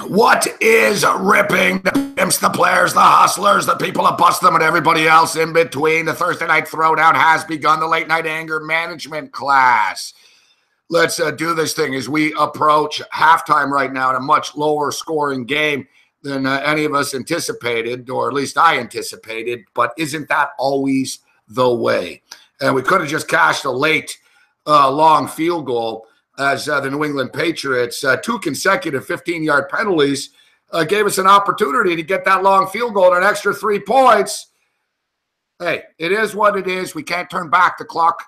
What is ripping? The pimps, the players, the hustlers, the people that bust them, and everybody else in between. The Thursday Night Throwdown has begun. The late night anger management class. Let's do this thing as we approach halftime right now in a much lower scoring game than any of us anticipated, or at least I anticipated. But isn't that always the way? And we could have just cashed a late long field goal as the New England Patriots, two consecutive 15-yard penalties, gave us an opportunity to get that long field goal and an extra 3 points. Hey, it is what it is. We can't turn back the clock.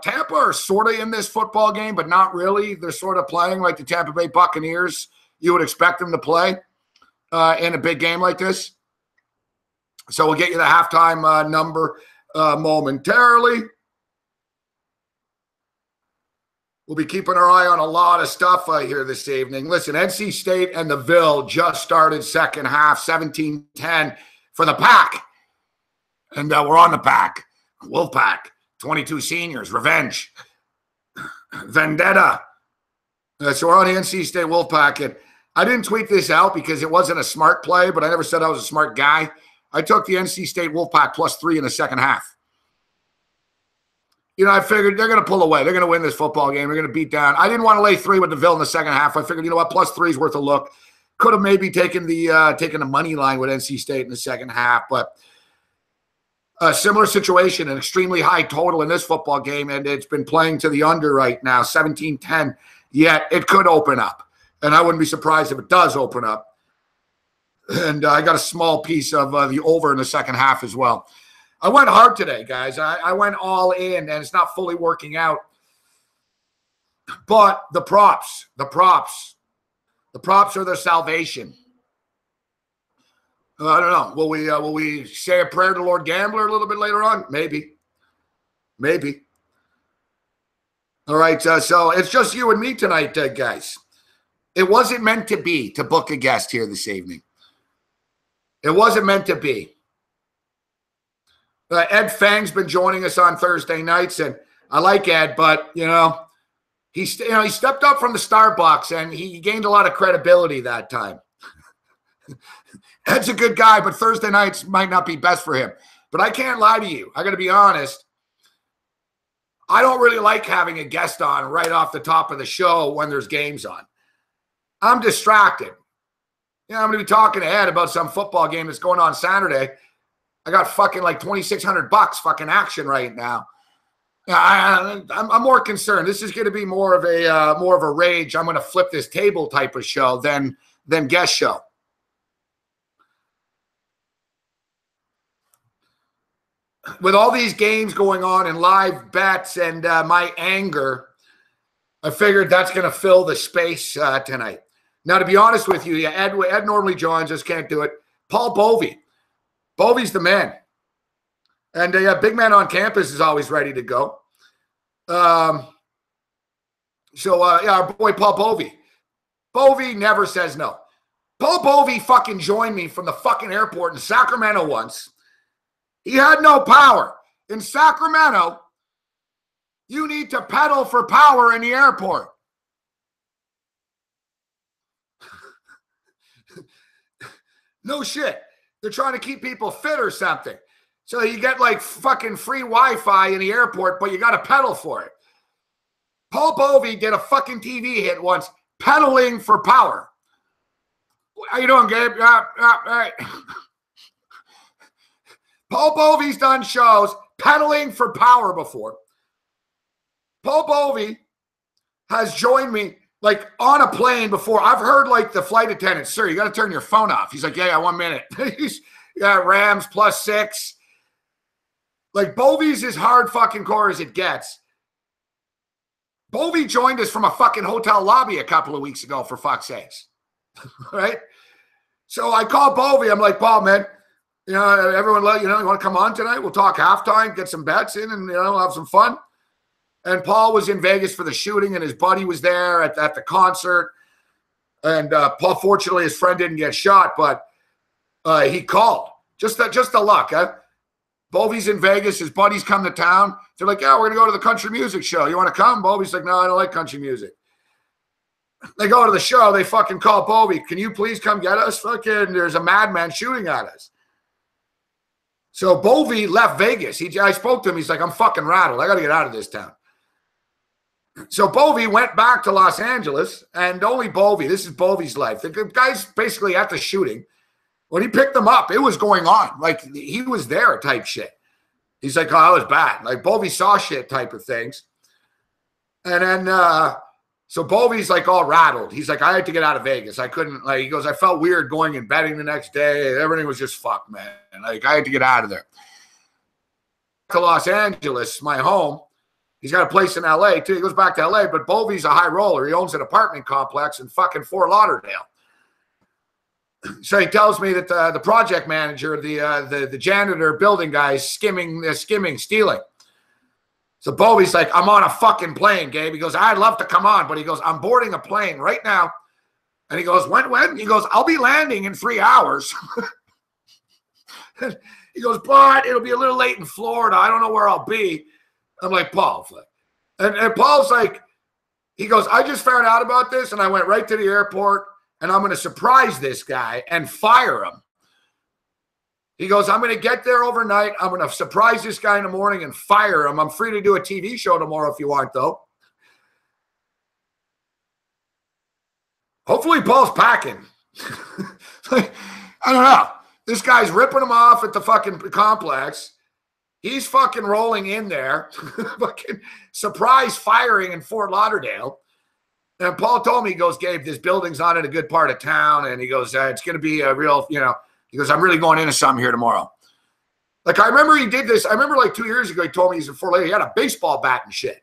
Tampa are sort of in this football game, but not really. They're sort of playing like the Tampa Bay Buccaneers. You would expect them to play in a big game like this. So we'll get you the halftime number momentarily. We'll be keeping our eye on a lot of stuff here this evening. Listen, NC State and the Ville just started second half, 17-10 for the Pack. And we're on the Pack. Wolfpack, 22 seniors, revenge, vendetta. So we're on the NC State Wolfpack. And I didn't tweet this out because it wasn't a smart play, but I never said I was a smart guy. I took the NC State Wolfpack +3 in the second half. You know, I figured they're going to pull away. They're going to win this football game. They're going to beat down. I didn't want to lay 3 with the Ville in the second half. I figured, you know what, +3 is worth a look. Could have maybe taken the money line with NC State in the second half, but a similar situation, an extremely high total in this football game, and it's been playing to the under right now, 17-10. Yet it could open up, and I wouldn't be surprised if it does open up. And I got a small piece of the over in the second half as well. I went hard today, guys. I went all in, and it's not fully working out. But the props are their salvation. I don't know. Will we say a prayer to Lord Gambler a little bit later on? Maybe. All right. So it's just you and me tonight, guys. It wasn't meant to be to book a guest here this evening. It wasn't meant to be. Ed Fang's been joining us on Thursday nights, and I like Ed, but, he stepped up from the Starbucks, and he gained a lot of credibility that time. Ed's a good guy, but Thursday nights might not be best for him. But I can't lie to you. I got to be honest. I don't really like having a guest on right off the top of the show when there's games on. I'm distracted. I'm going to be talking to Ed about some football game that's going on Saturday. I got fucking like $2,600 fucking action right now. I'm more concerned. This is going to be more of a rage. I'm going to flip this table type of show than guest show. With all these games going on and live bets and my anger, I figured that's going to fill the space tonight. Now, to be honest with you, Ed normally joins us, can't do it. Paul Bovey. Bovey's the man. And a big man on campus is always ready to go. Our boy Paul Bovey. Bovey never says no. Paul Bovey fucking joined me from the fucking airport in Sacramento once. He had no power. In Sacramento, you need to pedal for power in the airport. No shit. They're trying to keep people fit or something. So you get like fucking free Wi-Fi in the airport, but you got to pedal for it. Paul Bovey did a fucking TV hit once, pedaling for power. How you doing, Gabe? Right. Paul Bovey's done shows pedaling for power before. Paul Bovey has joined me like on a plane before. I've heard like the flight attendant, sir, you got to turn your phone off. He's like, yeah, 1 minute. He's Rams +6. Like Bovey's as hard fucking core as it gets. Bovey joined us from a fucking hotel lobby a couple of weeks ago, for fuck's sakes. Right? So I called Bovey. I'm like, Paul, man, everyone, you want to come on tonight? We'll talk halftime, get some bets in, and, we'll have some fun. And Paul was in Vegas for the shooting, and his buddy was there at the concert. And Paul, fortunately, his friend didn't get shot, but he called. Just the luck, huh? Bovey's in Vegas. His buddies come to town. They're like, yeah, we're going to go to the country music show. You want to come? Bovey's like, no, I don't like country music. They go to the show. They fucking call Bovey. Can you please come get us? Fucking, there's a madman shooting at us. So Bovey left Vegas. I spoke to him. He's like, I'm fucking rattled. I got to get out of this town. So Bovey went back to Los Angeles, and only Bovey, this is Bovey's life. The guy's basically at the shooting. When he picked them up, it was going on. Like, he was there type shit. He's like, oh, that was bad. Like, Bovey saw shit type of things. And then, so Bovey's like all rattled. He's like, I had to get out of Vegas. I couldn't, like, he goes, I felt weird going and betting the next day. Everything was just fucked, man. Like, I had to get out of there. To Los Angeles, my home. He's got a place in LA too. He goes back to LA, but Bovey's a high roller. He owns an apartment complex in fucking Fort Lauderdale. So he tells me that the project manager, the janitor building guy is stealing. So Bovey's like, I'm on a fucking plane, Gabe. He goes, I'd love to come on, but he goes, I'm boarding a plane right now. And he goes, when? He goes, I'll be landing in 3 hours. He goes, but it'll be a little late in Florida. I don't know where I'll be. I'm like, Paul. And Paul's like, he goes, I just found out about this, and I went right to the airport, and I'm going to surprise this guy and fire him. He goes, I'm going to get there overnight. I'm going to surprise this guy in the morning and fire him. I'm free to do a TV show tomorrow if you want, though. Hopefully Paul's packing. I don't know. This guy's ripping him off at the fucking complex. He's fucking rolling in there, fucking surprise firing in Fort Lauderdale. And Paul told me, he goes, Gabe, this building's not in a good part of town. And he goes, it's going to be a real, he goes, I'm really going into something here tomorrow. Like, I remember he did this. I remember like 2 years ago, he told me he's in Fort Lauderdale. He had a baseball bat and shit.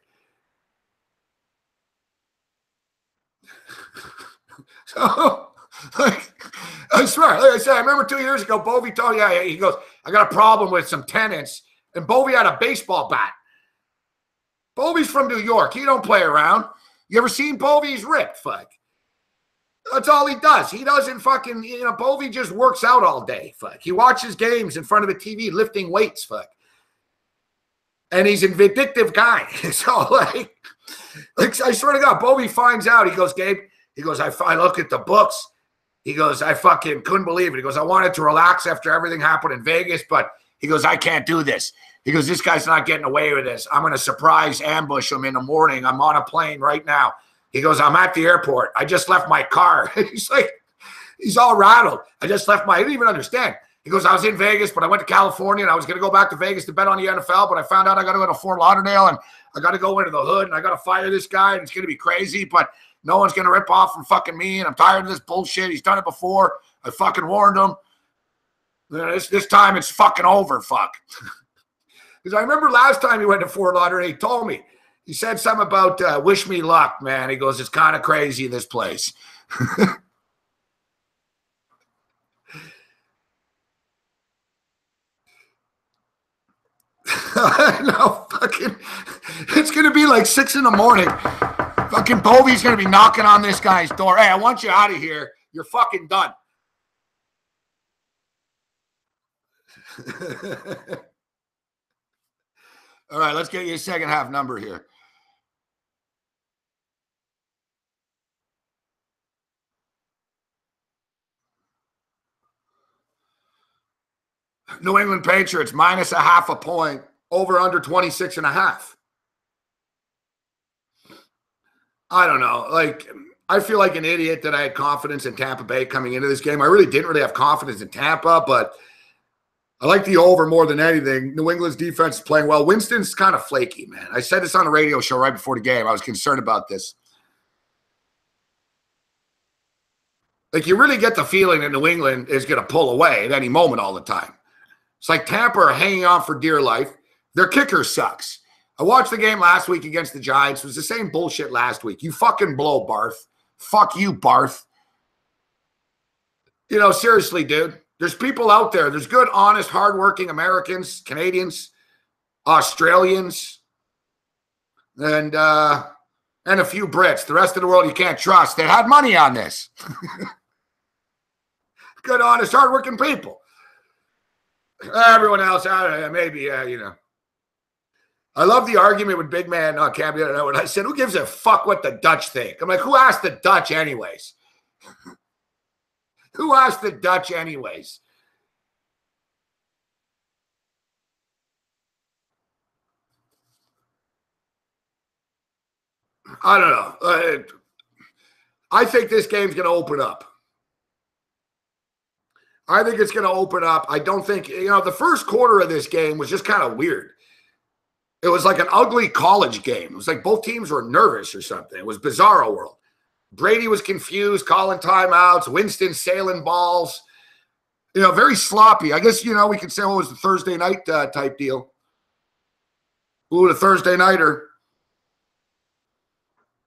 So, like, I swear, like I said, I remember 2 years ago, Bovey told me, he goes, I got a problem with some tenants. And Bovey had a baseball bat. Bovey's from New York. He don't play around. You ever seen Bovey? He's ripped, fuck. That's all he does. He doesn't fucking, Bovey just works out all day, fuck. He watches games in front of a TV lifting weights, fuck. And he's a vindictive guy. So, like I swear to God, Bovey finds out. He goes, Gabe, he goes, I look at the books. He goes, I fucking couldn't believe it. He goes, I wanted to relax after everything happened in Vegas, but he goes, I can't do this. He goes, this guy's not getting away with this. I'm going to surprise ambush him in the morning. I'm on a plane right now. He goes, I'm at the airport. I just left my car. He's like, he's all rattled. I didn't even understand. He goes, I was in Vegas, but I went to California, and I was going to go back to Vegas to bet on the NFL, but I found out I got to go to Fort Lauderdale, and I got to go into the hood, and I got to fire this guy, and it's going to be crazy, but no one's going to rip off from fucking me, and I'm tired of this bullshit. He's done it before. I fucking warned him. This time it's fucking over, fuck. Because I remember last time he went to Fort Lauderdale, he told me, he said something about wish me luck, man. He goes, it's kind of crazy, this place. No, fucking, it's going to be like 6 in the morning. Fucking Bovey's going to be knocking on this guy's door. Hey, I want you out of here. You're fucking done. All right, let's get you a second half number here. New England Patriots minus a half a point, over under 26.5. I don't know. Like, I feel like an idiot that I had confidence in Tampa Bay coming into this game. I really didn't have confidence in Tampa, but I like the over more than anything. New England's defense is playing well. Winston's kind of flaky, man. I said this on a radio show right before the game. I was concerned about this. Like, you really get the feeling that New England is going to pull away at any moment all the time. It's like Tampa are hanging on for dear life. Their kicker sucks. I watched the game last week against the Giants. It was the same bullshit last week. You fucking blow, Barth. Fuck you, Barth. Seriously, dude. There's people out there. There's good, honest, hardworking Americans, Canadians, Australians, and a few Brits. The rest of the world you can't trust. They had money on this. Good, honest, hardworking people. Everyone else, maybe, I I love the argument with Big Man Cam the other night when I said, who gives a fuck what the Dutch think? I'm like, who asked the Dutch anyways? Who asked the Dutch anyways? I don't know. I think this game's going to open up. I think it's going to open up. I don't think, the first quarter of this game was just kind of weird. It was like an ugly college game. It was like both teams were nervous or something. It was bizarro world. Brady was confused, calling timeouts. Winston sailing balls. Very sloppy. I guess, we could say, it was the Thursday night type deal. Ooh, the Thursday nighter.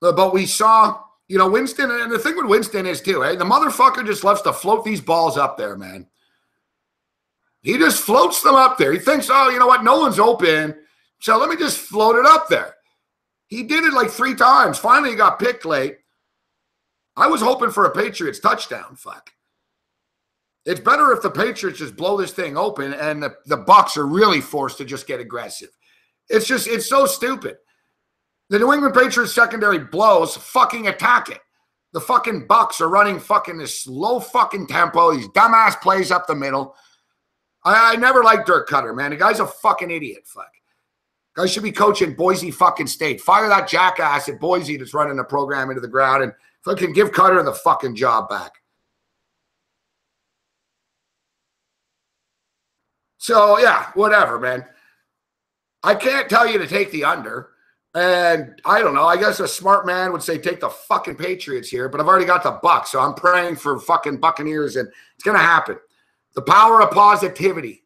But we saw, Winston, and the thing with Winston is too, the motherfucker just loves to float these balls up there, man. He just floats them up there. He thinks, oh, you know what? No one's open, so let me just float it up there. He did it like 3 times. Finally, he got picked late. I was hoping for a Patriots touchdown. Fuck. It's better if the Patriots just blow this thing open and the Bucs are really forced to just get aggressive. It's so stupid. The New England Patriots secondary blows, fucking attack it. The fucking Bucs are running fucking this low fucking tempo, these dumbass plays up the middle. I never liked Dirk Cutter, man. The guy's a fucking idiot. Fuck. Guy should be coaching Boise fucking State. Fire that jackass at Boise that's running the program into the ground and fucking give Cutter the fucking job back. So, yeah, whatever, man. I can't tell you to take the under. And I don't know. I guess a smart man would say take the fucking Patriots here, but I've already got the Bucs, so I'm praying for fucking Buccaneers, and it's going to happen. The power of positivity.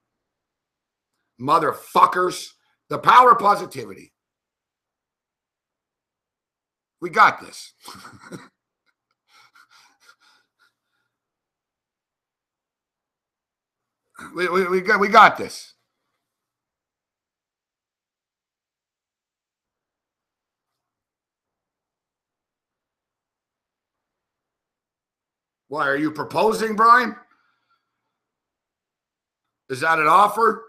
Motherfuckers. The power of positivity. We got this. we got this. Why, are you proposing, Brian? Is that an offer?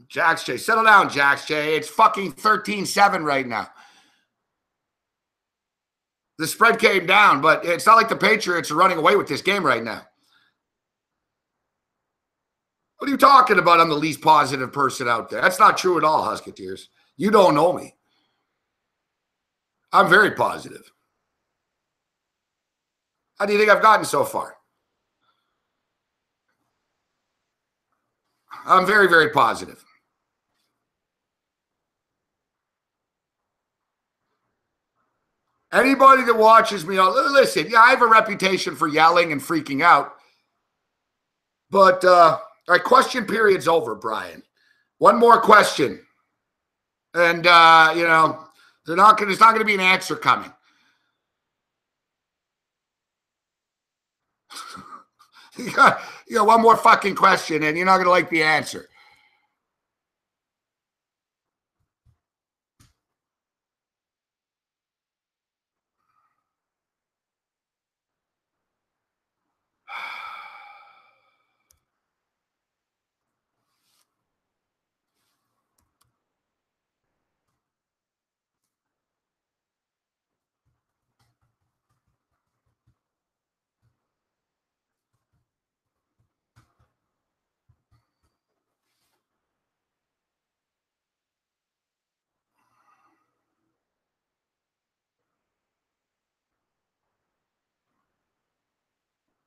Jax J. Settle down, Jax J. It's fucking 13-7 right now. The spread came down, but it's not like the Patriots are running away with this game right now. What are you talking about? I'm the least positive person out there. That's not true at all, Husketeers. You don't know me. I'm very positive. How do you think I've gotten so far? I'm very, very positive. Anybody that watches me, listen, yeah, I have a reputation for yelling and freaking out. But, all right, question period's over, Brian. One more question. And, there's not going to be an answer coming. you got one more fucking question, and you're not going to like the answer.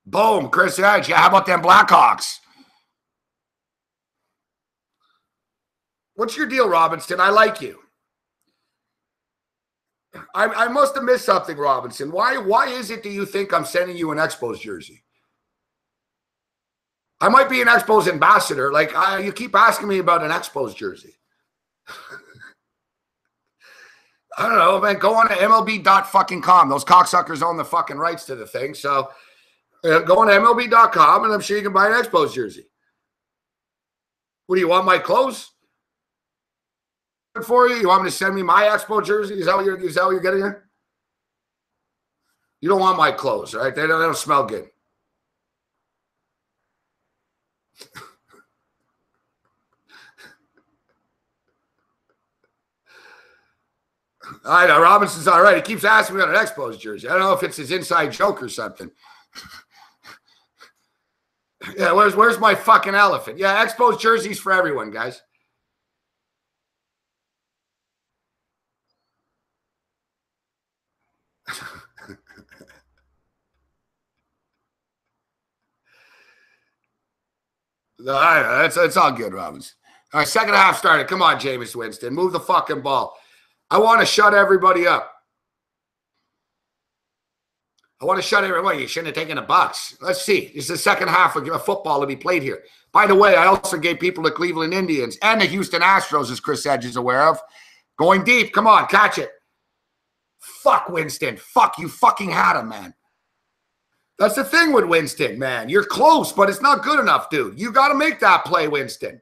Boom, Chris Edge. Yeah, how about them Blackhawks? What's your deal, Robinson? I like you. I must have missed something, Robinson. Why is it do you think I'm sending you an Expos jersey? I might be an Expos ambassador. Like, you keep asking me about an Expos jersey. I don't know, man. Go on to MLB.fucking.com. Those cocksuckers own the fucking rights to the thing. So go on to MLB.com, and I'm sure you can buy an Expos jersey. What do you want, my clothes? For you? You want me to send me my Expo jersey? Is that what you're getting at? You don't want my clothes, right? They don't smell good. I know Robinson's all right. He keeps asking me about an Expos jersey. I don't know if it's his inside joke or something. Yeah, where's my fucking elephant? Yeah, Expos jerseys for everyone, guys. No, I know. It's all good, Robinson. All right, second half started. Come on, Jameis Winston. Move the fucking ball. I want to shut everybody up. I want to shut everybody. You shouldn't have taken the Bucs. Let's see. This is the second half of football to be played here. By the way, I also gave people the Cleveland Indians and the Houston Astros, as Chris Edge is aware of. Going deep. Come on, catch it. Fuck Winston. Fuck, you fucking had him, man. That's the thing with Winston, man. You're close, but it's not good enough, dude. You got to make that play, Winston.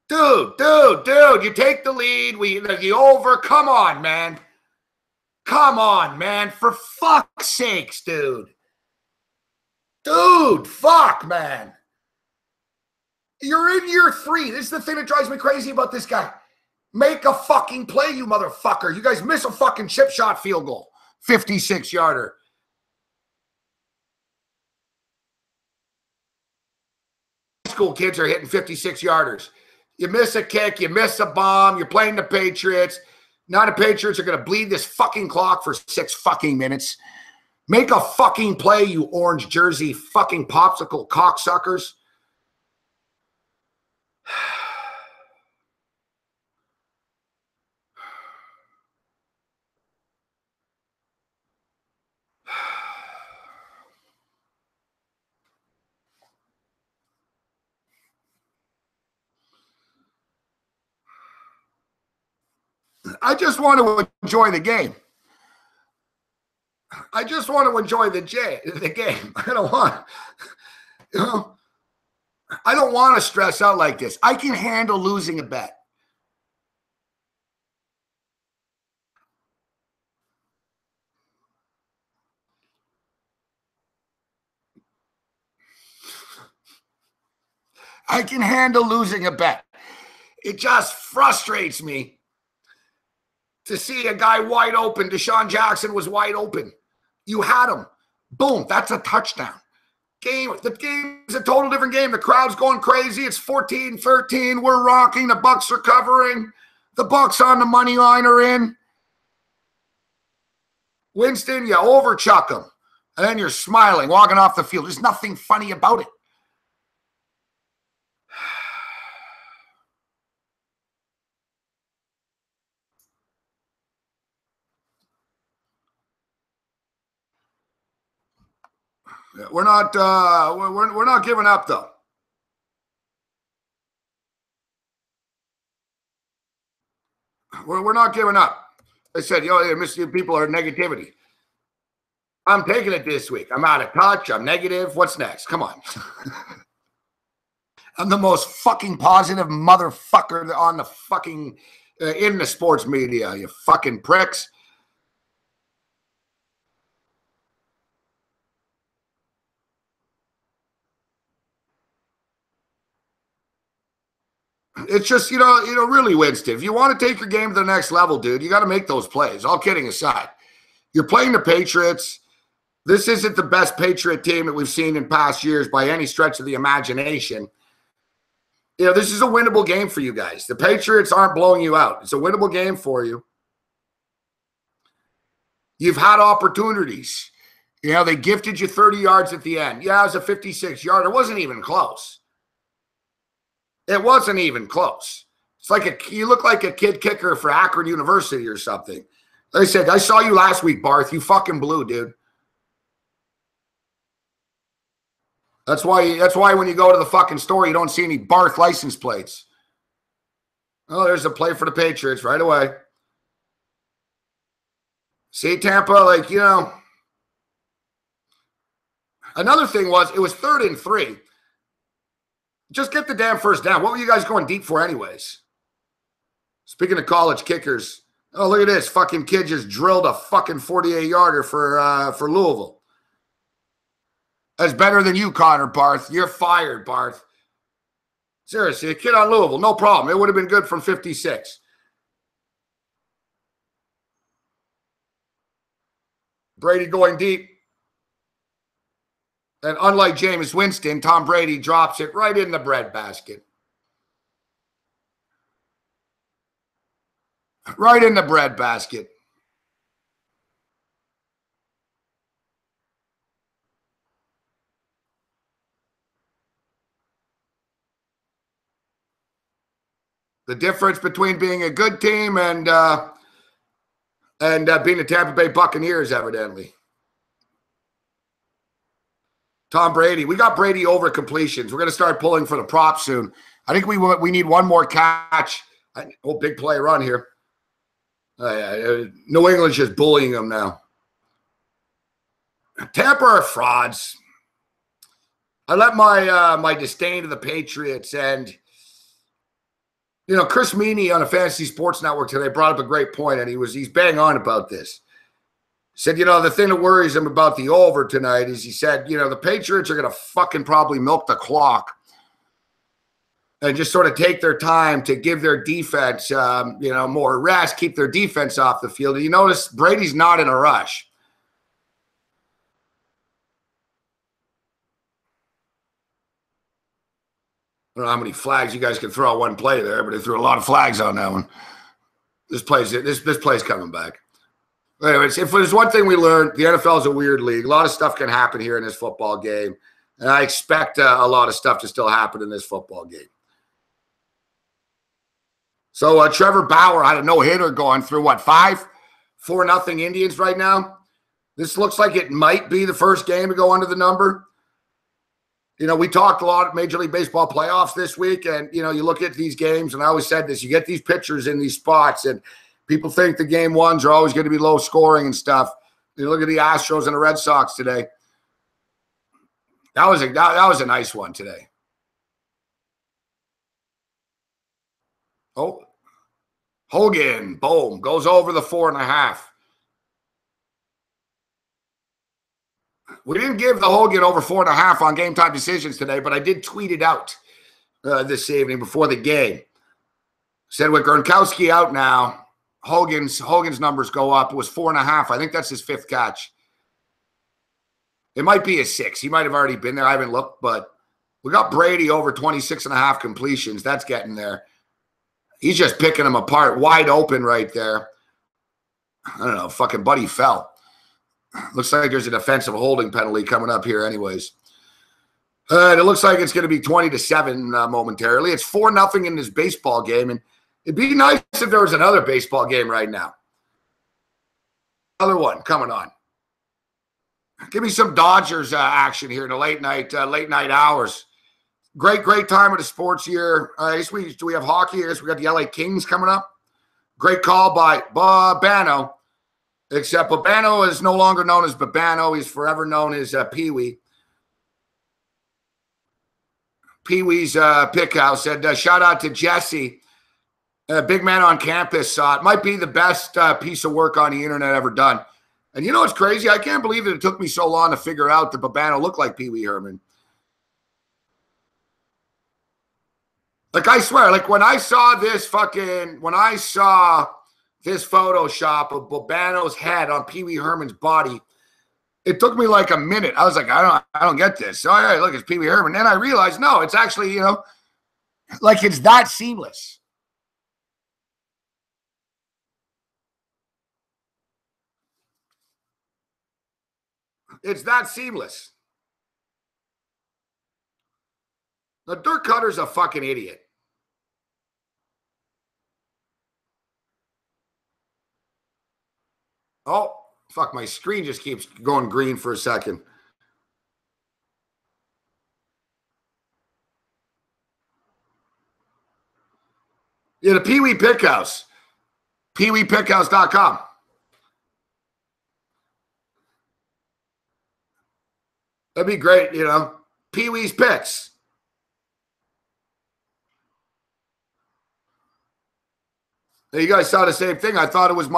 Dude. You take the lead. You over. Come on, man. Come on, man. For fuck's sakes, dude. Dude, fuck, man. You're in year 3. This is the thing that drives me crazy about this guy. Make a fucking play, you motherfucker. You guys miss a fucking chip shot field goal. 56-yarder. School kids are hitting 56-yarders. You miss a kick, you miss a bomb, you're playing the Patriots. Now the Patriots are going to bleed this fucking clock for 6 fucking minutes. Make a fucking play, you orange jersey fucking popsicle cocksuckers. I just want to enjoy the game. I just want to enjoy the game. I don't want, I don't want to stress out like this. I can handle losing a bet. I can handle losing a bet. It just frustrates me to see a guy wide open. Deshaun Jackson was wide open. You had him. Boom. That's a touchdown. The game is a total different game. The crowd's going crazy. It's 14-13. We're rocking. The Bucs are covering. The Bucs on the money line are in. Winston, you overchuck him. And then you're smiling, walking off the field. There's nothing funny about it. We're not giving up, though. We're not giving up. I said, people are negativity. I'm taking it this week. I'm out of touch. I'm negative. What's next? Come on. I'm the most fucking positive motherfucker on the fucking in the sports media, you fucking pricks. It's just, really, Winston, if you want to take your game to the next level, dude, you got to make those plays. All kidding aside, you're playing the Patriots. This isn't the best Patriot team that we've seen in past years by any stretch of the imagination. This is a winnable game for you guys. The Patriots aren't blowing you out. It's a winnable game for you. You've had opportunities. They gifted you 30 yards at the end. Yeah, it was a 56-yarder. It wasn't even close. It wasn't even close. It's like you look like a kid kicker for Akron University or something. Like I said, I saw you last week, Barth. You fucking blew, dude. That's why when you go to the fucking store, you don't see any Barth license plates. Oh, there's a play for the Patriots right away. See, Tampa, Another thing was, it was 3rd and 3. Just get the damn first down. What were you guys going deep for anyways? Speaking of college kickers, oh, look at this. Fucking kid just drilled a fucking 48-yarder for Louisville. That's better than you, Connor Barth. You're fired, Barth. Seriously, a kid on Louisville, no problem. It would have been good from 56. Brady going deep. And unlike Jameis Winston, Tom Brady drops it right in the breadbasket. Right in the breadbasket. The difference between being a good team and being the Tampa Bay Buccaneers, evidently. Tom Brady. We got Brady over completions. We're going to start pulling for the prop soon. I think we need one more catch. Oh, big play run here. New England's just bullying them now. Tampa are frauds. I let my disdain to the Patriots and Chris Meany on a Fantasy Sports Network today brought up a great point, and he's bang on about this. He said, the thing that worries him about the over tonight is he said, the Patriots are going to fucking probably milk the clock and just sort of take their time to give their defense, more rest, keep their defense off the field. And you notice Brady's not in a rush. I don't know how many flags you guys can throw on one play there, but they threw a lot of flags on that one. This play's coming back. Anyways, if there's one thing we learned, the NFL is a weird league. A lot of stuff can happen here in this football game, and I expect a lot of stuff to still happen in this football game. So Trevor Bauer had a no-hitter going through, 4-0 Indians right now? This looks like it might be the first game to go under the number. We talked a lot of Major League Baseball playoffs this week, and, you look at these games, and I always said this, you get these pitchers in these spots, and people think the game ones are always going to be low scoring and stuff. You look at the Astros and the Red Sox today. That was a nice one today. Oh, Hogan, boom, goes over the 4.5. We didn't give the Hogan over 4.5 on Game Time Decisions today, but I did tweet it out this evening before the game. Said with Gronkowski out now, Hogan's numbers go up. It was 4.5. I think that's his 5th catch. It might be his 6th. He might have already been there. I haven't looked, but we got Brady over 26.5 completions. That's getting there. He's just picking them apart, wide open right there. I don't know. Fucking Buddy fell. Looks like there's a defensive holding penalty coming up here anyways. And it looks like it's going to be 20-7 momentarily. It's 4-0 in this baseball game, and it'd be nice if there was another baseball game right now. Another one coming on. Give me some Dodgers action here in the late night hours. Great time of the sports here. Do we have hockey? I guess we got the LA Kings coming up. Great call by Babano. Except Babano is no longer known as Babano. He's forever known as Pee-wee. Pee-wee's Pick House said, shout out to Jesse. Big man on campus saw it. Might be the best piece of work on the internet ever done. And you know what's crazy? I can't believe that it took me so long to figure out that Babano looked like Pee-wee Herman. Like, I swear, like when I saw this Photoshop of Babano's head on Pee-wee Herman's body, it took me like a minute. I was like, I don't get this. So, all right, look, it's Pee-wee Herman. Then I realized, no, it's actually, like it's that seamless. It's that seamless. The Dirk Cutter's a fucking idiot. Oh, fuck, my screen just keeps going green for a second. Yeah, the Pee-wee Pickhouse. PeeWeePickhouse.com. That'd be great, Pee-wee's Picks. You guys saw the same thing. I thought it was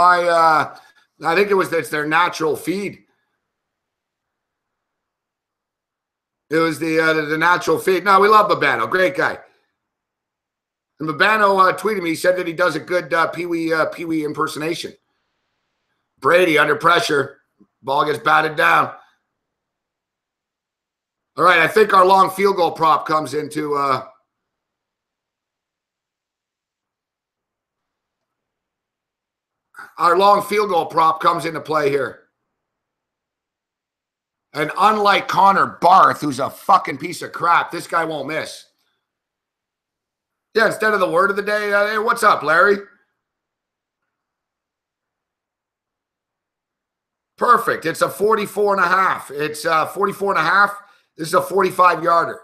it's their natural feed. It was the natural feed. No, we love Babano. Great guy. And Babano tweeted me. He said that he does a good Pee-wee impersonation. Brady under pressure. Ball gets batted down. All right, I think our long field goal prop comes into our long field goal prop comes into play here. And unlike Connor Barth, who's a fucking piece of crap, this guy won't miss. Yeah, instead of the word of the day, hey, what's up, Larry? Perfect. It's a 44.5. It's 44.5. This is a 45-yarder.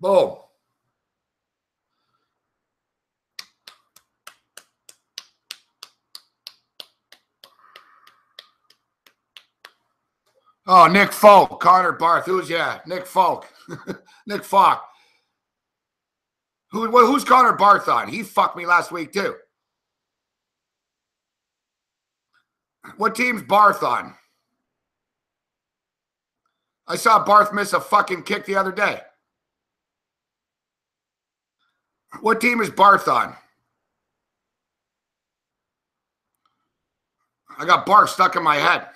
Boom. Oh, Nick Folk, Connor Barth. Nick Folk. Nick Falk. Who's Connor Barth on? He fucked me last week, too. What team's Barth on? I saw Barth miss a fucking kick the other day. What team is Barth on? I got Barth stuck in my head.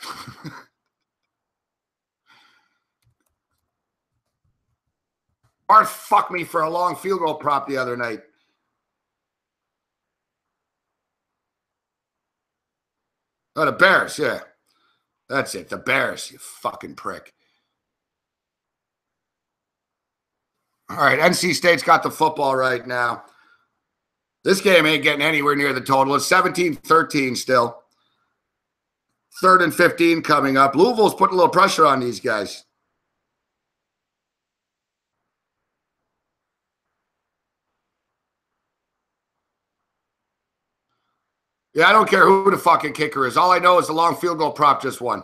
Barth fucked me for a long field goal prop the other night. Oh, the Bears, yeah. That's it, the Bears, you fucking prick. All right, NC State's got the football right now. This game ain't getting anywhere near the total. It's 17-13 still. 3rd and 15 coming up. Louisville's putting a little pressure on these guys. Yeah, I don't care who the fucking kicker is. All I know is the long field goal prop just won.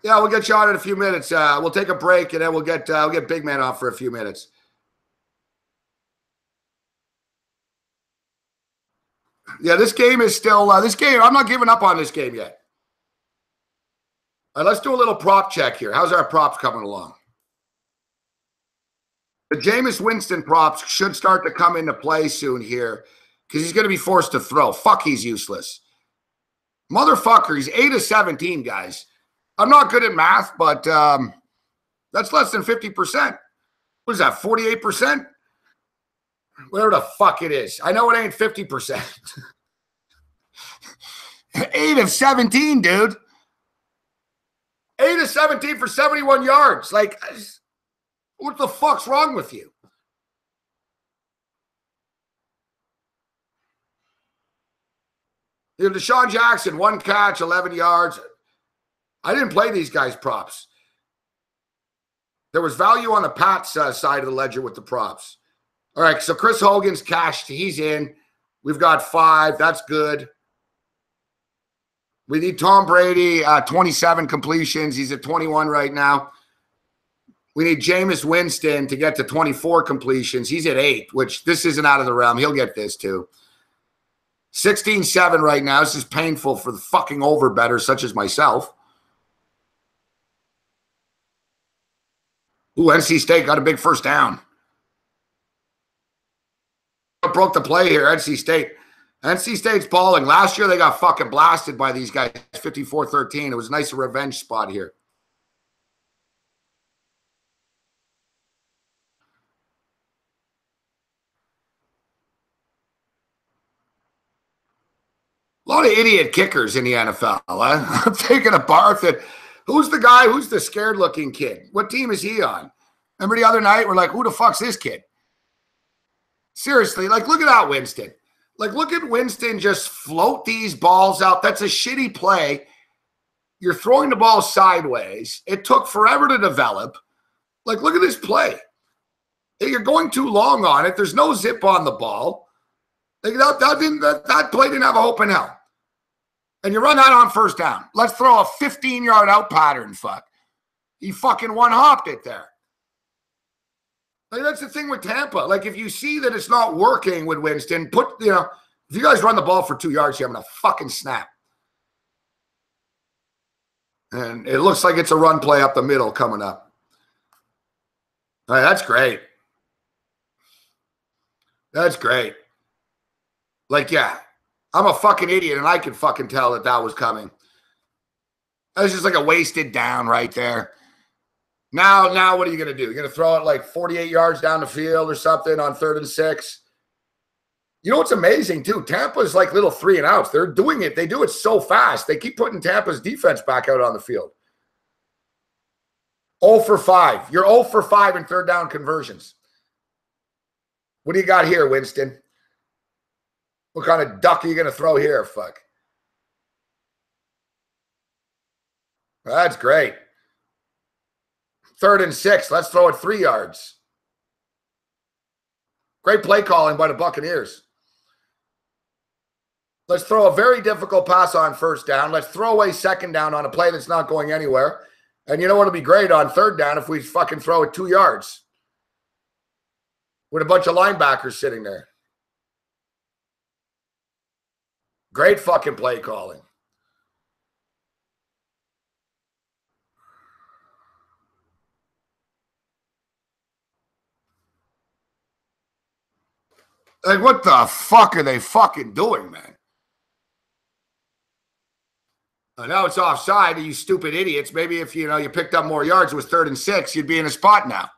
Yeah, we'll get you on in a few minutes. We'll take a break, and then we'll get Big Man off for a few minutes. Yeah, this game is still this game. I'm not giving up on this game yet. All right, let's do a little prop check here. How's our props coming along? The Jameis Winston props should start to come into play soon here because he's going to be forced to throw. Fuck, he's useless. Motherfucker, he's 8 of 17, guys. I'm not good at math, but that's less than 50%. What is that, 48%? Whatever the fuck it is. I know it ain't 50%. 8 of 17, dude. 8 of 17 for 71 yards. Like, what the fuck's wrong with you? You know, Deshaun Jackson, 1 catch, 11 yards. I didn't play these guys' props. There was value on the Pats side of the ledger with the props. All right, so Chris Hogan's cashed. He's in. We've got 5. That's good. We need Tom Brady, 27 completions. He's at 21 right now. We need Jameis Winston to get to 24 completions. He's at 8, which this isn't out of the realm. He'll get this too. 16-7 right now. This is painful for the fucking over-bettors such as myself. Ooh, NC State got a big first down. Broke the play here, NC State. NC State's balling. Last year, they got fucking blasted by these guys, 54-13. It was a nice revenge spot here. A lot of idiot kickers in the NFL. I'm taking a Barth. Who's the guy? Who's the scared-looking kid? What team is he on? Remember the other night? We're like, who the fuck's this kid? Seriously, like, look at that, Winston. Like, look at Winston just float these balls out. That's a shitty play. You're throwing the ball sideways. It took forever to develop. Like, look at this play. You're going too long on it. There's no zip on the ball. Like, that play didn't have a hope in hell. And you run that on first down. Let's throw a 15-yard out pattern, fuck. He fucking one-hopped it there. Like, that's the thing with Tampa. Like, if you see that it's not working with Winston, if you guys run the ball for 2 yards, you're having a fucking snap. And it looks like it's a run play up the middle coming up. All right, that's great. That's great. Like, yeah, I'm a fucking idiot, and I could fucking tell that was coming. That was just like a wasted down right there. Now what are you going to do? You're going to throw it like 48 yards down the field or something on 3rd and 6? You know what's amazing, too? Tampa's like little 3 and outs. They're doing it. They do it so fast. They keep putting Tampa's defense back out on the field. 0 for 5. You're 0 for 5 in 3rd down conversions. What do you got here, Winston? What kind of duck are you going to throw here? Fuck. That's great. 3rd and 6. Let's throw it 3 yards. Great play calling by the Buccaneers. Let's throw a very difficult pass on 1st down. Let's throw away 2nd down on a play that's not going anywhere. And you know what would be great on 3rd down if we fucking throw it 2 yards with a bunch of linebackers sitting there. Great fucking play calling. Like, what the fuck are they fucking doing, man? I know it's offside, you stupid idiots. Maybe if, you picked up more yards, it was 3rd and 6, you'd be in a spot now.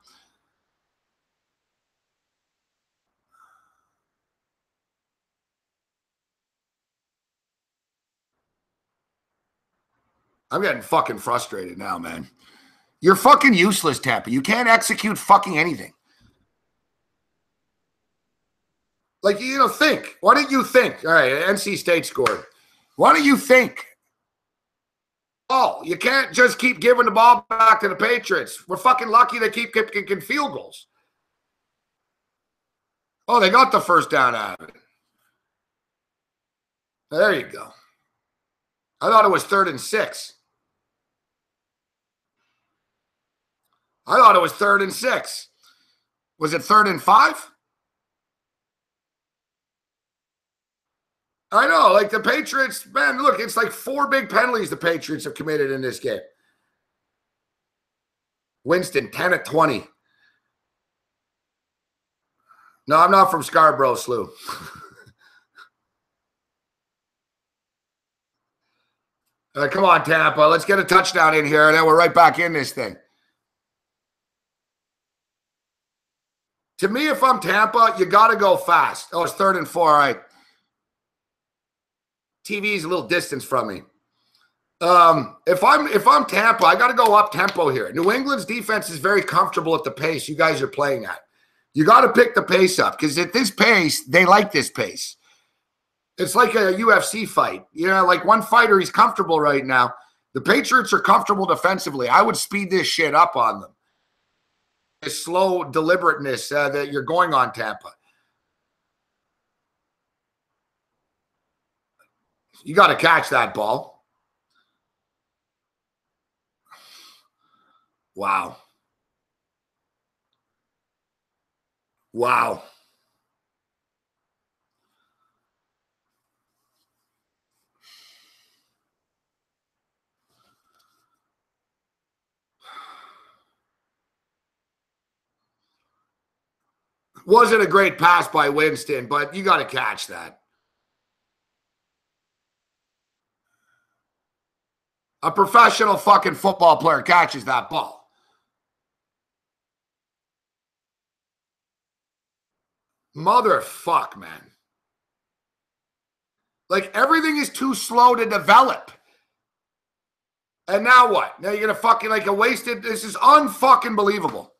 I'm getting fucking frustrated now, man. You're fucking useless, Tampa. You can't execute fucking anything. Like, think. Why don't you think? All right, NC State scored. Why don't you think? Oh, you can't just keep giving the ball back to the Patriots. We're fucking lucky they keep kicking field goals. Oh, they got the 1st down out of it. There you go. I thought it was 3rd and 6. I thought it was 3rd and 6. Was it 3rd and 5? I know, like the Patriots, man, look, it's like 4 big penalties the Patriots have committed in this game. Winston, 10 at 20. No, I'm not from Scarborough, Slew. Come on, Tampa. Let's get a touchdown in here, and then we're right back in this thing. To me, if I'm Tampa, you got to go fast. Oh, it's 3rd and 4. All right. TV is a little distance from me. If I'm Tampa, I got to go up tempo here. New England's defense is very comfortable at the pace you guys are playing at. You got to pick the pace up because at this pace, they like this pace. It's like a UFC fight. Like one fighter, he's comfortable right now. The Patriots are comfortable defensively. I would speed this shit up on them. This slow deliberateness that you're going on, Tampa. You got to catch that ball. Wow. Wow. Wasn't a great pass by Winston, but you got to catch that. A professional fucking football player catches that ball. Motherfuck, man. Like, everything is too slow to develop. And now what? Now you're going to fucking like a wasted. This is unfucking believable.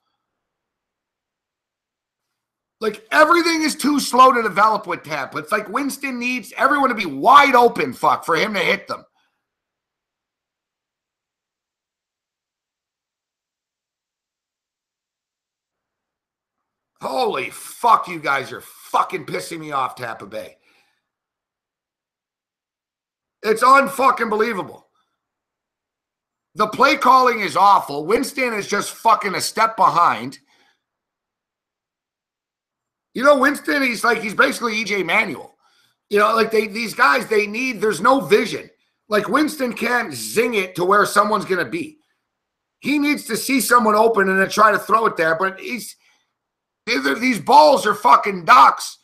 Like, everything is too slow to develop with Tampa. It's like Winston needs everyone to be wide open, for him to hit them. Holy fuck, you guys are fucking pissing me off, Tampa Bay. It's unfucking believable. The play calling is awful. Winston is just fucking a step behind. You know, Winston, he's basically EJ Manuel. You know, like these guys, there's no vision. Like Winston can't zing it to where someone's going to be. He needs to see someone open and then try to throw it there. But these balls are fucking ducks.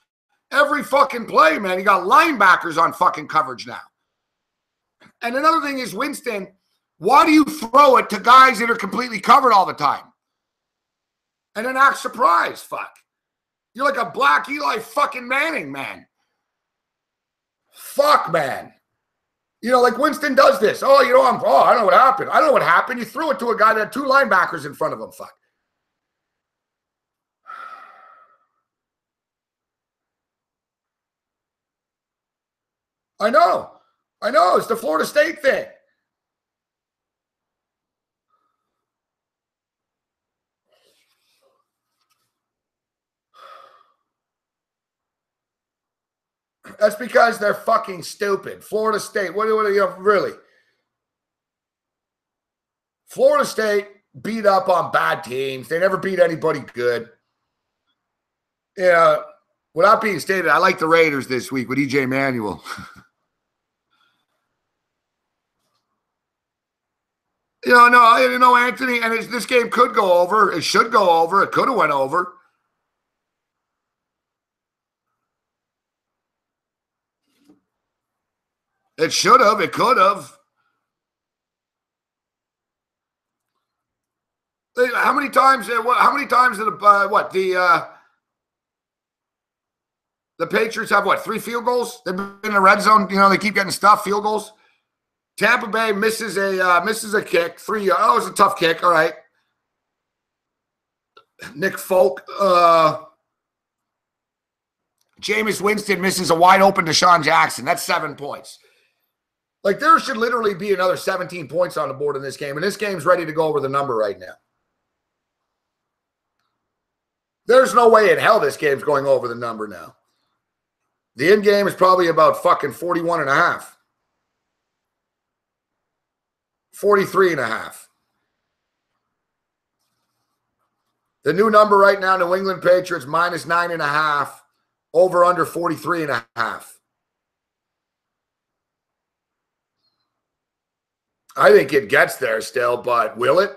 Every fucking play, man. You got linebackers on fucking coverage now. And another thing is, Winston, why do you throw it to guys that are completely covered all the time? And then act surprised, fuck. You're like a black Eli fucking Manning, man. Fuck, man. You know, like Winston does this. Oh, you know, I don't know what happened. I don't know what happened. You threw it to a guy that had two linebackers in front of him, fuck. I know. It's the Florida State thing. That's because they're fucking stupid. Florida State, what are you, really? Florida State beat up on bad teams. They never beat anybody good. Yeah. Without being stated, I like the Raiders this week with EJ Manuel. No, Anthony, and this game could go over. It should go over. It could have went over. It should have. It could have. How many times? How many times did the Patriots have 3 field goals? They've been in the red zone. You know, they keep getting stuffed field goals. Tampa Bay misses a kick. 3 yards. Oh, it's a tough kick. All right. Nick Folk. Jameis Winston misses a wide open Deshaun Jackson. That's 7 points. Like, there should literally be another 17 points on the board in this game, and this game's ready to go over the number right now. There's no way in hell this game's going over the number now. The end game is probably about fucking 41 and a half. 43 and a half. The new number right now, New England Patriots minus 9.5, over under 43 and a half. I think it gets there still, but will it?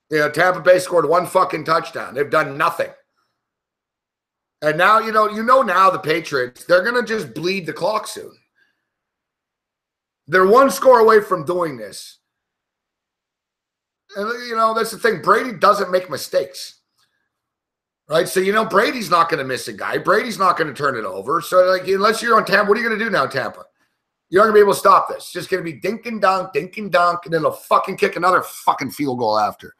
You know, Tampa Bay scored 1 fucking touchdown. They've done nothing. And now, you know now the Patriots, they're going to just bleed the clock soon. They're 1 score away from doing this. And, that's the thing. Brady doesn't make mistakes. Right? So, Brady's not going to miss a guy. Brady's not going to turn it over. So, unless you're on Tampa, what are you going to do now, Tampa? You're not going to be able to stop this. It's just going to be dink and dunk, and then they'll fucking kick another fucking field goal after.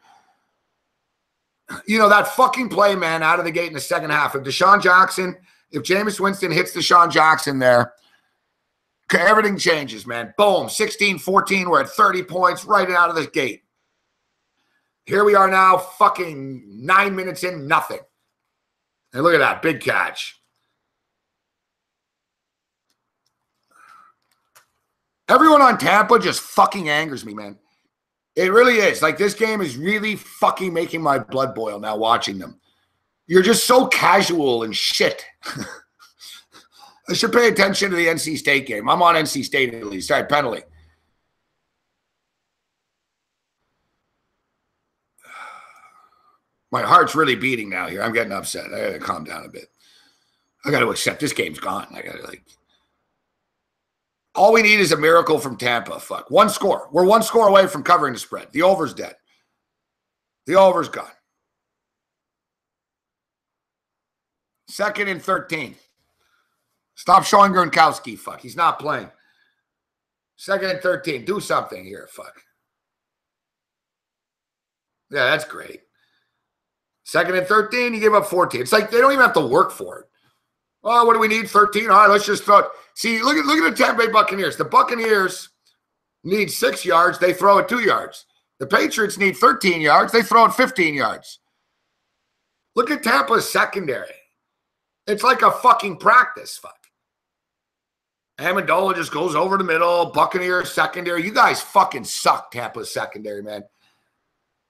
That fucking play, man, out of the gate in the second half. If Jameis Winston hits Deshaun Jackson there, everything changes, man. Boom, 16-14. We're at 30 points right out of the gate. Here we are now, fucking 9 minutes in, nothing. And look at that, big catch. Everyone on Tampa just fucking angers me, man. It really is. Like, this game is really fucking making my blood boil now watching them. You're just so casual and shit. I should pay attention to the NC State game. I'm on NC State at least. All right, penalty. My heart's really beating now here. I'm getting upset. I got to calm down a bit. I got to accept this game's gone. I got to, all we need is a miracle from Tampa. Fuck. 1 score. We're 1 score away from covering the spread. The over's dead. The over's gone. 2nd and 13. Stop showing Gronkowski. Fuck. He's not playing. 2nd and 13. Do something here. Fuck. Yeah, that's great. 2nd and 13. You give up 14. It's like they don't even have to work for it. Oh, what do we need? 13? All right, let's just throw it. See, look at the Tampa Bay Buccaneers. The Buccaneers need 6 yards. They throw it 2 yards. The Patriots need 13 yards. They throw it 15 yards. Look at Tampa's secondary. It's like a fucking practice. Fuck. Amendola just goes over the middle. Buccaneers secondary. You guys fucking suck, Tampa's secondary, man.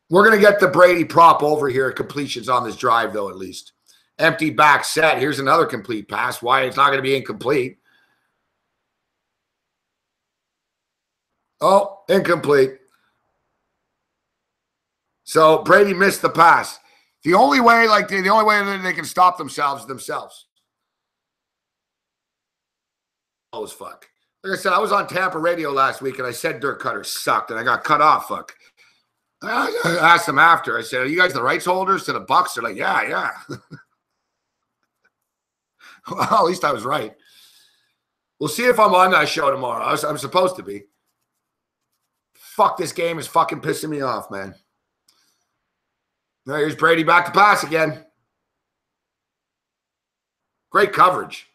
We're going to get the Brady prop over here at completions on this drive, though, at least. Empty back set. Here's another complete pass. Why it's not going to be incomplete. Oh, incomplete. So Brady missed the pass. The only way, the only way that they can stop themselves. Oh, fuck. Like I said, I was on Tampa radio last week, and I said Dirk Cutter sucked, and I got cut off. Fuck. I asked them after. I said, "Are you guys the rights holders to the Bucs?" They're like, "Yeah." Well, at least I was right. We'll see if I'm on that show tomorrow. I'm supposed to be. Fuck, this game is fucking pissing me off, man. Now here's Brady back to pass again. Great coverage.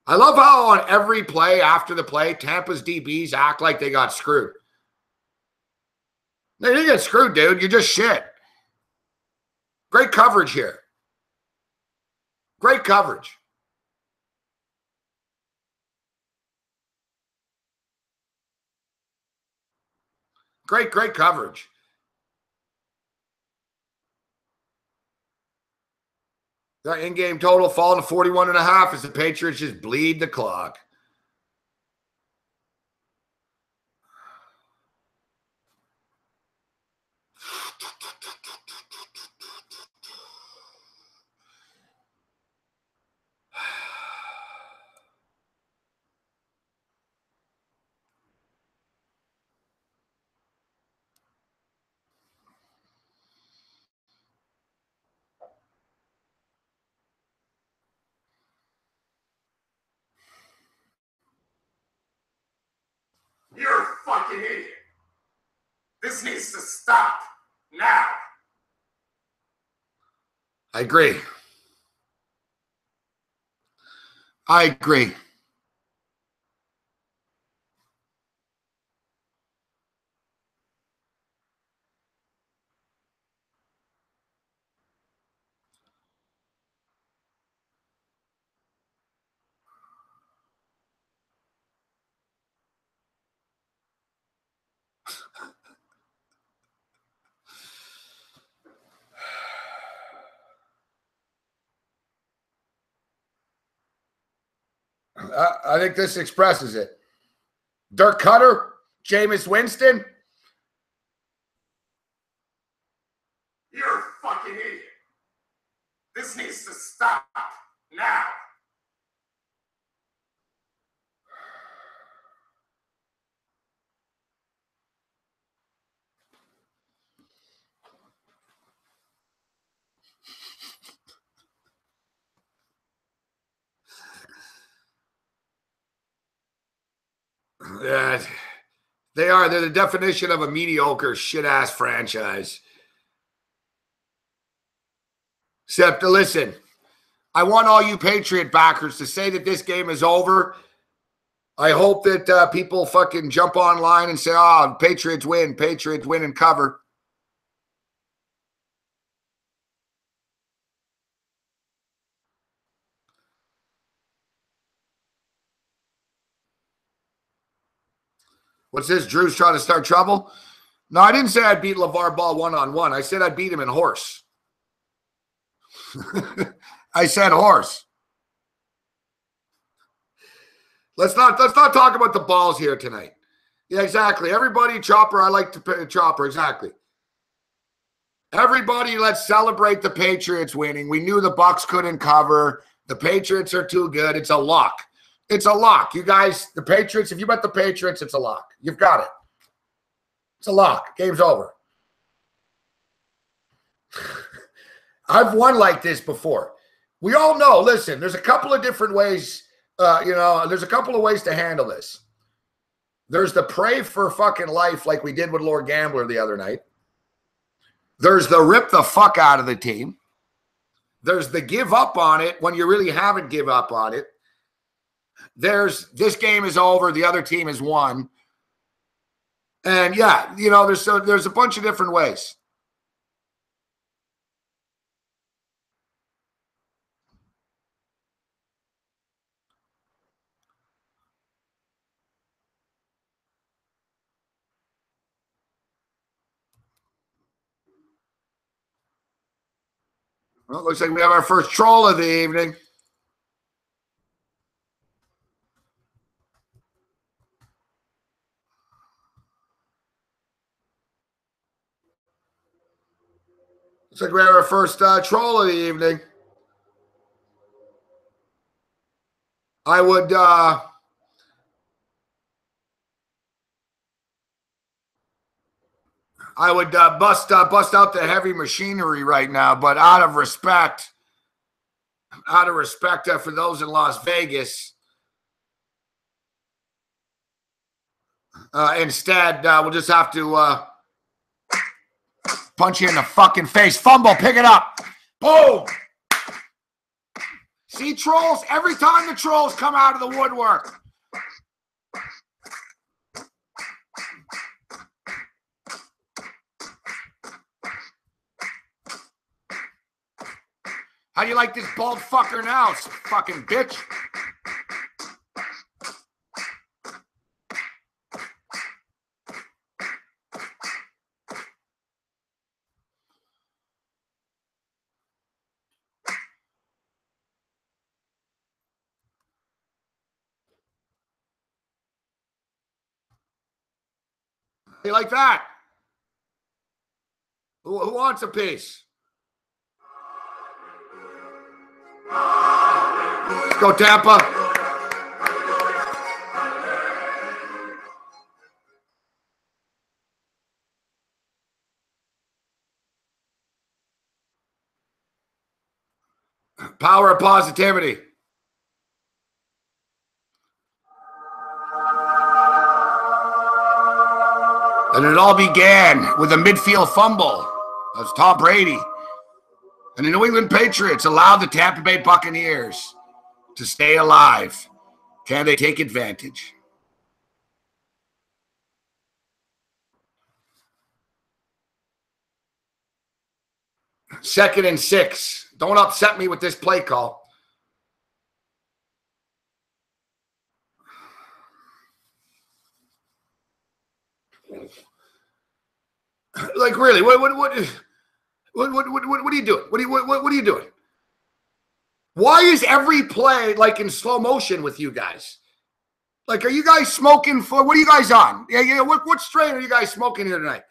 I love how on every play after the play, Tampa's DBs act like they got screwed. They didn't get screwed, dude. You're just shit. Great coverage here. Great coverage. Great coverage. The in-game total falling to 41.5 as the Patriots just bleed the clock. You're a fucking idiot. This needs to stop now. I agree. I think this expresses it. Dirk Cutter, Jameis Winston. You're a fucking idiot. This needs to stop now. They are. They're the definition of a mediocre, shit-ass franchise. Except, listen, I want all you Patriot backers to say that this game is over. I hope that people fucking jump online and say, "Oh, Patriots win and cover." What's this? Drew's trying to start trouble? No, I didn't say I'd beat LeVar Ball one-on-one. I said I'd beat him in horse. I said horse. Let's not talk about the balls here tonight. Yeah, exactly. Everybody, Chopper. I like to Chopper. Exactly. Everybody, let's celebrate the Patriots winning. We knew the Bucs couldn't cover. The Patriots are too good. It's a lock. It's a lock. You guys, the Patriots, if you bet the Patriots, it's a lock. You've got it. It's a lock. Game's over. I've won like this before. We all know, listen, there's a couple of different ways, there's a couple of ways to handle this. There's the pray for fucking life like we did with Lord Gambler the other night. There's the rip the fuck out of the team. There's the give up on it when you really haven't give up on it. There's this game is over, the other team has won. And yeah, there's a bunch of different ways. Well, it looks like we have our first troll of the evening. Looks like we have our first troll of the evening. I would bust out the heavy machinery right now, but out of respect for those in Las Vegas, instead we'll just have to punch you in the fucking face. Fumble, pick it up. Boom. See, trolls, every time the trolls come out of the woodwork. How do you like this bald fucker now, fucking bitch? You like that? Who wants a piece? Let's go, Tampa. Power of positivity. And it all began with a midfield fumble. That's Tom Brady. And the New England Patriots allowed the Tampa Bay Buccaneers to stay alive. Can they take advantage? Second and 6. Don't upset me with this play call. Like, really, what are you doing? What are you doing? Why is every play like in slow motion with you guys? Like, are you guys smoking for? What are you guys on? Yeah. What strain are you guys smoking here tonight?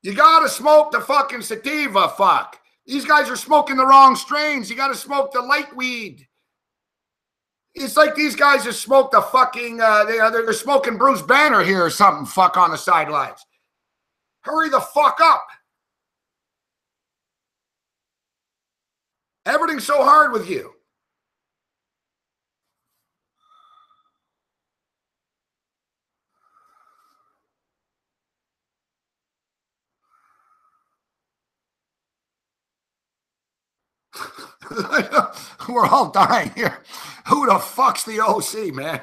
You gotta smoke the fucking sativa. Fuck. These guys are smoking the wrong strains. You gotta smoke the light weed. It's like these guys have smoked a fucking, they're smoking Bruce Banner here or something, fuck, on the sidelines. Hurry the fuck up. Everything's so hard with you. We're all dying here. Who the fuck's the OC, man?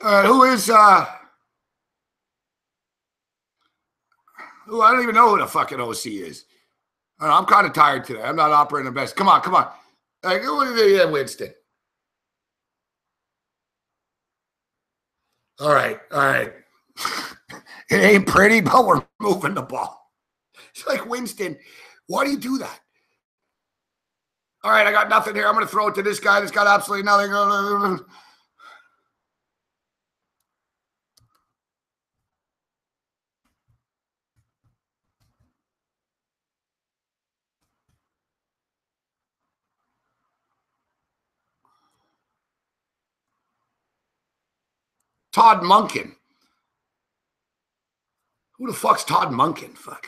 Who is I don't even know who the fucking OC is. I don't know, I'm kind of tired today. I'm not operating the best. Come on. Like, yeah, Winston. All right. It ain't pretty, but we're moving the ball. It's like, Winston, why do you do that? All right, I got nothing here. I'm going to throw it to this guy that's got absolutely nothing. Todd Monken. Who the fuck's Todd Monken? Fuck.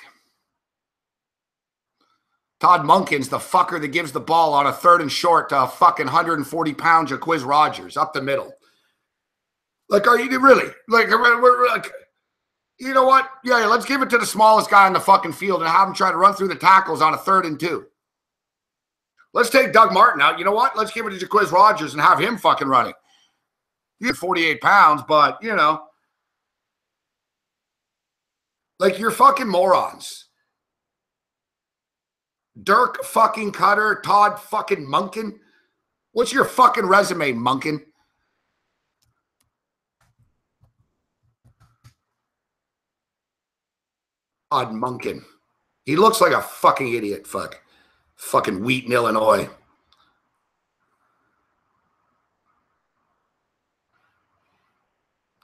Todd Monken's the fucker that gives the ball on a 3rd and short to a fucking 140 pounds of Quiz Rogers up the middle. Like, are you really? Like, we're like, you know what? Yeah, let's give it to the smallest guy in the fucking field and have him try to run through the tackles on a 3rd and 2. Let's take Doug Martin out. You know what? Let's give it to Quiz Rogers and have him fucking running. You're 48 pounds, but, you know. Like, you're fucking morons. Dirk fucking Cutter, Todd fucking Monken. What's your fucking resume, Monken? Todd Monken. He looks like a fucking idiot. Fucking Wheaton, Illinois.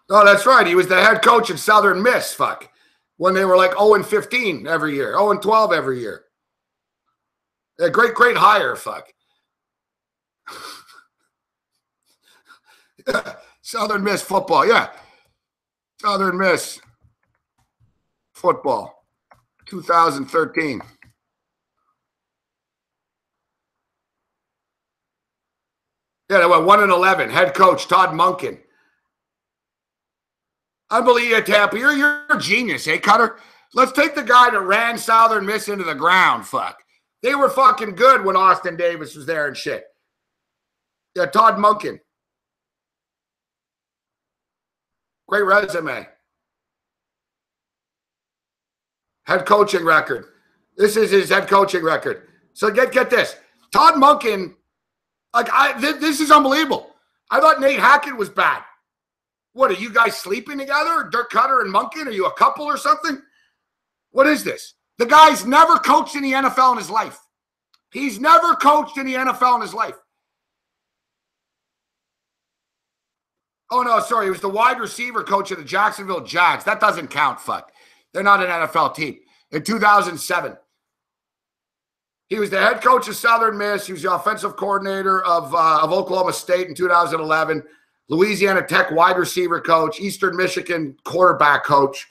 Oh, that's right. He was the head coach at Southern Miss, when they were like 0-15 every year, 0-12 every year. A great hire, Southern Miss football, yeah. Southern Miss football, 2013. Yeah, they went 1-11. Head coach Todd Monken. Unbelievable, Tampa. You're a genius, eh, Cutter? Let's take the guy that ran Southern Miss into the ground, They were fucking good when Austin Davis was there and shit. Yeah, Todd Monken. Great resume. Head coaching record. This is his head coaching record. So get this. Todd Monken, this is unbelievable. I thought Nate Hackett was bad. What, are you guys sleeping together? Dirk Cutter and Monken? Are you a couple or something? What is this? The guy's never coached in the NFL in his life. He's never coached in the NFL in his life. Oh, no, sorry. He was the wide receiver coach of the Jacksonville Jags. That doesn't count, They're not an NFL team. In 2007. He was the head coach of Southern Miss. He was the offensive coordinator of Oklahoma State in 2011. Louisiana Tech wide receiver coach. Eastern Michigan quarterback coach.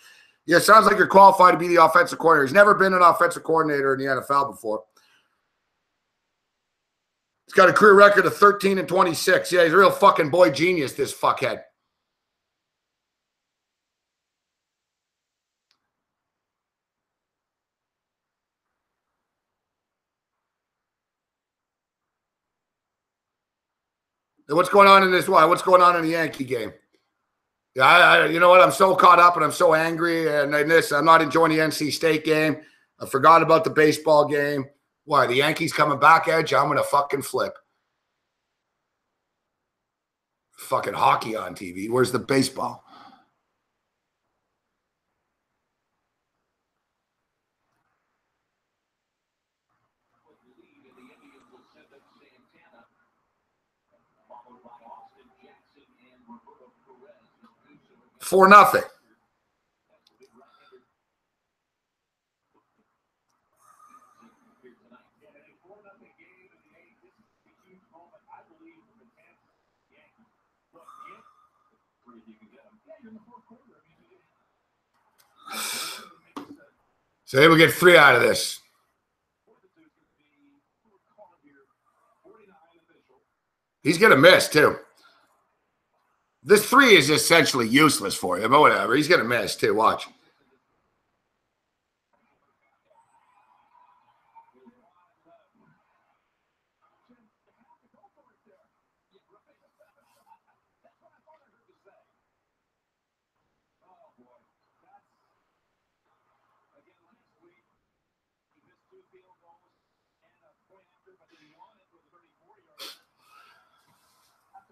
Yeah, sounds like you're qualified to be the offensive coordinator. He's never been an offensive coordinator in the NFL before. He's got a career record of 13-26. Yeah, he's a real fucking boy genius, this fuckhead. What's going on in this? What's going on in the Yankee game? Yeah, you know what? I'm so caught up and I'm so angry. And I'm not enjoying the NC State game. I forgot about the baseball game. Why? The Yankees coming back, Edge? I'm going to fucking flip. Fucking hockey on TV. Where's the baseball? For nothing. So they will get 3 out of this. He's going to miss, too. This 3 is essentially useless for him, but whatever. He's going to miss, too. Watch.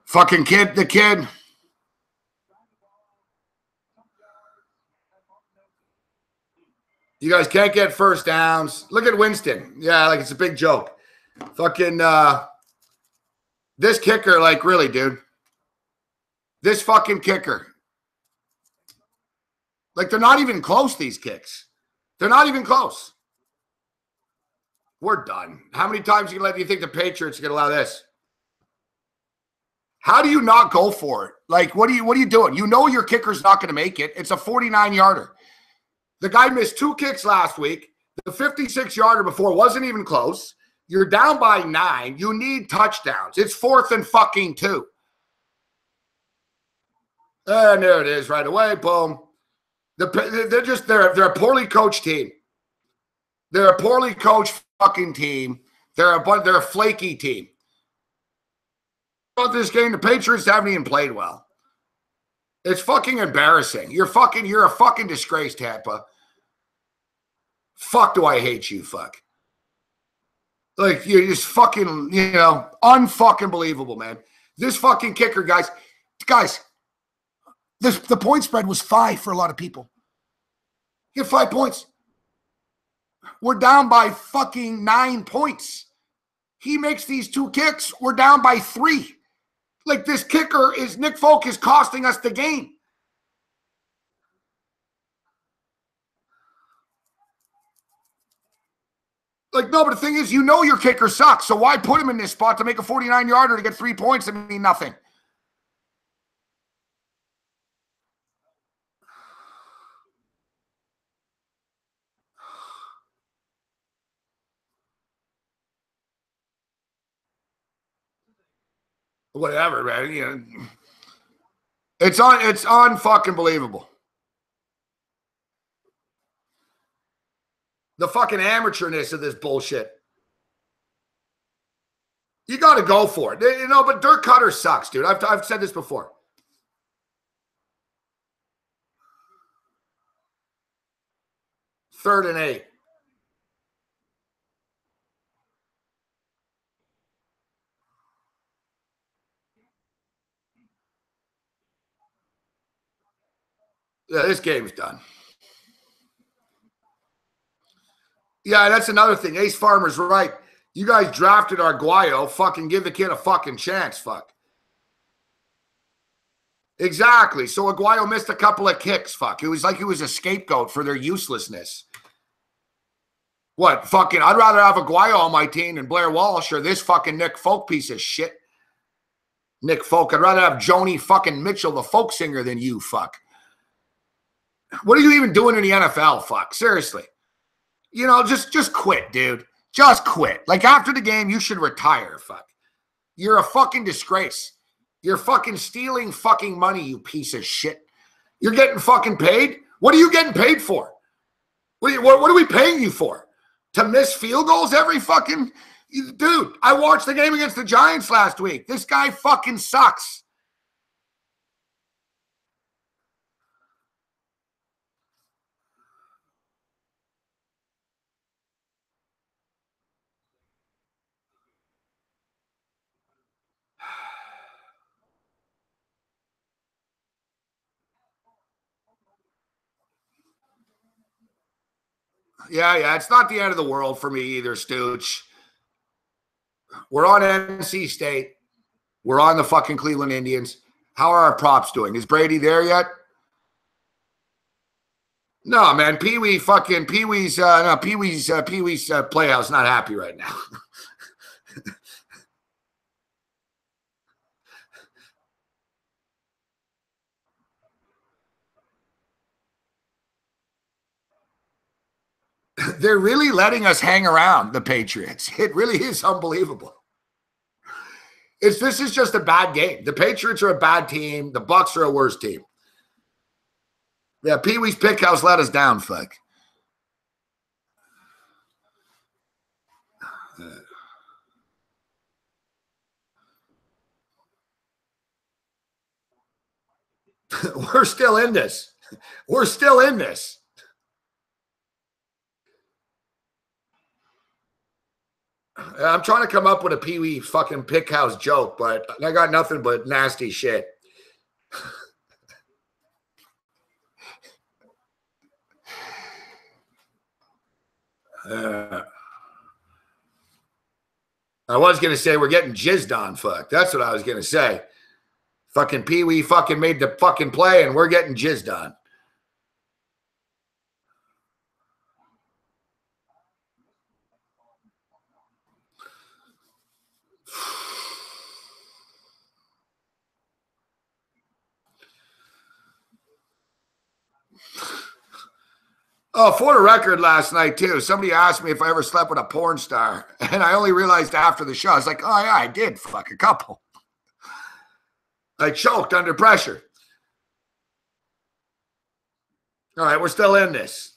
Fucking kid, the kid. You guys can't get first downs. Look at Winston. Yeah, like it's a big joke. Fucking this kicker, like really, dude. This fucking kicker. Like they're not even close, these kicks. They're not even close. We're done. How many times do you think the Patriots are going to allow this? How do you not go for it? Like, what are you doing? You know your kicker's not going to make it. It's a 49-yarder. The guy missed 2 kicks last week. The 56-yarder before wasn't even close. You're down by 9. You need touchdowns. It's 4th and fucking 2. And there it is right away. Boom. They're a poorly coached team. They're a poorly coached fucking team. They're a flaky team. About this game, the Patriots haven't even played well. It's fucking embarrassing. You're a fucking disgrace, Tampa. Fuck do I hate you, fuck. Like, you're just fucking, unfucking believable, man. This fucking kicker, guys, the point spread was 5 for a lot of people. You get 5 points. We're down by fucking 9 points. He makes these 2 kicks. We're down by 3. Like, this kicker is, Nick Folk is costing us the game. Like, no, but the thing is, you know your kicker sucks, so why put him in this spot to make a 49-yarder to get 3 points and mean nothing? Whatever, man. You know, it's unfucking believable. The fucking amateurness of this bullshit. You got to go for it. You know, but Dirk Cutter sucks, dude. I've said this before. Third and 8. Yeah, this game's done. Yeah, that's another thing. Ace Farmer's right. You guys drafted Arguello. Fucking give the kid a fucking chance. Fuck. Exactly. So Arguello missed a couple of kicks. Fuck. It was like he was a scapegoat for their uselessness. What? Fucking, I'd rather have Arguello on my team than Blair Walsh or this fucking Nick Folk piece of shit. Nick Folk. I'd rather have Joni fucking Mitchell, the folk singer, than you. Fuck. What are you even doing in the NFL? Fuck. Seriously. You know, just quit, dude. Just quit. Like, after the game, you should retire. Fuck. You're a fucking disgrace. You're fucking stealing fucking money, you piece of shit. You're getting fucking paid? What are you getting paid for? What are we paying you for? To miss field goals every fucking... Dude, I watched the game against the Giants last week. This guy fucking sucks. Yeah, it's not the end of the world for me either, Stooch. We're on NC State. We're on the fucking Cleveland Indians. How are our props doing? Is Brady there yet? No, man. Pee-wee's Playhouse not happy right now. They're really letting us hang around, the Patriots. It really is unbelievable. This is just a bad game. The Patriots are a bad team. The Bucs are a worse team. Yeah, Pee-wee's Pickhouse let us down, fuck. We're still in this. We're still in this. I'm trying to come up with a Pee-wee fucking Pickhouse joke, but I got nothing but nasty shit. I was going to say we're getting jizzed on, fuck. That's what I was going to say. Fucking Pee-wee fucking made the fucking play, and we're getting jizzed on. Oh, for the record, last night, too, somebody asked me if I ever slept with a porn star. And I only realized after the show. I was like, oh, yeah, I did. Fuck, a couple. I choked under pressure. All right, we're still in this.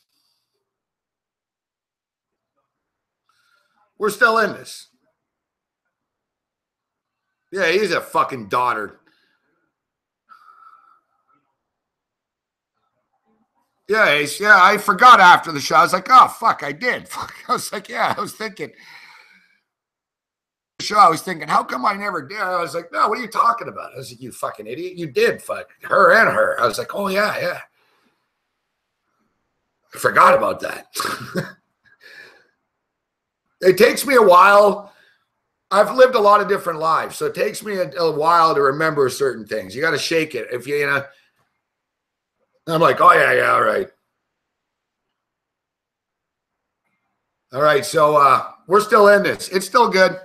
We're still in this. Yeah, he's a fucking daughter. Yeah, I forgot after the show. I was like, oh, fuck, I did. Fuck. I was like, yeah, I was thinking. I was thinking, how come I never did? I was like, no, what are you talking about? I was like, you fucking idiot. You did, fuck. Her and her. I was like, oh, yeah. I forgot about that. It takes me a while. I've lived a lot of different lives, so it takes me a while to remember certain things. You got to shake it. If you know, I'm like, oh, yeah, all right. All right, so we're still in this. It's still good.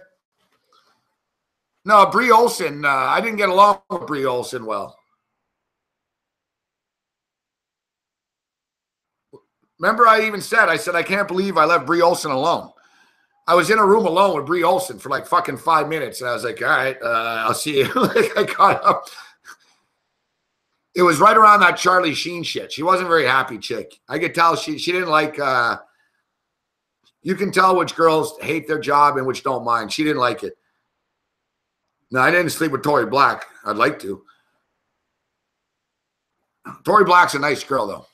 No, Brie Olson, I didn't get along with Brie Olson well. Remember I even said, I can't believe I left Brie Olson alone. I was in a room alone with Brie Olson for like fucking 5 minutes, and I was like, all right, I'll see you. Like, I got up. It was right around that Charlie Sheen shit. She wasn't a very happy chick. I could tell she didn't like you can tell which girls hate their job and which don't mind. She didn't like it. No, I didn't sleep with Tori Black. I'd like to. Tori Black's a nice girl, though.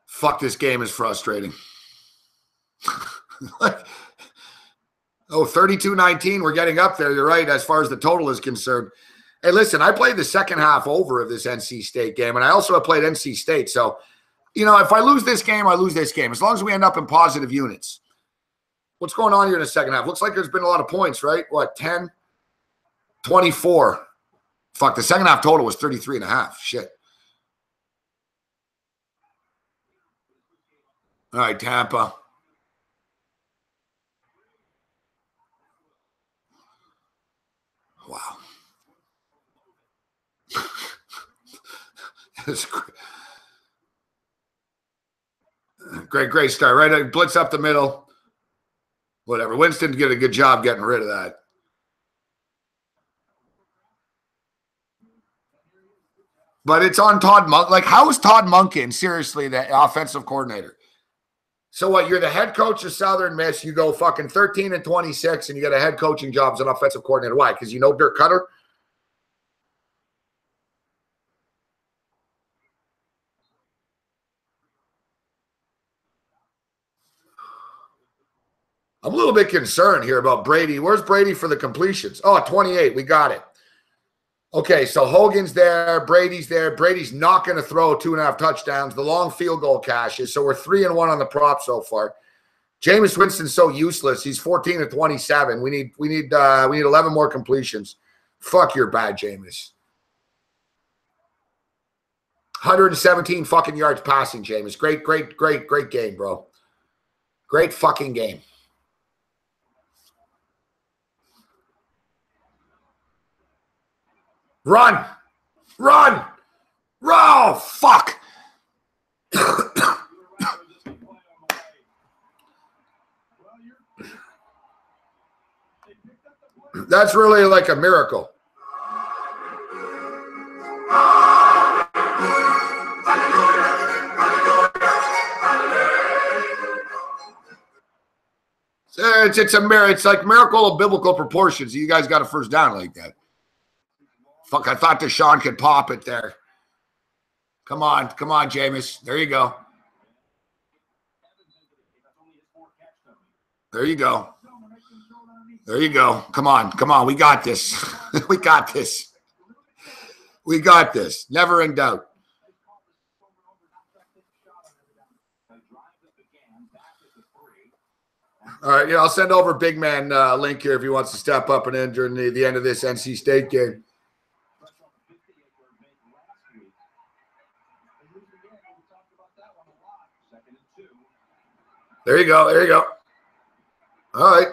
Fuck, this game is frustrating. Oh, 32-19. We're getting up there. You're right, as far as the total is concerned. Hey, listen, I played the second half over of this NC State game, and I also have played NC State. So, you know, if I lose this game, I lose this game, as long as we end up in positive units. What's going on here in the second half? Looks like there's been a lot of points, right? What, 10? 24. Fuck, the second half total was 33.5. Shit. All right, Tampa. Wow. Great start, right? Blitz up the middle. Whatever. Winston did a good job getting rid of that. But it's on Todd Monk. Like, how is Todd Monken seriously the offensive coordinator? So what? You're the head coach of Southern Miss. You go fucking 13-26, and you get a head coaching job as an offensive coordinator. Why? Because you know Dirk Cutter? I'm a little bit concerned here about Brady. Where's Brady for the completions? Oh, 28. We got it. Okay, so Hogan's there. Brady's there. Brady's not going to throw 2.5 touchdowns. The long field goal cashes. So we're 3-1 on the prop so far. Jameis Winston's so useless. He's 14-27. We need 11 more completions. Fuck, you're bad, Jameis. 117 fucking yards passing, Jameis. Great game, bro. Great fucking game. Run! Oh, fuck! That's really like a miracle. It's like miracle of biblical proportions. You guys got a first down like that. Fuck, I thought Deshaun could pop it there. Come on, Jameis. There you go. There you go. Come on. We got this. We got this. Never in doubt. All right, I'll send over Big Man link here if he wants to step up and in during the end of this NC State game. There you go. All right.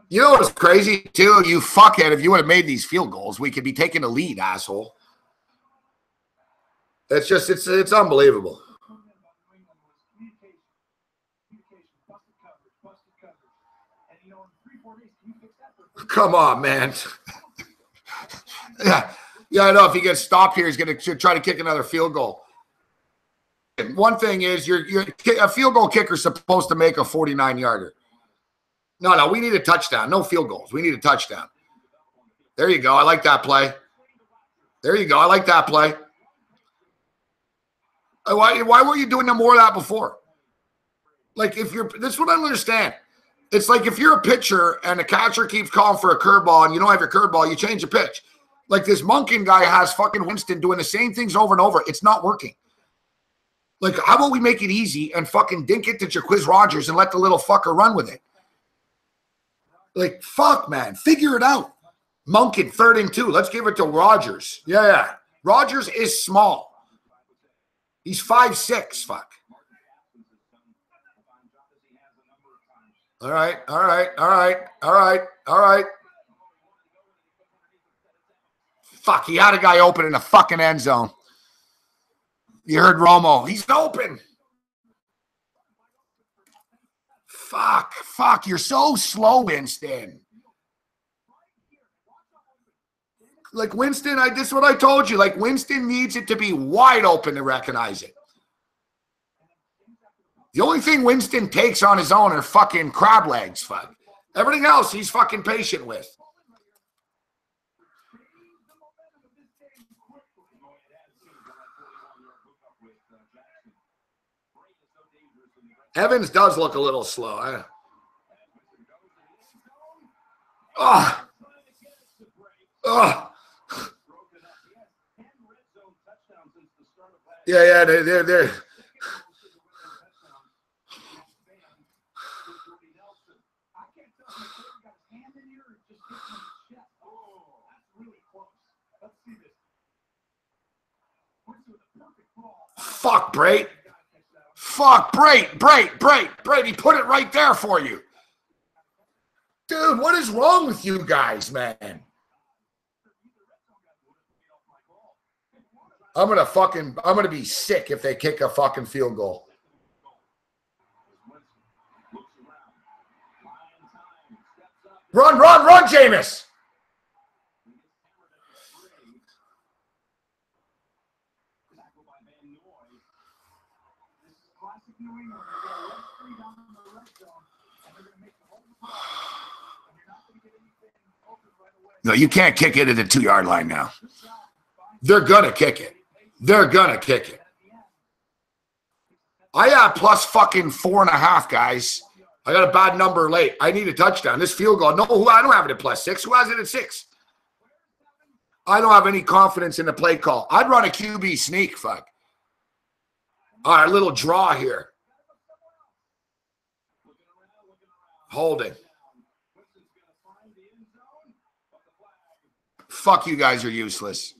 You know what's crazy, too? You fuckhead, if you would have made these field goals, we could be taking a lead, asshole. It's just, it's unbelievable. Come on, man. Yeah, I know. If he gets stopped here, he's going to try to kick another field goal. One thing is, a field goal kicker is supposed to make a 49-yarder. No, we need a touchdown. No field goals. We need a touchdown. There you go. I like that play. Why weren't you doing more of that before? Like if you're, this is what I don't understand. It's like if you're a pitcher and the catcher keeps calling for a curveball and you don't have your curveball, you change the pitch. Like this Monken guy has fucking Winston doing the same things over and over. It's not working. Like, how about we make it easy and fucking dink it to Jaquiz Rogers and let the little fucker run with it? Like, fuck, man. Figure it out. Monken, 3rd and 2. Let's give it to Rogers. Yeah. Rogers is small. He's 5'6", fuck. All right. Fuck, he had a guy open in the fucking end zone. You heard Romo. He's open. Fuck. You're so slow, Winston. Like Winston, this is what I told you. Like Winston needs it to be wide open to recognize it. The only thing Winston takes on his own are fucking crab legs, fuck. Everything else he's fucking patient with. Evans does look a little slow. Yeah, they're. Fuck, Brait. Fuck, Brait. He put it right there for you. Dude, what is wrong with you guys, man? I'm gonna be sick if they kick a fucking field goal. Run, Jameis. No, you can't kick it at the 2-yard line now. They're gonna kick it. I have plus fucking 4.5, guys. I got a bad number late. I need a touchdown. This field goal. No, I don't have it at +6. Who has it at 6? I don't have any confidence in the play call. I'd run a QB sneak, fuck. All right, a little draw here. Holding. Fuck, you guys are useless.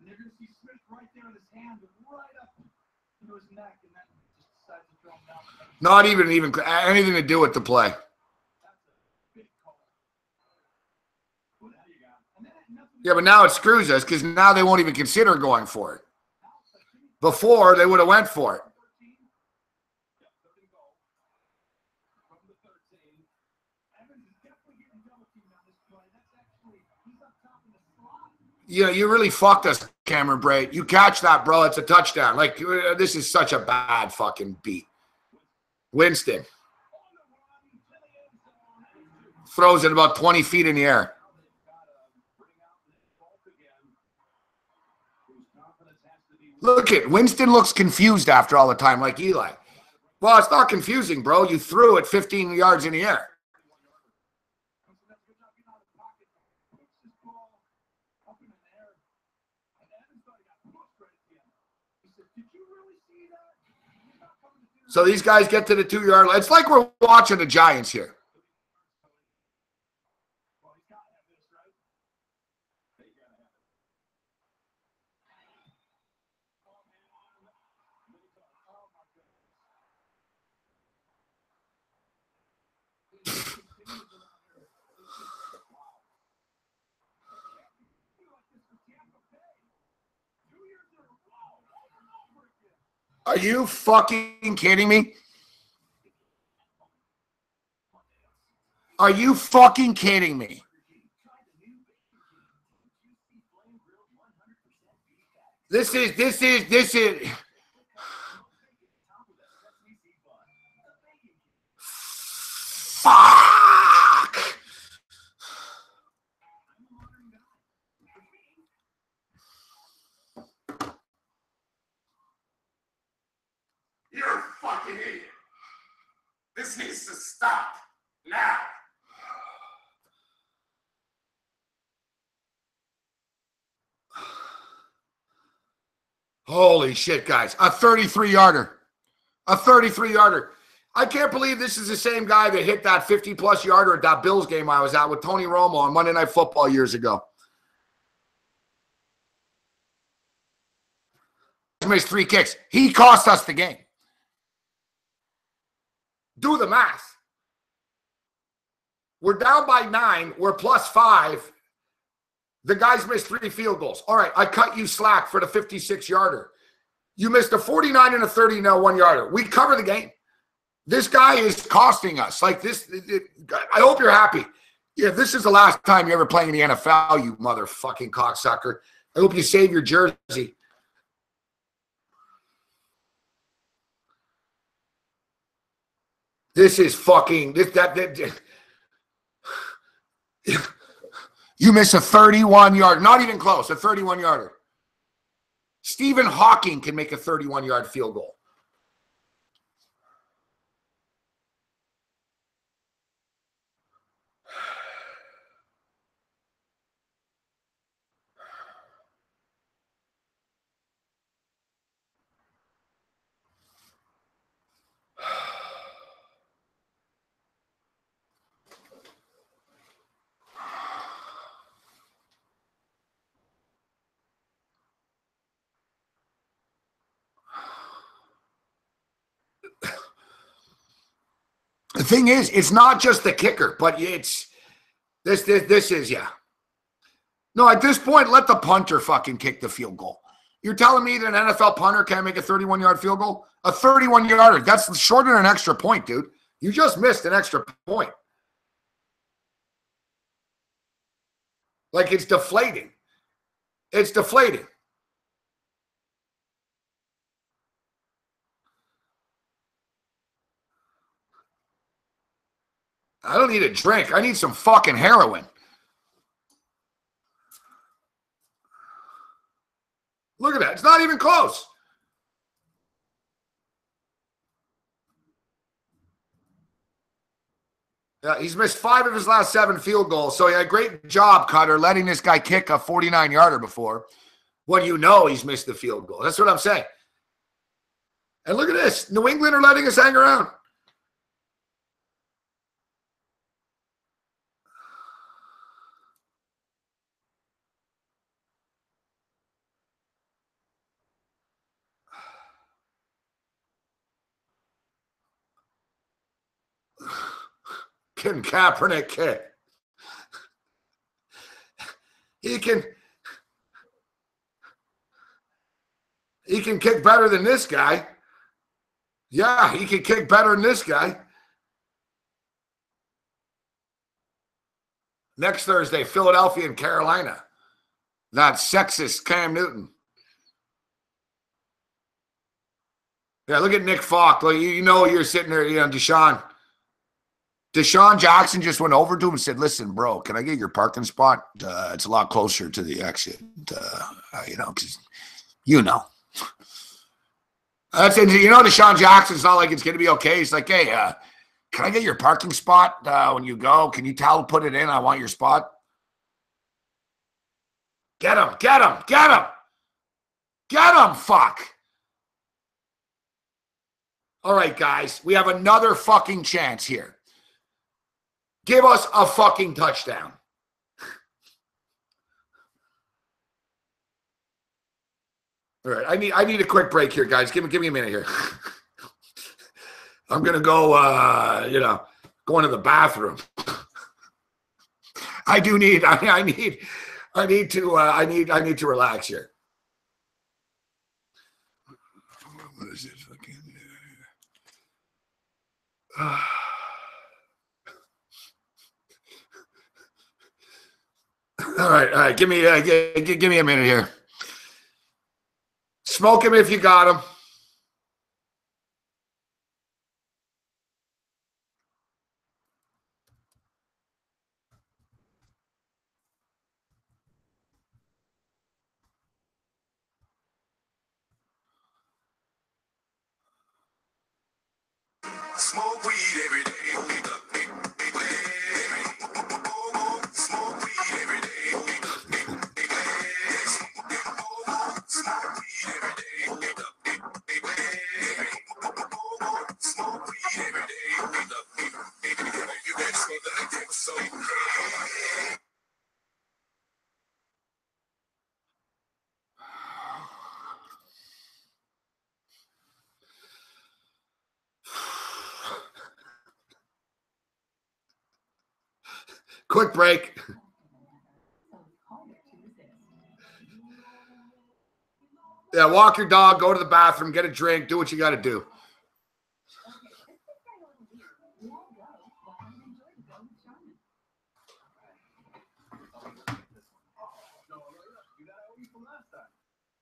You're going to see Smith right there in his hand, right up into his neck, and then just decides to throw him down. Not even anything to do with the play. That's a big call. Well, now you got. Yeah, but now it screws us because now they won't even consider going for it. Before, they would have went for it. Yeah, you really fucked us, Cameron Brait. You catch that, bro. It's a touchdown. Like, this is such a bad fucking beat. Winston throws it about 20 feet in the air. Look at Winston looks confused after all the time, like Eli. Well, it's not confusing, bro. You threw it 15 yards in the air. So these guys get to the 2-yard line. It's like we're watching the Giants here. Are you fucking kidding me? Are you fucking kidding me? This is. Fuck. You're a fucking idiot. This needs to stop now. Holy shit, guys. A 33-yarder. A 33-yarder. I can't believe this is the same guy that hit that 50-plus yarder at that Bills game I was at with Tony Romo on Monday Night Football years ago. He missed 3 kicks. He cost us the game. Do the math. We're down by 9. We're plus 5. The guys missed 3 field goals. All right, I cut you slack for the 56-yarder. You missed a 49 and a 30 now 1-yarder. We cover the game. This guy is costing us. Like this, I hope you're happy. Yeah, this is the last time you're ever playing in the NFL, you motherfucking cocksucker. I hope you save your jersey. This is fucking you miss a 31-yard, not even close, a 31-yarder. Stephen Hawking can make a 31-yard field goal. The thing is, it's not just the kicker, but it's this is, yeah. No, at this point, let the punter fucking kick the field goal. You're telling me that an NFL punter can't make a 31-yard field goal? A 31-yarder, that's shorter than an extra point, dude. You just missed an extra point. Like, it's deflating. It's deflating. I don't need a drink. I need some fucking heroin. Look at that. It's not even close. Yeah, he's missed 5 of his last 7 field goals. So, yeah, great job, Cutter, letting this guy kick a 49-yarder before. When you know he's missed the field goal. That's what I'm saying. And look at this. New England are letting us hang around. Can Kaepernick kick? He can kick better than this guy. Yeah, he can kick better than this guy. Next Thursday, Philadelphia and Carolina. That sexist Cam Newton. Yeah, look at Nick Falk. You know you're sitting there, you know, Deshaun Jackson just went over to him and said, listen, bro, can I get your parking spot? It's a lot closer to the exit, you know, because you know. That's it. You know, Deshaun Jackson's not like it's going to be okay. He's like, hey, can I get your parking spot when you go? Can you put it in? I want your spot. Get him, get him, get him. Get him, fuck. All right, guys, we have another fucking chance here. Give us a fucking touchdown. All right, I need a quick break here, guys. Give me a minute here. I'm gonna go, you know, go into the bathroom. I need to relax here. What is this fucking? All right. Give me a minute here. Smoke him if you got him. Smoke weed every day. Smoke weed every day. Smoke weed every day. Smoke weed every day. You got something to give us so. Quick break. Yeah, walk your dog, go to the bathroom, get a drink, do what you got to do.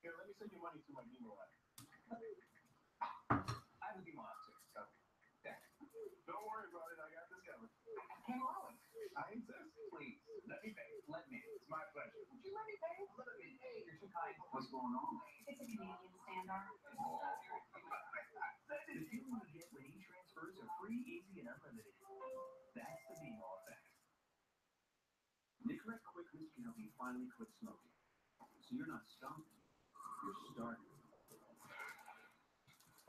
Here, let me send you money to my BMO app. I have a BMO app too, so don't worry about it. I got this covered. I insist. Please, let me pay. Let me. It's my pleasure. Would you let me pay? Let me pay. You're too kind. What's going on? It's a Canadian standard. The feeling you get when e-transfers are free, easy, and unlimited. That's the BMO effect. Nicorette Quick List can help you finally quit smoking. So you're not stopping. You're starting.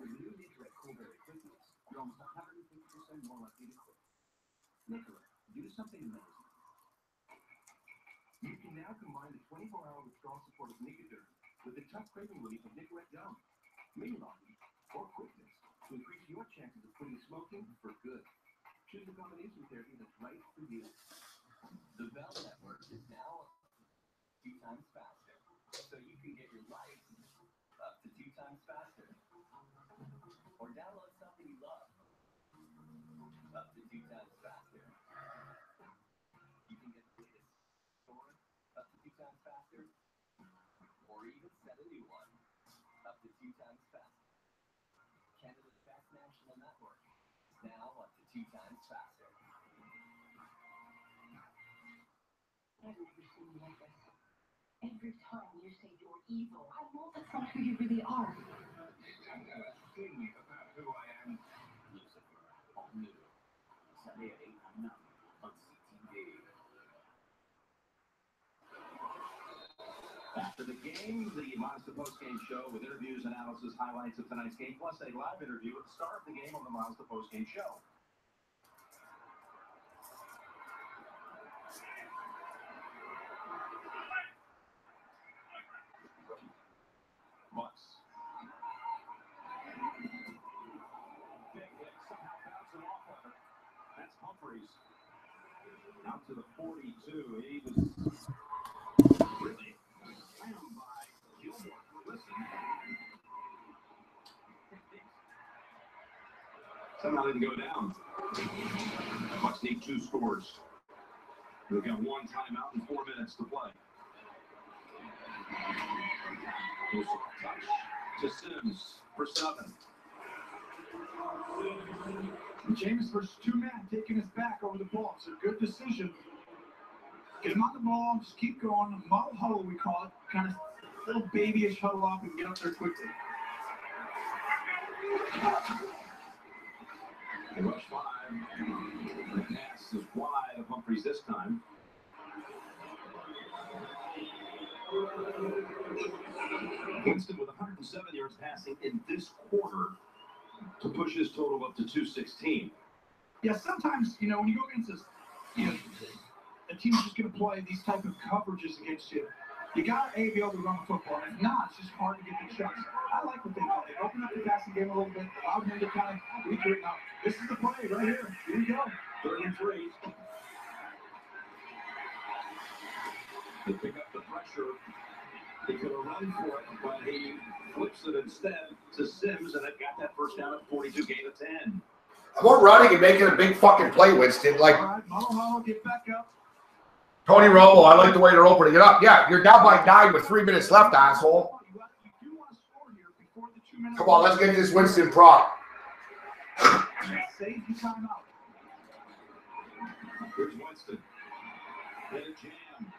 With the new Nicorette Coolberry Quick Mix, you're almost 150% more likely to quit. Nicorette, do something amazing. You can now combine the 24-hour withdrawal support of Nicoderm with the tough craving relief of Nicorette Gum, Mini-Lobby, or Quick Mix to increase your chances of quitting smoking for good. Choose a combination therapy that's right for you. The Bell Network is now 2 times faster, so you can get your life up to 2 times faster. Or download something you love up to 2 times faster. You can get the latest store up to 2 times faster, or even set a new one up to 2 times faster. Canada's best national network is now up to 2 times faster. I've never seen you like this. Every time you say you're evil, I know that's not who you really are. Thing about who I am, Lucifer, on new. Sunday at 8 on CTV. After the game, the Mazda postgame show with interviews, analysis, highlights of tonight's game, plus a live interview at the start of the game on the Mazda postgame show. Bucks. Big hit, somehow bouncing off of it. That's Humphries. Out to the 42. He was really slammed by Gilmore. Listen. Somehow didn't go down. Bucks need 2 scores. They've got 1 timeout and 4 minutes to play. Touch to Sims for 7. James versus 2 men taking his back over the ball. It's a good decision. Get him on the ball, just keep going. Model huddle, we call it. Kind of little babyish huddle up and get up there quickly. They rush 5. The pass is wide of Humphries this time. Winston with 107 yards passing in this quarter to push his total up to 216. Yeah, sometimes, when you go against this, a team's just going to play these type of coverages against you. You got to be able to run the football. And if not, it's just hard to get the shots. I like what they did. They opened up the passing game a little bit, allowed him to kind of recreate. Now, this is the play right here. Here we go. 3rd and 3. They pick up the pressure. He's going to run for it, but he flips it instead to Sims, and it got that first down at 42, gain of 10. More running and making a big fucking play, Winston. Like, All right, Moholo, get back up. Tony Romo, I like the way they're opening it up. Yeah, you're down by 9 with 3 minutes left, asshole. You do want to score here, 2-minute. Come on, let's get this Winston prop. Safety timeout. Here's Winston. Hit a jam.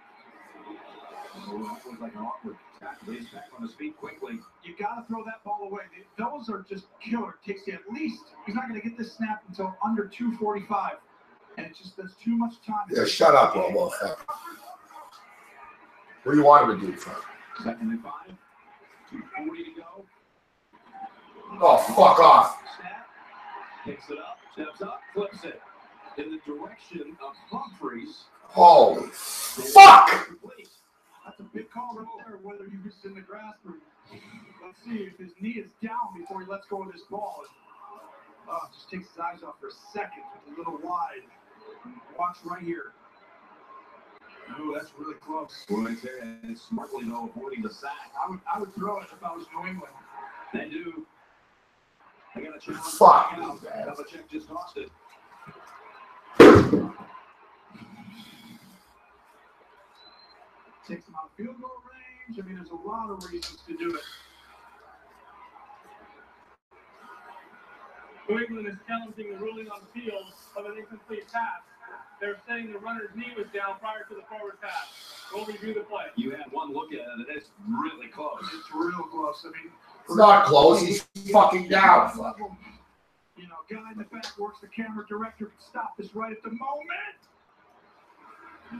Oh, that was like an awkward tackle. He's back on his feet quickly. You got to throw that ball away. Those are just killer. It takes you at least, he's not going to get this snap until under 2:45. And it's just, there's too much time. Yeah, shut up, Lobo. What do you want him to do, Frank? 2nd and 5. 2:40 to go. Oh, fuck off. Snap. Picks it up. Steps up. Flips it. In the direction of Humphreys. Holy fuck! That's a big call right there, whether he was in the grass or. Let's see if his knee is down before he lets go of this ball. Just takes his eyes off for a second. A little wide. Watch right here. Oh, that's really close. Right there, and smartly though avoiding the sack. I would throw it if I was New England. They do. They got a challenge. Fuck. Belichick just tossed it. Takes him out of field goal range. I mean, there's a lot of reasons to do it. New England is challenging the ruling on the field of an incomplete pass. They're saying the runner's knee was down prior to the forward pass. We'll review the play. You had one look at it, and it's really close. It's real close. I mean, It's not close. He's fucking down. Fuck. You know, guy in the back works the camera director can stop this right at the moment.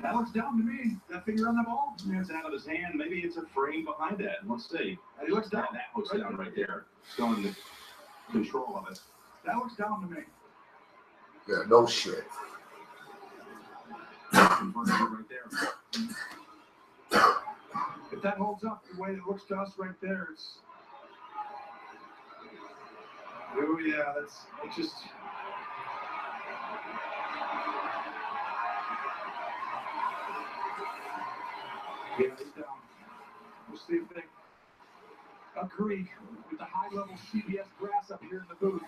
That looks down to me. That finger on the ball? Yeah, it's out of his hand. Maybe it's a frame behind that. Let's see. He looks down. That looks down right there. Still in the control of it. That looks down to me. Yeah, no shit. Right there. If that holds up the way it looks to us right there, it's. Oh yeah, it's just. Yeah, he's down. We'll see if they agree with the high-level CBS brass up here in the booth.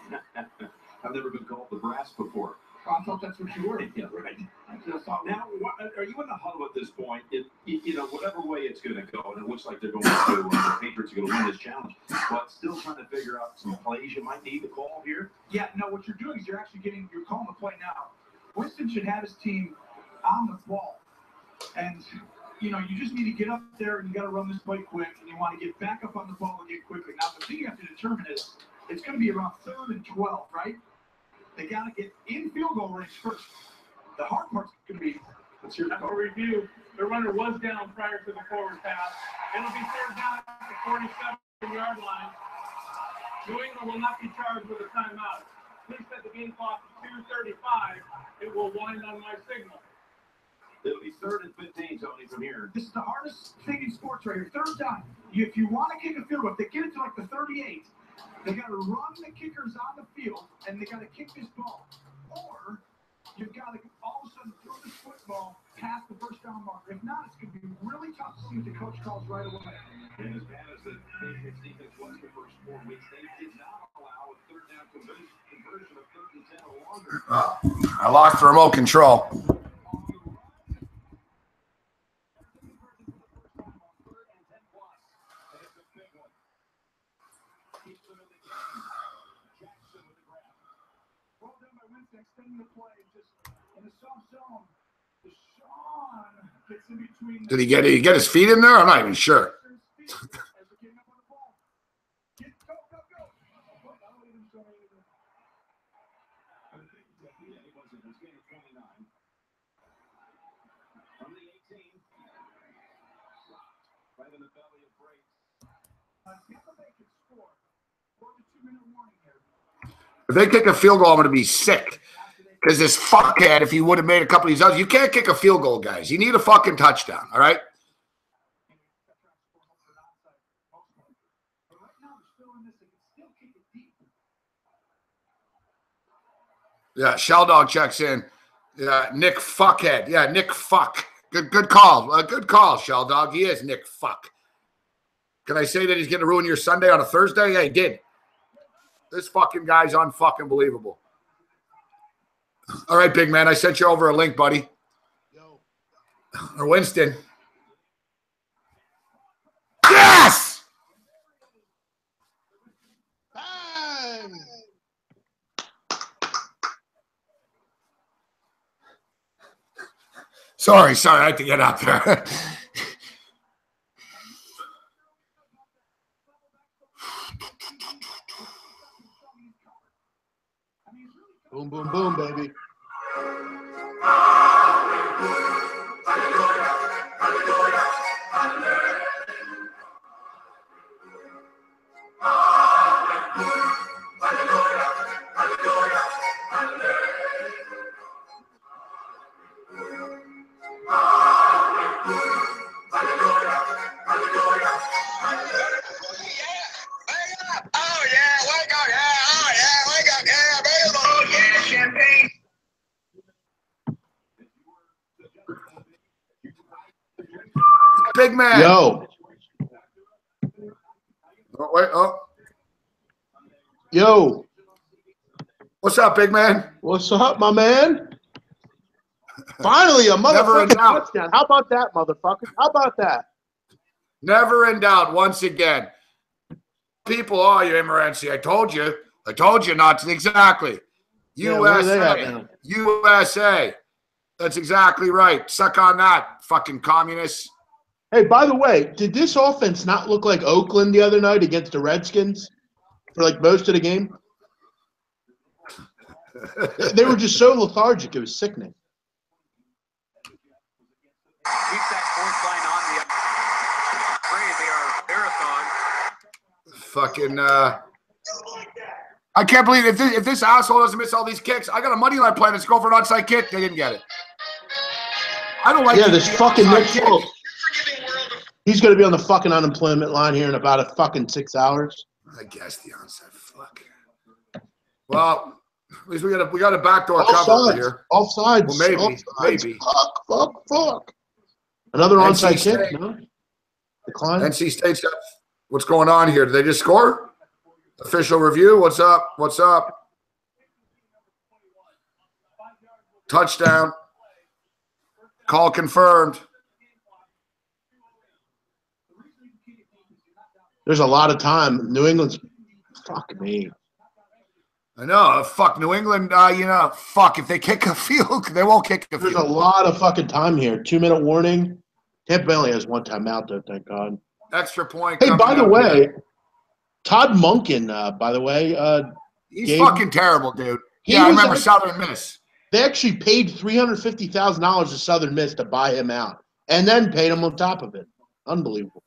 I've never been called the brass before. I thought that's what you were. Yeah, right. I just thought, Now, are you in the huddle at this point? Whatever way it's going to go, and it looks like they're going to, the Patriots are going to win this challenge, but still trying to figure out some plays you might need to call here. yeah, no, what you're doing is you're calling the play now. Winston should have his team on the ball. And, you just need to get up there and you got to run this play quick, and you want to get back up on the ball again quickly. Now, the thing you have to determine is it's going to be around 3rd and 12, right? They got to get in field goal range first. The hard part's going to be, let's hear After review, the runner was down prior to the forward pass. It'll be 3rd down at the 47-yard line. New England will not be charged with a timeout. Please set the game clock to 2:35. It will wind on my signal. It'll be 3rd and 15, Tony, from here. this is the hardest thing in sports right here. 3rd down. If you want to kick a field goal, if they get it to like the 38, they got to run the kickers on the field, and they got to kick this ball. Or you've got to all of a sudden throw this football past the 1st down marker. If not, it's going to be really tough to see what the coach calls right away. And as bad as the Patriots defense was the first 4 weeks, they did not allow a 3rd down conversion of 3rd and 10 or longer. I lost the remote control. Extending the play just in the soft zone. Deshaun gets in between. Did he get his feet in there? I'm not even sure. If they kick a field goal, I'm going to be sick. Because this fuckhead, if he would have made a couple of these others, you can't kick a field goal, guys. You need a fucking touchdown, all right? Yeah, Sheldog checks in. Yeah, Nick Fuckhead. Yeah, Nick Fuck. Good call. Good call, Sheldog. He is Nick Fuck. Can I say that he's going to ruin your Sunday on a Thursday? Yeah, he did. This fucking guy's unfucking believable. All right, big man. I sent you over a link, buddy. Yo. Or Winston. Yes! Sorry, I had to get out there. Boom, boom, boom, baby. Big man. Yo. Oh, wait, Yo. What's up, big man? What's up, my man? Finally, a motherfucking touchdown. How about that, motherfucker? How about that? Never in doubt once again. People, you're Morency. I told you not to. Exactly. USA. USA. That's exactly right. Suck on that, fucking communists. Hey, by the way, did this offense not look like Oakland the other night against the Redskins for like most of the game? They were just so lethargic. It was sickening. Keep that fourth line on the marathon. I can't believe if this asshole doesn't miss all these kicks. I got a money line play. Let's go for an onside kick. They didn't get it. I don't like this fucking Nick Folk. He's going to be on the fucking unemployment line here in about a fucking 6 hours. I guess the onside. Fuck. Well, at least we got a backdoor cover here. Offsides. Well, maybe. Fuck. Another onside kick. No? Decline. NC State's got what's going on here? Did they just score? Official review. What's up? Touchdown. Call confirmed. There's a lot of time. New England's fuck me. I know. Fuck New England. Fuck if they kick a field, they won't kick a field. There's a lot of fucking time here. 2-minute warning. Tampa Bay only has one timeout though. Thank God. Extra point. Hey, by the way, Todd Monken. By the way, he's fucking terrible, dude. I remember Southern Miss. They actually paid $350,000 to Southern Miss to buy him out, and then paid him on top of it. Unbelievable.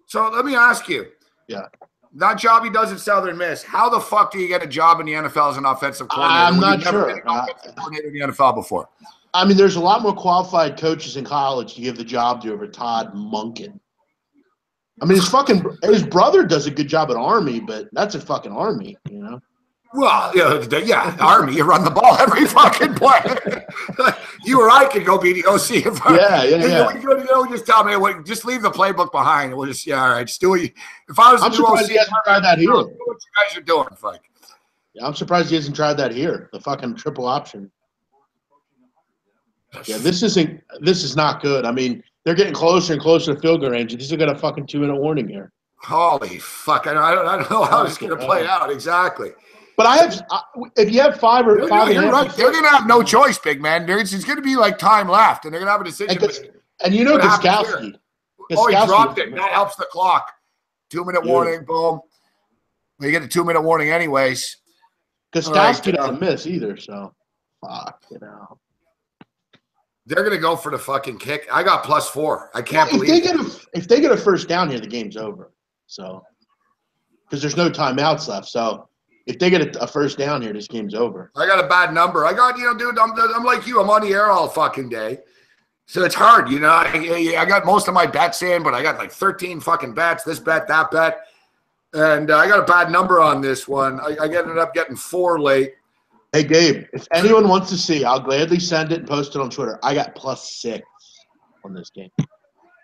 So let me ask you. Yeah. That job he does at Southern Miss, how the fuck do you get a job in the NFL as an offensive coordinator? I'm not sure. Never been an offensive coordinator in the NFL before. I mean, there's a lot more qualified coaches in college to give the job to over Todd Monken. I mean, his brother does a good job at Army, but that's a fucking Army, you know? Well, yeah, Army, you run the ball every fucking play. You or I could go be the OC. Just tell me, just leave the playbook behind. We'll just, all right, just do it. If I was the new OC, he hasn't tried that here. Do what you guys are doing, fuck. Yeah, I'm surprised he hasn't tried that here. The fucking triple option. Yeah, this is not good. I mean, they're getting closer and closer to field goal range. This is got a fucking 2-minute warning here. Holy fuck! I don't know how this is going to play out exactly. But if you have five or five, you're right. They're going to have no choice, big man. It's going to be like time left, and they're going to have a decision. And you know, Gostkowski. He dropped it. That helps the clock. 2-minute warning, boom. You get the 2-minute warning anyways. Gostkowski doesn't miss either, so fuck, you know. They're going to go for the fucking kick. I got +4. I can't believe it. If they get a first down here, the game's over. So, because there's no timeouts left. So, if they get a first down here, this game's over. I got a bad number. I got, dude, I'm like you. I'm on the air all fucking day. So, it's hard, I got most of my bets in, but I got like 13 fucking bets, this bet, that bet. And I got a bad number on this one. I ended up getting 4 late. Hey, Gabe, if anyone wants to see, I'll gladly send it and post it on Twitter. I got +6 on this game.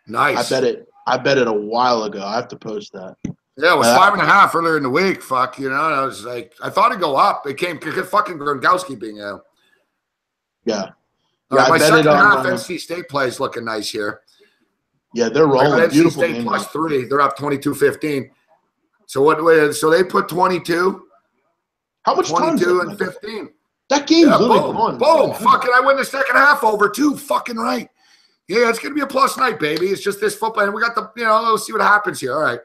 Nice. I bet it a while ago. I have to post that. Yeah, it was 5.5 earlier in the week. Fuck, I was like, I thought it'd go up. It came fucking Gronkowski being out. Yeah. My second half NC State play is looking nice here. Yeah, they're rolling. NC State +3. They're up 22-15. So so they put 22. How much time? 22 and 15. That game's Yeah, literally boom, gone. boom. Fucking, I win the second half over too. Fucking right. Yeah, it's going to be a plus night, baby. It's just this football. And we got the, let's see what happens here. All right.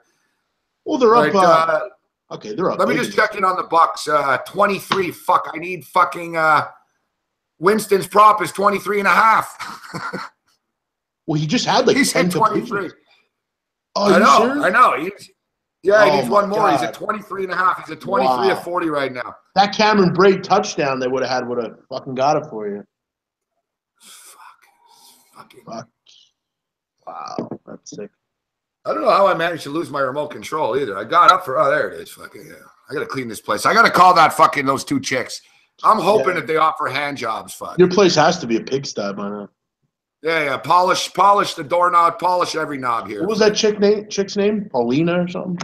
Well, they're All up. right, Okay, they're up. let me just check in on the Bucks. 23. Fuck, I need fucking Winston's prop is 23.5. Well, he just had like He's 10 at 23. completions. Oh, I know. He needs one more. God. He's at 23.5. He's at 23 of 40 right now. That Cameron Braid touchdown they would have fucking got it for you. Fuck. Wow, that's sick. I don't know how I managed to lose my remote control either. I got up there it is. Fucking yeah. I gotta clean this place. I gotta call that fucking those two chicks. I'm hoping that they offer hand jobs. Fuck. Your place has to be a pigsty by now. Yeah. Polish the doorknob, polish every knob here. What was that chick's name? Paulina or something?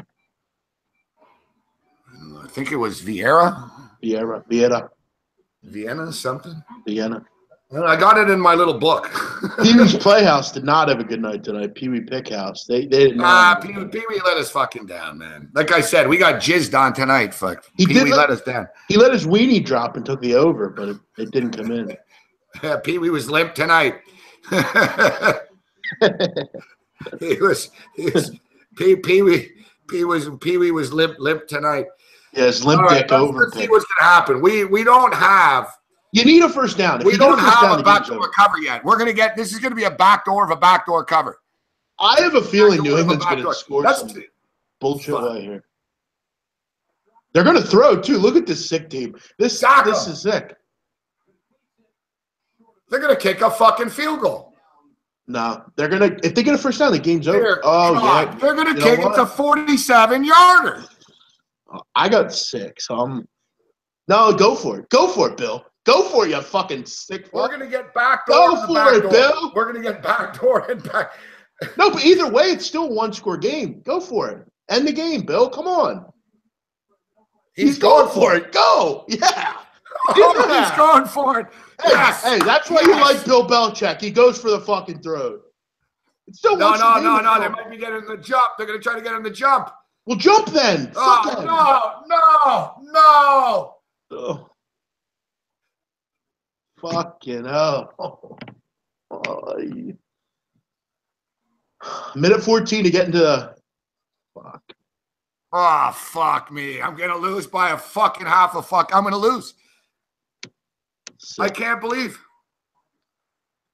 I think it was Vienna something. Vienna. I got it in my little book. Pee-wee's Playhouse did not have a good night tonight. Pee-wee Pickhouse. They did not. Pee-wee let us fucking down, man. Like I said, we got jizzed on tonight. Fuck. Pee-wee let us down. He let his weenie drop and took the over, but it didn't come in. Yeah, Pee-wee was limp tonight. Pee-wee was limp tonight. Yeah, his limp dick over. Let's see what's gonna happen. We don't have. You need a first down. We don't have a backdoor cover yet. We're going to get – this is going to be a backdoor of a backdoor cover. I have a feeling New England's going to score some bullshit fun. Way here. They're going to throw, too. Look at this sick team. This is sick. They're going to kick a fucking field goal. No, they're going to – if they get a first down, the game's over. Yeah. They're going to kick it to 47-yarder. I got 6. No, go for it. Go for it, Bill. Go for it, you fucking sick fuck. We're going to get backdoor. Go for it, Bill. We're going to get backdoor and back. No, but either way, it's still a one-score game. Go for it. End the game, Bill. Come on. He's going for it. Go. Yeah. He's going for it. Hey, yes. Hey, that's why you like Bill Belichick. He goes for the fucking throw. It's still no. They might be getting the jump. They're going to try to get him the jump. Well, jump then. No. Oh. Fucking hell. Minute 14 to get into the fuck. Oh, fuck me. I'm going to lose by a fucking half a fuck. I'm going to lose. I can't believe.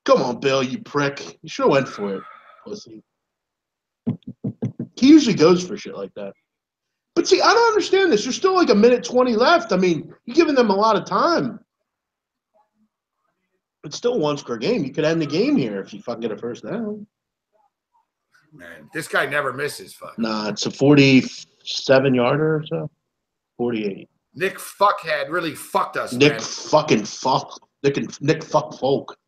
Come on, Bill, you prick. You should have went for it, pussy. He usually goes for shit like that. But see, I don't understand this. There's still like a minute 20 left. I mean, you're giving them a lot of time. It's still a one-score game. You could end the game here if you fucking get a first down. Man, this guy never misses. Fuck. Nah, it's a 47-yarder or so. 48. Nick Fuckhead really fucked us, Nick man. fucking fuck. Nick fuck folk.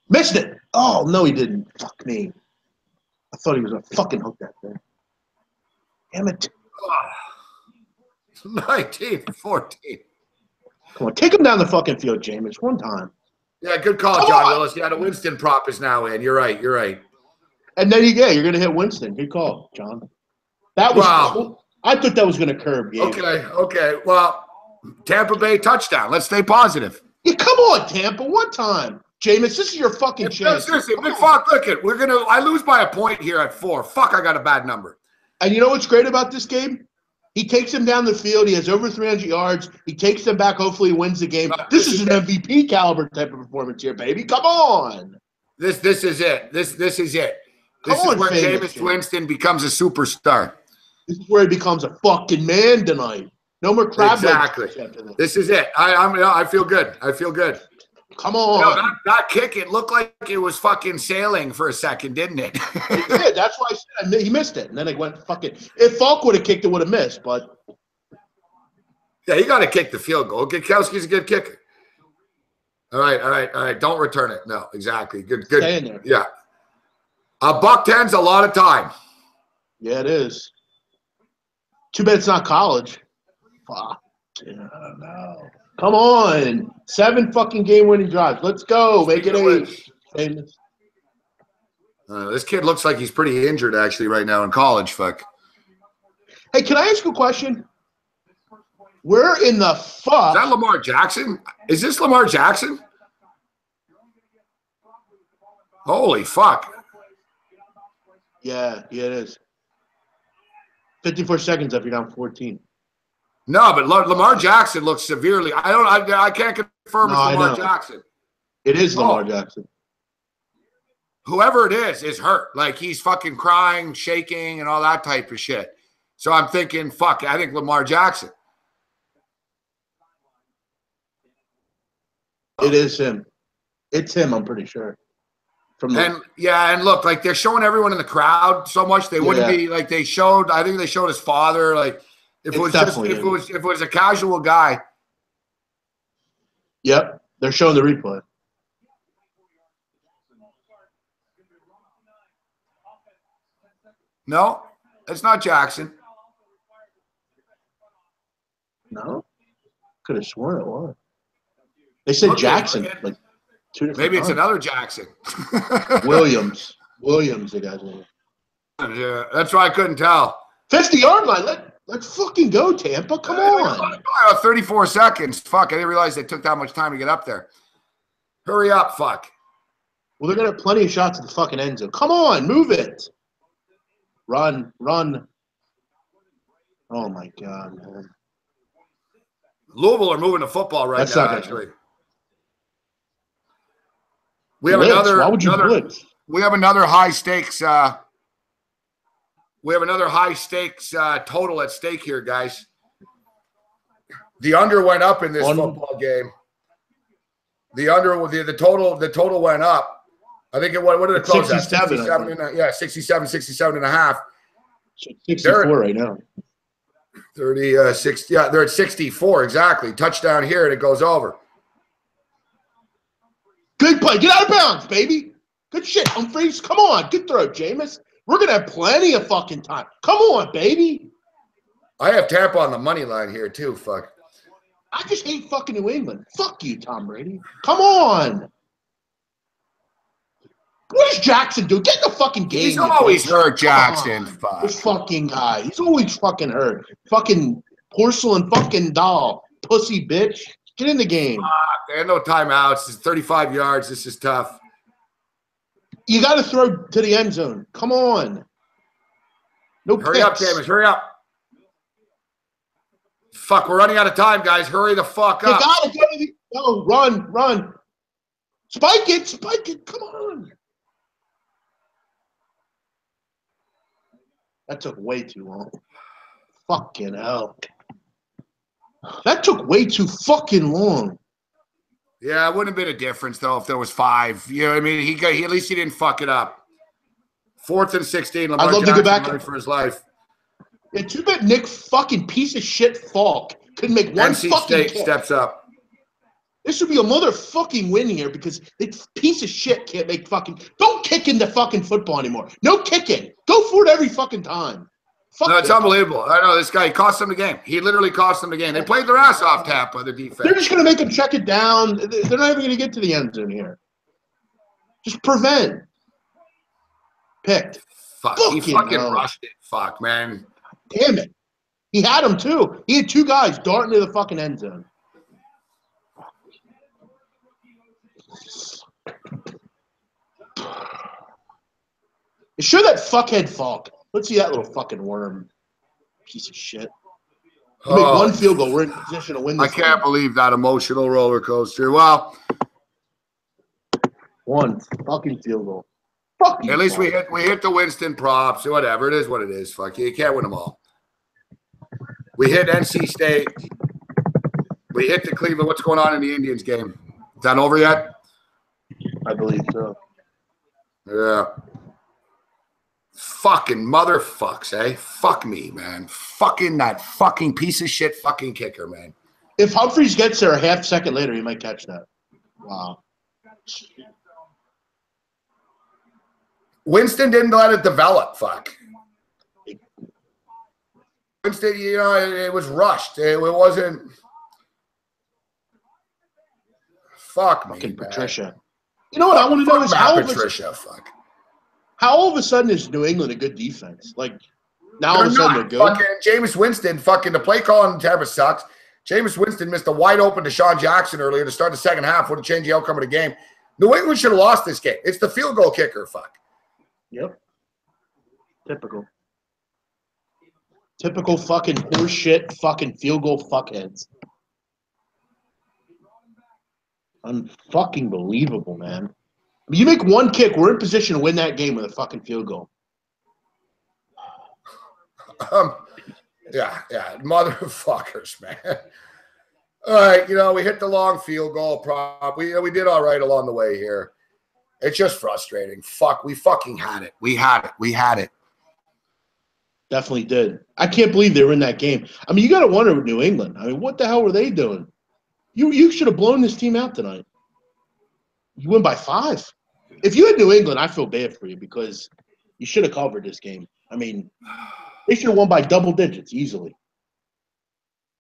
Missed it. Oh, no, he didn't. Fuck me. I thought he was going to fucking hook that thing. Damn it. 19-14. Come on, take him down the fucking field, Jameis. One time. Yeah, good call, John Willis. Yeah, the Winston prop is now in. You're right. And then you're going to hit Winston. Good call, John. That was cool. I thought that was going to curb Gabe. Okay. Well, Tampa Bay touchdown. Let's stay positive. Yeah, come on, Tampa. One time. Jameis, this is your fucking chance. Seriously, Big Fuck, look it. I lose by a point here at 4. Fuck, I got a bad number. And you know what's great about this game? He takes him down the field. He has over 300 yards. He takes them back. Hopefully, he wins the game. This is an MVP caliber type of performance here, baby. Come on. This is it. This is it. This is where Jameis Winston becomes a superstar. This is where he becomes a fucking man tonight. No more crab legs. Exactly. This is it. I feel good. Come on. That kick, it looked like it was fucking sailing for a second, didn't it? It did. That's why I said he missed it. And then it went fucking – if Falk would have kicked, it would have missed, but – yeah, you got to kick the field goal. Gikowski's a good kicker. All right. Don't return it. No, exactly. Good. Stay in there. Yeah. $1.10's a lot of time. Yeah, it is. Too bad it's not college. Fuck. Yeah, no. Come on. 7 fucking game-winning drives. Let's go. Make it 8. This kid looks like he's pretty injured, actually, right now in college. Fuck. Hey, can I ask you a question? Where in the fuck? Is that Lamar Jackson? Is this Lamar Jackson? Holy fuck. Yeah, it is. 54 seconds if you're down 14. No, but Lamar Jackson looks severely. I can't confirm it's Lamar Jackson. It is Lamar Jackson. Whoever it is hurt. Like, he's fucking crying, shaking, and all that type of shit. So I'm thinking, fuck, I think Lamar Jackson. It is him. It's him, I'm pretty sure. And look, like, they're showing everyone in the crowd so much they wouldn't be like they showed. I think they showed his father. Like, if it was a casual guy. Yep, they're showing the replay. No, it's not Jackson. No, could have sworn it was. They said Jackson, like 2 different Maybe it's times. another Jackson. Williams, the guy's name. Yeah, that's why I couldn't tell. 50-yard line. Let's fucking go, Tampa. Come on. 34 seconds. Fuck, I didn't realize they took that much time to get up there. Hurry up, fuck. Well, they're going to have plenty of shots at the fucking end zone. Come on, move it. Run. Oh, my God, man. Louisville are moving the football right That's now, not actually. We have blitz. another. Why would you blitz? We have another high stakes. We have another high stakes total at stake here, guys. The under went up in this football game. The total went up. I think what did it close at? 67 and a half. 64 right now. 60. Yeah, they're at 64 exactly. Touchdown here and it goes over. Good play. Get out of bounds, baby. Good shit, Humphreys. Come on. Good throw, Jameis. We're going to have plenty of fucking time. Come on, baby. I have Tampa on the money line here, too. Fuck. I just hate fucking New England. Fuck you, Tom Brady. Come on. What does Jackson do? Get in the fucking game. He's always hurt, Jackson. Fuck. This fucking guy. He's always fucking hurt. Fucking porcelain fucking doll. Pussy bitch. Get in the game. There are no timeouts. It's 35 yards. This is tough. You got to throw to the end zone. Come on. No Hurry up, James. Hurry up. Fuck, we're running out of time, guys. Hurry the fuck up. You got to go to the – no, run. Spike it. Come on. That took way too long. Fucking hell. That took way too fucking long. Yeah, it wouldn't have been a difference, though, if there was 5. You know what I mean? He at least he didn't fuck it up. 4th and 16. Lamar I'd love Jackson to go back for his life. Yeah, too bad Nick fucking piece of shit Falk couldn't make one NC fucking State kick. steps up. This should be a motherfucking win here because this piece of shit can't make fucking – don't kick into fucking football anymore. No kicking. Go for it every fucking time. Fuck No, it's it. unbelievable. I know this guy. He cost them the game. He literally cost them the game. They played their ass off, Tampa, the defense. They're just going to make him check it down. They're not even going to get to the end zone here. Just prevent. Picked. Fuck. He fucking rushed it. Fuck, man. Damn it. He had him, too. He had 2 guys darting to the fucking end zone. Show that fuckhead Falk. Let's see that little fucking worm. Piece of shit. You make one field goal, we're in position to win this. I can't believe that emotional roller coaster. Well, one fucking field goal. Fuck you, at least Falk. we hit the Winston props. Whatever. It is what it is. Fuck you. You can't win them all. We hit NC State. We hit the Cleveland. What's going on in the Indians game? Is that over yet? I believe so. Yeah. Fucking motherfucks, eh? Fuck me, man. Fucking that fucking piece of shit fucking kicker, man. If Humphreys gets there a half second later, he might catch that. Wow. Winston didn't let it develop, fuck. Winston, you know, it was rushed. It wasn't. Fuck me, Fucking man. Patricia. You know what I want to know is how all of a sudden is New England a good defense? Like, now all of a sudden they're good? Fucking Jameis Winston, fucking the play calling in Tampa sucks. Jameis Winston missed a wide open Deshaun Jackson earlier to start the second half. Would have changed the outcome of the game. New England should have lost this game. It's the field goal kicker. Fuck. Yep. Typical. Typical fucking horseshit fucking field goal fuckheads. Unfucking believable, man. I mean, you make one kick, we're in position to win that game with a fucking field goal. Yeah, motherfuckers, man. All right, we hit the long field goal prop. We did all right along the way here. It's just frustrating. Fuck, we fucking had it. We had it. Definitely did. I can't believe they were in that game. I mean, you got to wonder with New England. I mean, what the hell were they doing? You should have blown this team out tonight. You win by 5. If you had New England, I feel bad for you because you should have covered this game. I mean, they should have won by double digits easily.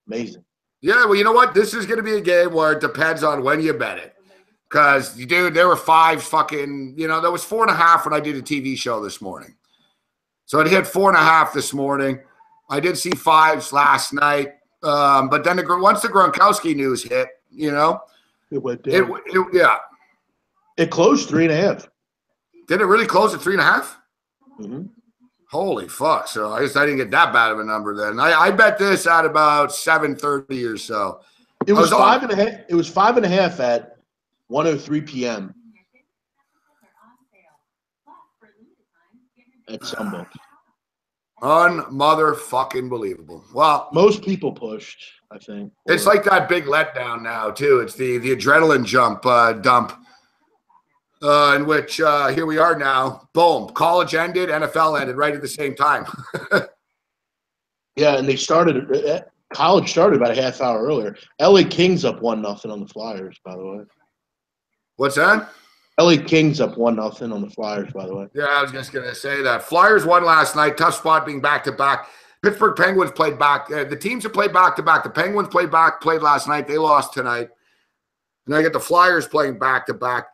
Amazing. Yeah, well, you know what? This is going to be a game where it depends on when you bet it. Because, dude, there were 5 fucking, there was 4.5 when I did a TV show this morning. So it hit 4.5 this morning. I did see 5s last night. But then once the Gronkowski news hit, it went down. Yeah. It closed 3.5. Did it really close at 3.5? Mm-hmm. Holy fuck. So I guess I didn't get that bad of a number then. I bet this at about 7:30 or so. It was 5.5. It was 5.5 at 1:03 p.m. at Sunbook. Un-motherfucking believable. Well, most people pushed, I think. It's like that big letdown now, too. It's the adrenaline dump. In which here we are now. Boom. College ended, NFL ended right at the same time. Yeah, and they started college started about a half hour earlier. LA Kings up 1-0 on the Flyers, by the way. What's that? LA Kings up 1-0 on the Flyers, by the way. Yeah, I was just gonna say that. Flyers won last night. Tough spot being back to back. Pittsburgh Penguins played back. The teams have played back to back. The Penguins played last night. They lost tonight. And I get the Flyers playing back to back.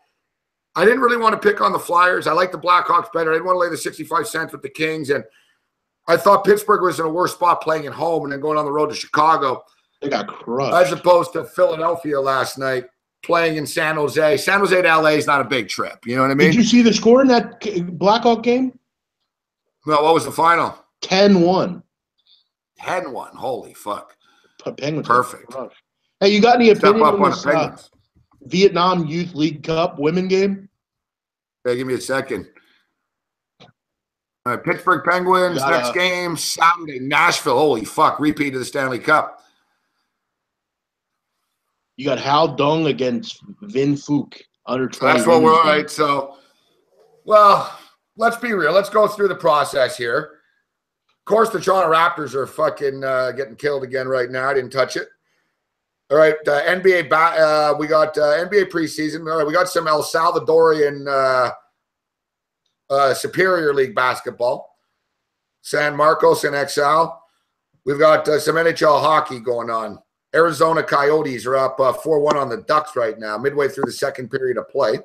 I didn't really want to pick on the Flyers. I like the Blackhawks better. I didn't want to lay the 65 cents with the Kings. And I thought Pittsburgh was in a worse spot playing at home and then going on the road to Chicago. They got crushed. As opposed to Philadelphia last night playing in San Jose. San Jose to LA is not a big trip. You know what I mean? Did you see the score in that Blackhawk game? No, what was the final? 10-1. 10-1. Holy fuck. Penguins. Perfect. Hey, you got any opinion on on this Vietnam Youth League Cup women game? Hey, give me a second. All right, Pittsburgh Penguins, next game, Saturday, Nashville. Holy fuck, repeat of the Stanley Cup. You got Hal Dung against Vin Phuc, under 20. That's what we're all right. So, well, let's be real. Let's go through the process here. Of course, the Toronto Raptors are fucking getting killed again right now. I didn't touch it. All right, NBA. We got NBA preseason. All right, we got some El Salvadorian Superior League basketball. San Marcos and XL. We've got some NHL hockey going on. Arizona Coyotes are up 4-1 on the Ducks right now, midway through the second period of play.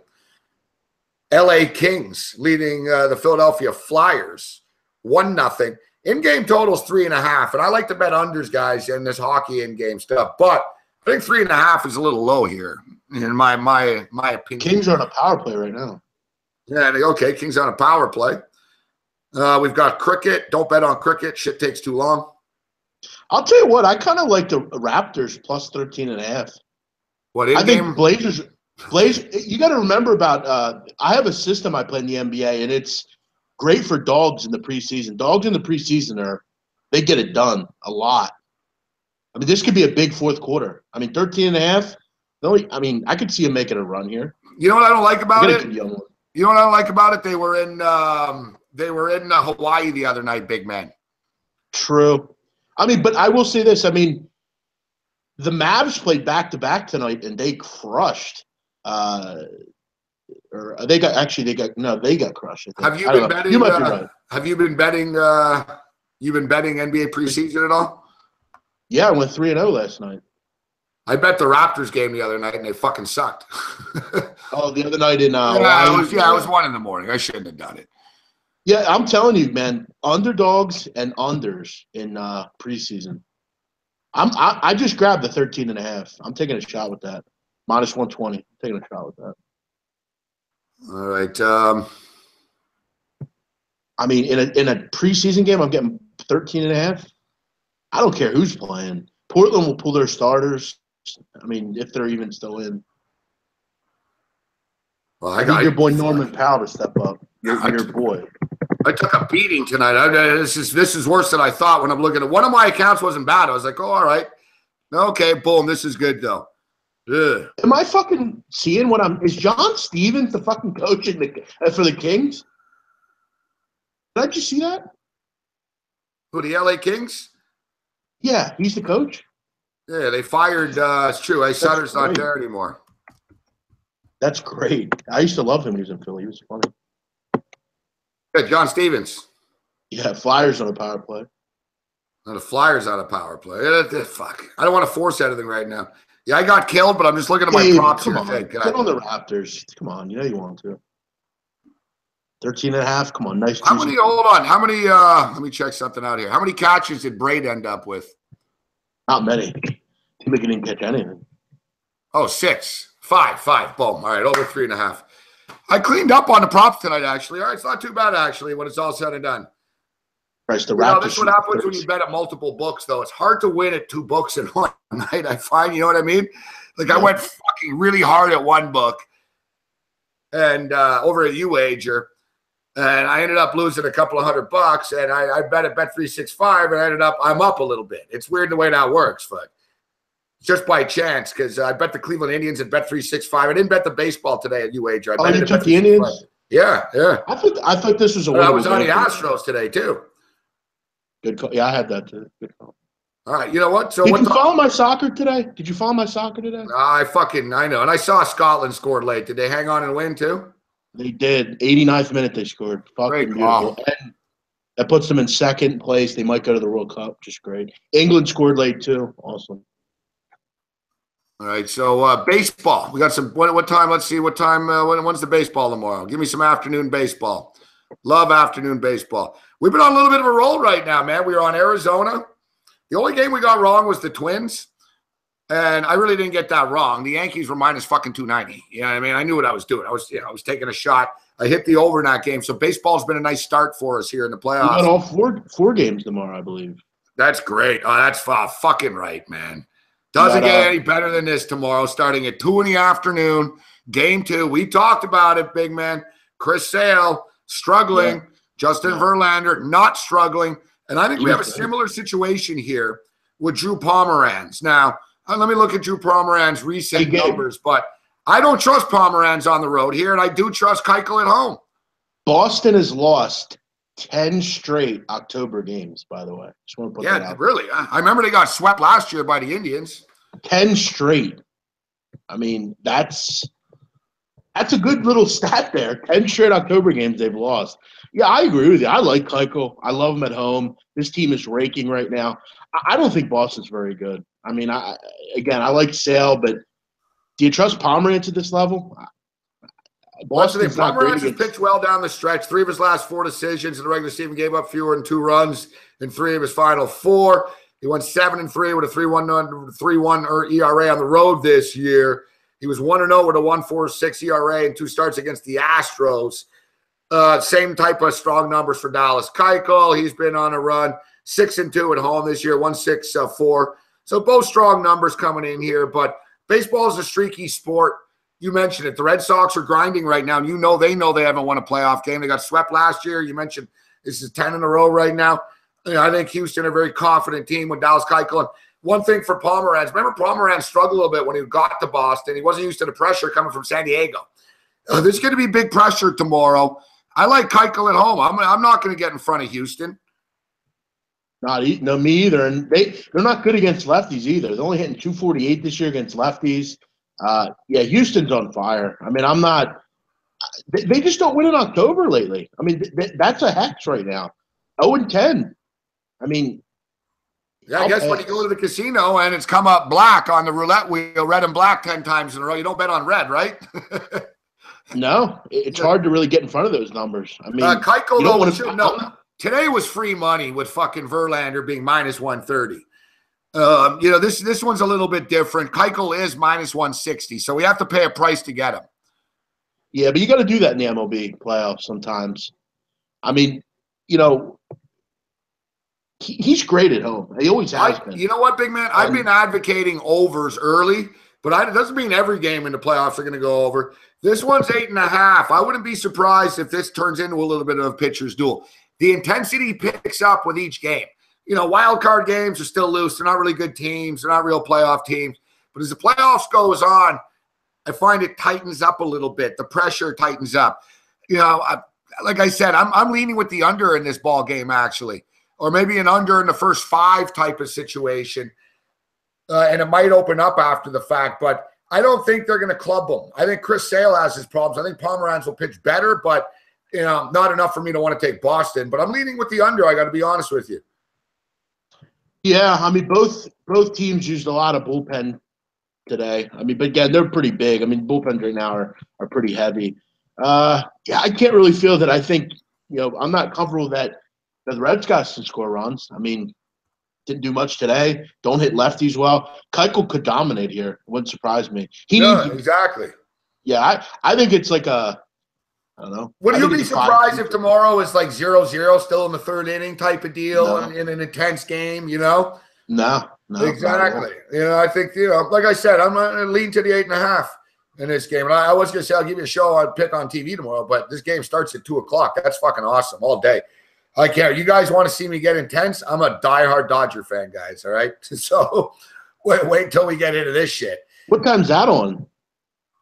LA Kings leading the Philadelphia Flyers 1-0. In-game totals 3.5, and I like to bet unders, guys, in this hockey in-game stuff, but I think 3.5 is a little low here, in my opinion. Kings are on a power play right now. Yeah, okay, Kings on a power play. We've got cricket. Don't bet on cricket. Shit takes too long. I'll tell you what, I kind of like the Raptors plus 13.5. What in I game? think Blazers. You got to remember about. I have a system I play in the NBA, and it's great for dogs in the preseason. Dogs in the preseason they get it done a lot. I mean, this could be a big fourth quarter. I mean, 13.5. I mean, I could see him making a run here. You know what I don't like about it? You know what I don't like about it? They were in Hawaii the other night, big man. True. I mean, but I will say this. I mean, the Mavs played back-to-back tonight, and they crushed. They got crushed. Have you been betting? You might be right. Have you been betting? You've been betting NBA preseason at all? Yeah, I went 3-0 last night. I bet the Raptors game the other night, and they fucking sucked. Oh, the other night in it was 1 in the morning. I shouldn't have done it. Yeah, I'm telling you, man, underdogs and unders in preseason. I just grabbed the 13.5. I'm taking a shot with that. Minus 120. Taking a shot with that. All right. I mean, in a preseason game, I'm getting 13.5. I don't care who's playing. Portland will pull their starters. I mean, if they're even still in. Well, I need your boy Norman Powell to step up. Your boy. I took a beating tonight. This is worse than I thought when I'm looking at. One of my accounts wasn't bad. I was like, oh, all right. Okay, boom. This is good, though. Ugh. Am I fucking seeing what I'm – is John Stevens the fucking coach for the Kings? Did I just see that? Who, the LA Kings? Yeah, he's the coach. Yeah, they fired it's true. Sutter's not there anymore. That's great. I used to love him when he was in Philly. He was funny. Yeah, John Stevens. Yeah, Flyers on a power play. No, the Flyers on a power play. Fuck. I don't want to force anything right now. Yeah, I got killed, but I'm just looking at my props here. Get on the Raptors. Come on. You know you want to. 13.5. Come on. Nice. How many? Hold on. How many? Let me check something out here. How many catches did Braid end up with? Not many. He didn't catch anything. Oh, 6. 5. Boom. All right, over 3.5. I cleaned up on the props tonight, actually. All right, it's not too bad, actually, when it's all said and done. Christ, the Raptors. That's what happens when you bet at multiple books, though. It's hard to win at 2 books in one night, I find. You know what I mean? Like, I went fucking really hard at one book and over at UWager, and I ended up losing a couple of $100, and I bet at Bet365, and I'm up a little bit. It's weird the way that works, but just by chance, because I bet the Cleveland Indians at Bet365. I didn't bet the baseball today at UWager. You took the Indians? Yeah. I thought this was a win. I was on the Astros today, too. Good call. Yeah, I had that, too. Good call. All right, you know what? So Did you follow my soccer today? I know. And I saw Scotland scored late. Did they hang on and win, too? They did. 89th minute they scored. Fucking beautiful. And that puts them in second place. They might go to the World Cup. Just great. England scored late, too. Awesome. All right, so baseball. We got some. What time? Let's see. What time? When's the baseball tomorrow? Give me some afternoon baseball. Love afternoon baseball. We've been on a little bit of a roll right now, man. We were on Arizona. The only game we got wrong was the Twins, and I really didn't get that wrong. The Yankees were minus fucking 290. You know what I mean? I knew what I was doing. I was taking a shot. I hit the over in that game. So baseball's been a nice start for us here in the playoffs. We got all four games tomorrow, I believe. That's great. Oh, that's fucking right, man. Doesn't get any better than this tomorrow, starting at 2 in the afternoon. Game 2. We talked about it, big man. Chris Sale struggling. Yeah. Justin Verlander not struggling. And I think we have a similar situation here with Drew Pomeranz. Now, let me look at Drew Pomeranz's recent numbers, but I don't trust Pomeranz on the road here, and I do trust Keuchel at home. Boston has lost 10 straight October games, by the way. Just want to put that out. Really. I remember they got swept last year by the Indians. 10 straight. I mean, that's a good little stat there. 10 straight October games they've lost. Yeah, I agree with you. I like Keuchel. I love him at home. This team is raking right now. I don't think Boston's very good. I mean, I like Sale, but do you trust Pomeranz at this level? Pomeranz has pitched well down the stretch. 3 of his last 4 decisions in the regular season gave up fewer than 2 runs in 3 of his final 4. He went 7-3 with a 3.1 ERA on the road this year. He was 1-0 with a 1.46 ERA and 2 starts against the Astros. Same type of strong numbers for Dallas Keuchel. He's been on a run. 6-2 at home this year, 1.64. So both strong numbers coming in here. But baseball is a streaky sport. You mentioned it. The Red Sox are grinding right now, and they know they haven't won a playoff game. They got swept last year. You mentioned this is 10 in a row right now. I think Houston, a very confident team with Dallas Keuchel. And one thing for Pomeranz, remember Pomeranz struggled a little bit when he got to Boston. He wasn't used to the pressure coming from San Diego. There's going to be big pressure tomorrow. I like Keuchel at home. I'm not going to get in front of Houston. No, me either. And they're not good against lefties either. They're only hitting 248 this year against lefties. Houston's on fire. I mean, I'm not – they just don't win in October lately. I mean, that's a hex right now. 0-10. I mean – yeah, I guess when you go to the casino and it's come up black on the roulette wheel, red and black 10 times in a row, you don't bet on red, right? No, it's hard to really get in front of those numbers. I mean, Keuchel, though, today was free money with fucking Verlander being minus 130. This one's a little bit different. Keuchel is -160, so we have to pay a price to get him. Yeah, but you got to do that in the MLB playoffs sometimes. I mean, he's great at home. He always has been. You know what, big man? I've been advocating overs early, but it doesn't mean every game in the playoffs are going to go over. This one's 8.5. I wouldn't be surprised if this turns into a little bit of a pitcher's duel. The intensity picks up with each game. Wild card games are still loose. They're not really good teams. They're not real playoff teams. But as the playoffs goes on, I find it tightens up a little bit. The pressure tightens up. Like I said, I'm leaning with the under in this ball game, actually, or maybe an under in the first 5 type of situation. And it might open up after the fact, but I don't think they're going to club them. I think Chris Sale has his problems. I think Pomeranz will pitch better, but not enough for me to want to take Boston. But I'm leaning with the under. I got to be honest with you. Yeah, I mean, both teams used a lot of bullpen today. I mean, but again, they're pretty big. I mean, bullpens right now are pretty heavy. Yeah, I can't really feel that. I think I'm not comfortable that the Reds guys can score runs. I mean, didn't do much today. Don't hit lefties well. Keuchel could dominate here. Wouldn't surprise me. Exactly. Yeah, I think it's like I don't know. Would you be surprised if tomorrow is like 0-0 still in the 3rd inning type of deal in an intense game, No. Exactly. I think, like I said, I'm going to lean to the 8.5 in this game. And I was going to say I'll give you a show I'd pick on TV tomorrow, but this game starts at 2 o'clock. That's fucking awesome all day. I care. You guys want to see me get intense? I'm a diehard Dodger fan, guys, all right? So wait until we get into this shit. What time's that on?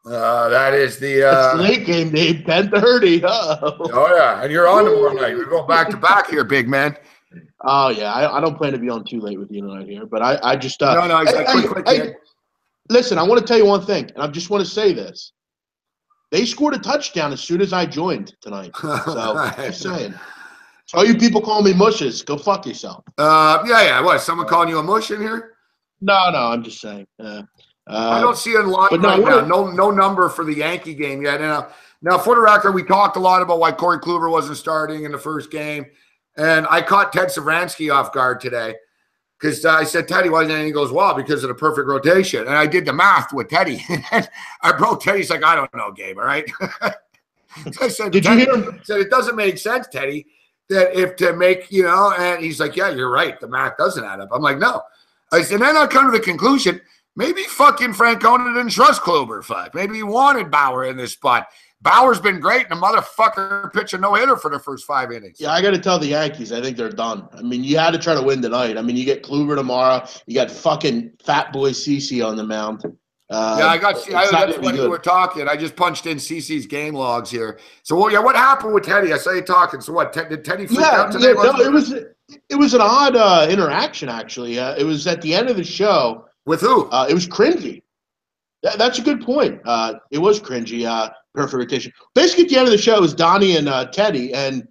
That is the it's late game, Dave. 10:30. Oh yeah, and you're on tomorrow night. We're going back to back here, big man. Oh yeah, I don't plan to be on too late with you tonight here, but I just no. Quick, listen, I want to tell you one thing, and I just want to say this: they scored a touchdown as soon as I joined tonight. So I'm saying, so all you people calling me mushes, go fuck yourself. Yeah. What? Someone calling you a mush in here? No, I'm just saying. I don't see it in line right now. No number for the Yankee game yet. Now, for the record, we talked a lot about why Corey Kluber wasn't starting in the first game, and I caught Ted Savransky off guard today because I said, Teddy, why isn't anything goes well? Because of the perfect rotation. And I did the math with Teddy. And I broke Teddy's like, I don't know, Gabe, all right? I said, did you hear him? Said, it doesn't make sense, Teddy, that if to make, and he's like, yeah, you're right. The math doesn't add up. I'm like, no. I said, then I come to the conclusion, maybe fucking Francona didn't trust Kluber. Maybe he wanted Bauer in this spot. Bauer's been great, and the motherfucker pitched a no-hitter for the first 5 innings. Yeah, I got to tell the Yankees, I think they're done. I mean, you had to try to win tonight. I mean, you get Kluber tomorrow. You got fucking fat boy CeCe on the mound. That's when you were talking. I just punched in CeCe's game logs here. So, what happened with Teddy? I saw you talking. So, what? Did Teddy freak out today? No, it was an odd interaction, actually. It was at the end of the show. With who? It was cringy. That's a good point. It was cringy. Perfect rotation. Basically, at the end of the show, it was Donnie and Teddy, and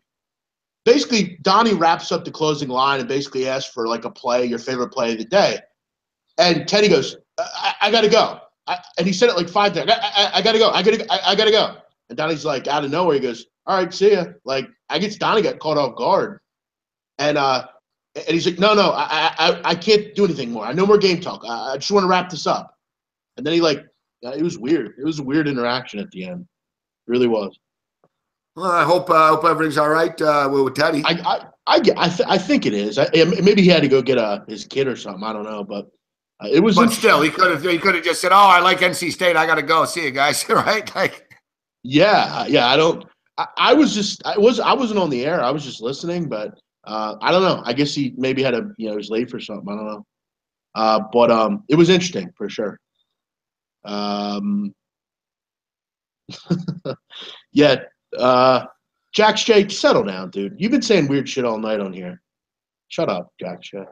basically Donnie wraps up the closing line and basically asks for like a play, your favorite play of the day, and Teddy goes, "I got to go," and he said it like 5 times. I got to go. I got to go. And Donnie's like out of nowhere. He goes, "All right, see ya." Like I guess Donnie got caught off guard, and he's like, "No, I can't do anything more. No more game talk. I just want to wrap this up." And then it was weird. It was a weird interaction at the end. It really was. Well, I hope everything's all right with Teddy. I think it is. Maybe he had to go get his kid or something. I don't know, but it was. But still, he could have just said, "Oh, I like NC State. I got to go. See you guys." Right? Like. Yeah. I wasn't on the air. I was just listening, but I don't know. I guess he maybe had he was late for something. I don't know. But it was interesting for sure. Jax J, settle down, dude. You've been saying weird shit all night on here. Shut up, Jax J.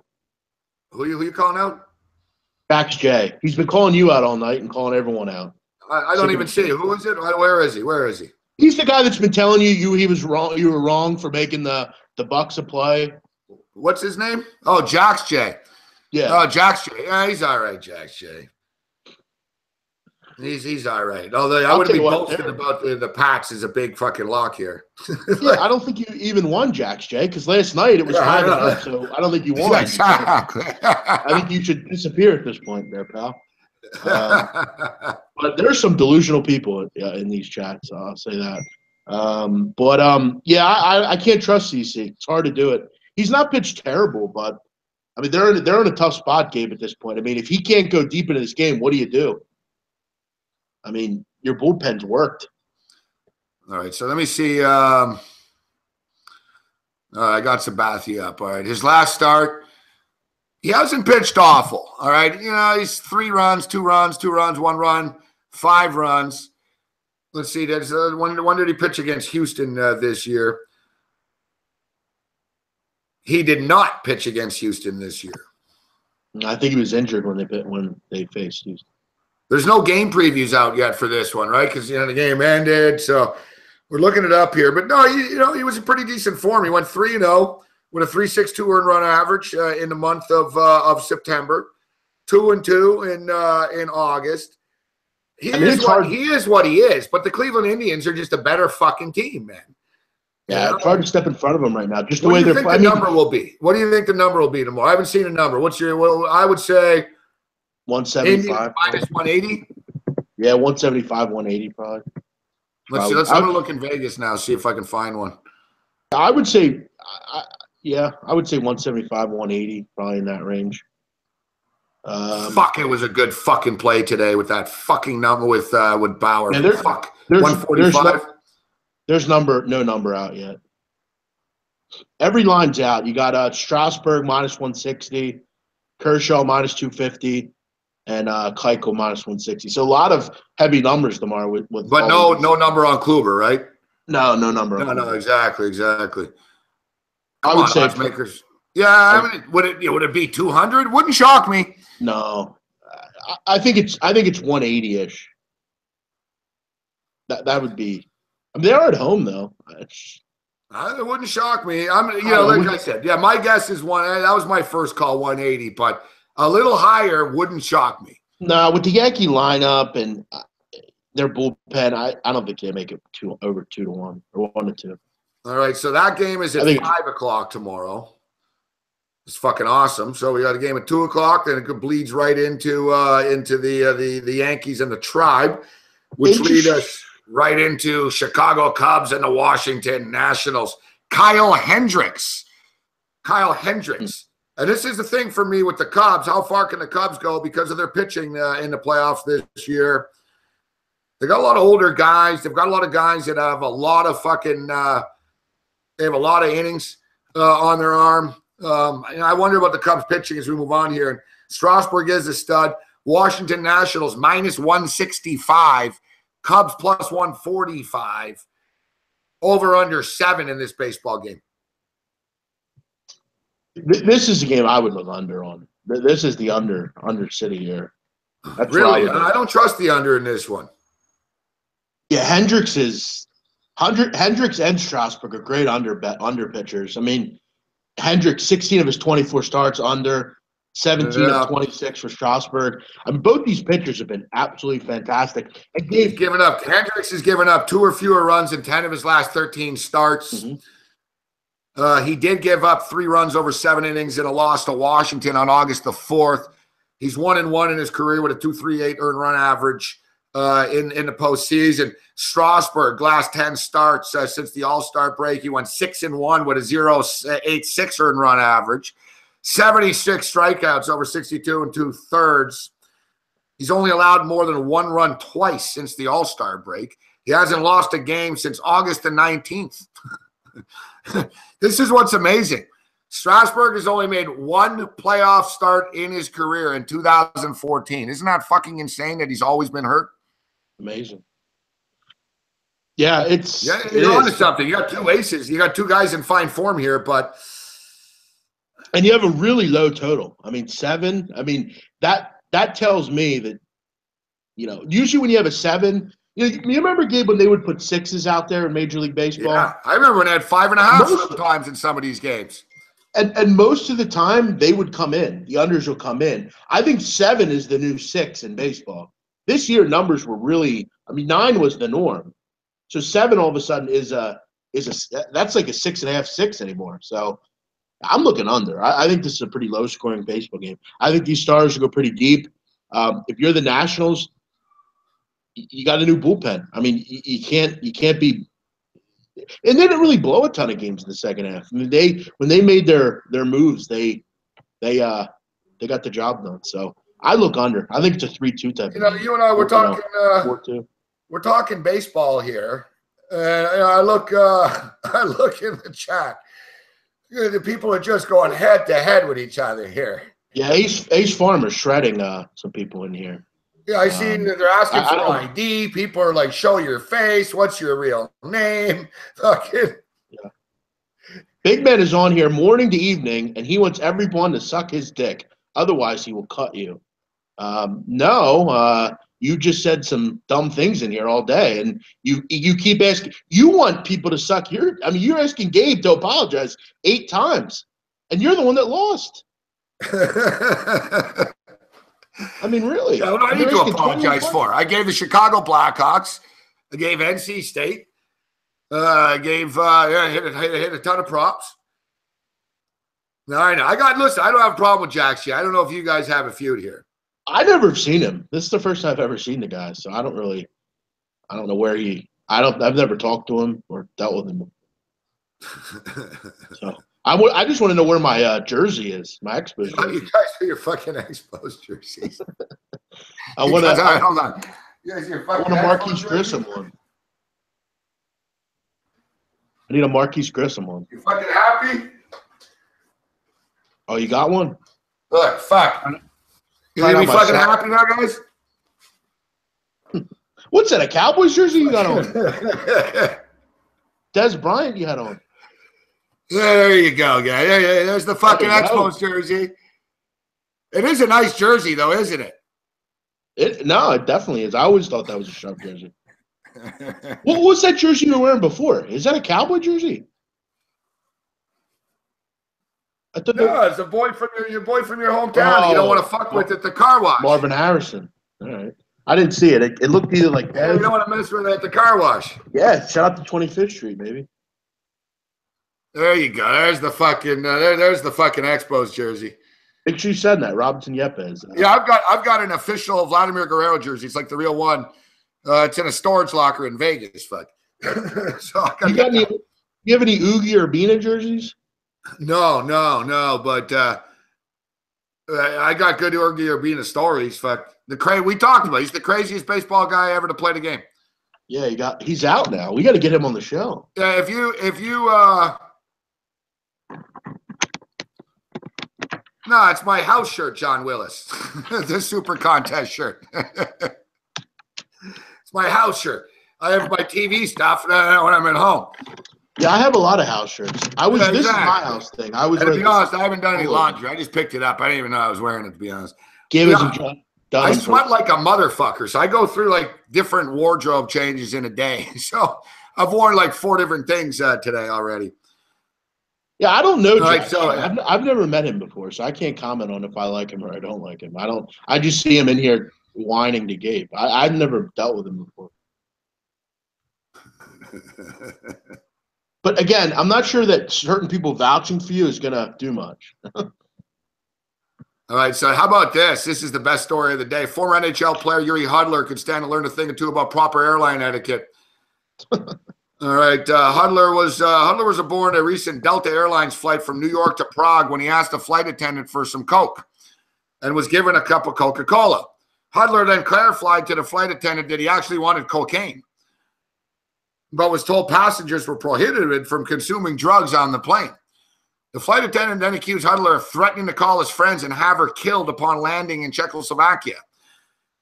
Who you calling out? Jax J. He's been calling you out all night and calling everyone out. I don't even see. Who is it? Where is he? He's the guy that's been telling you he was wrong. You were wrong for making the Bucks a play. What's his name? Oh, Jax J. Yeah. Oh, Jax J. Yeah, he's all right, Jax J. He's all right. Although I I'll wouldn't tell be you what, boasting about the Pats as a big fucking lock here. Yeah, I don't think you even won, Jacks, Jay, because last night it was Yeah, I 5-0, know. so I don't think you won. So I think you should disappear at this point there, pal. But there's some delusional people in these chats. I'll say that. Yeah, I can't trust CC. It's hard to do it. He's not pitched terrible, but I mean they're in a tough spot, Gabe, at this point. I mean, if he can't go deep into this game, what do you do? I mean, your bullpen's worked. All right, so let me see. I got Sabathia up. All right, his last start, he hasn't pitched awful. All right, he's 3 runs, 2 runs, 2 runs, 1 run, 5 runs. Let's see. That's when did he pitch against Houston this year? He did not pitch against Houston this year. I think he was injured when they faced Houston. There's no game previews out yet for this one, right? Because the game ended, so we're looking it up here. But no, he was in pretty decent form. He went 3-0 with a 3.62 earned run average in the month of September, 2-2 in August. He is what he is. But the Cleveland Indians are just a better fucking team, man. Yeah, it's hard to step in front of them right now. Just the way way they're playing. What do you think the number will be? What do you think the number will be tomorrow? I haven't seen a number. I would say 175 minus 180. Yeah, 175, 180 probably. Let's see. I'm gonna look in Vegas now. See if I can find one. I would say, I would say 175, 180, probably in that range. It was a good fucking play today with that fucking number with Bauer. Yeah, there's 145. There's no number out yet. Every line's out. You got Strasburg minus 160, Kershaw minus 250, and Keuchel minus 160. So a lot of heavy numbers tomorrow. But no number on Kluber, right? No number. No, exactly. I would say makers. Yeah, I mean, would it be 200? Wouldn't shock me. No, I think it's 180-ish. That would be. I mean, they are at home though. It wouldn't shock me. Like I said, yeah, my guess is that was my first call, 180, but a little higher wouldn't shock me. No, with the Yankee lineup and their bullpen, I don't think they make it over 2-1 or 1-2. All right, so that game is at 5:00 tomorrow. It's fucking awesome. So we got a game at 2:00, then it bleeds right into the Yankees and the Tribe, which lead us right into Chicago Cubs and the Washington Nationals. Kyle Hendricks. And this is the thing for me with the Cubs. How far can the Cubs go because of their pitching in the playoffs this year? They got a lot of older guys. They've got a lot of guys that have a lot of fucking they have a lot of innings on their arm. I wonder about the Cubs pitching as we move on here. And Strasburg is a stud. Washington Nationals minus 165. Cubs plus 145. Over under 7 in this baseball game. This is a game I would look under on. This is the under city here. That's really? I don't trust the under in this one. Yeah, Hendricks and Strasburg are great under pitchers. I mean, Hendricks, 16 of his 24 starts under, 17 of 26 for Strasburg. I mean, both these pitchers have been absolutely fantastic. And Hendricks has given up 2 or fewer runs in 10 of his last 13 starts. Mm-hmm. He did give up 3 runs over 7 innings in a loss to Washington on August the 4th. He's 1-1 in his career with a 2.38 earned run average in the postseason. Strasburg, last 10 starts since the All-Star break, he went 6-1 with a 0.86 earned run average. 76 strikeouts over 62 2/3. He's only allowed more than 1 run twice since the All-Star break. He hasn't lost a game since August the 19th. This is what's amazing. Strasburg has only made 1 playoff start in his career in 2014. Isn't that fucking insane that he's always been hurt? Amazing. Yeah, you're onto something. You got 2 aces. You got 2 guys in fine form here, but and you have a really low total. I mean, 7. I mean, that tells me that, usually when you have a 7, you remember, Gabe, when they would put 6s out there in Major League Baseball? Yeah, I remember when they had 5.5 sometimes in some of these games. And most of the time, they would come in. The unders will come in. I think 7 is the new 6 in baseball. this year numbers were really. I mean, 9 was the norm, so 7 all of a sudden is that's like a 6.5, 6 anymore. So I'm looking under. I think this is a pretty low scoring baseball game. I think these stars will go pretty deep. If you're the Nationals, you got a new bullpen. I mean, you can't be. And they didn't really blow a ton of games in the second half. I mean, when they made their moves, they got the job done. So I look under. I think it's a 3-2 type. You know, you and I we're talking 4-2. We're talking baseball here. And I look in the chat. The people are just going head to head with each other here. Yeah, Ace Farmer's shredding some people in here. Yeah, I see that they're asking for ID. People are like, show your face. What's your real name? Fucking. Yeah. Big Man is on here morning to evening, and he wants everyone to suck his dick. Otherwise, he will cut you. No, you just said some dumb things in here all day, and you keep asking. You want people to suck your. I mean, you're asking Gabe to apologize 8 times, and you're the one that lost. I mean, really. Yeah, what do I need to apologize for? I gave the Chicago Blackhawks. I gave NC State. I gave hit a ton of props. No, I know. Listen, I don't have a problem with Jaxie. I don't know if you guys have a feud here. I never have seen him. This is the first time I've ever seen the guy, so I don't know where I've never talked to him or dealt with him. So I just want to know where my jersey is, my Expos jersey. You guys are your fucking Expos jerseys. Hold on. You guys I want a Marquise Grissom one. I need a Marquise Grissom one. You fucking happy? Oh, you got one? Look, fuck. You gonna be fucking happy now, guys? What's that, a Cowboys jersey you got on? Des Bryant you had on. There you go, guy. Yeah, there's the fucking Expos jersey. It is a nice jersey, though, isn't it? No, it definitely is. I always thought that was a sharp jersey. What was that jersey you were wearing before? Is that a Cowboy jersey? No, it's a boy from your hometown. You don't want to fuck with at the car wash. Marvin Harrison. All right. I didn't see it. It looked either like that. You don't want to mess with it at the car wash. Yeah, shout out to 25th Street, baby. There you go. There's the fucking Expos jersey. Make sure you send that, Robinson Yepes. Yeah, I've got an official Vladimir Guerrero jersey. It's like the real one. It's in a storage locker in Vegas. Fuck. So you have any Oogie or Bina jerseys? No. But I got good Oogie or Bina stories. Fuck. We talked about. He's the craziest baseball guy ever to play the game. Yeah, he's out now. We got to get him on the show. Yeah, if you no, it's my house shirt, John Willis. The Super Contest shirt. It's my house shirt. I have my TV stuff when I'm at home. Yeah, I have a lot of house shirts. This is my house thing. To be honest, I haven't done any laundry. I just picked it up. I didn't even know I was wearing it, to be honest. I sweat like a motherfucker, so I go through like different wardrobe changes in a day. So I've worn like 4 different things today already. Yeah, I don't know Jack. So, I've never met him before, so I can't comment on if I like him or I don't like him. I just see him in here whining to Gabe. I've never dealt with him before. But again, I'm not sure that certain people vouching for you is going to do much. All right, so how about this? This is the best story of the day. Former NHL player Yuri Hudler could stand to learn a thing or two about proper airline etiquette. All right, Hudler was aboard a recent Delta Airlines flight from New York to Prague when he asked a flight attendant for some Coke and was given a cup of Coca-Cola. Hudler then clarified to the flight attendant that he actually wanted cocaine, but was told passengers were prohibited from consuming drugs on the plane. The flight attendant then accused Hudler of threatening to call his friends and have her killed upon landing in Czechoslovakia.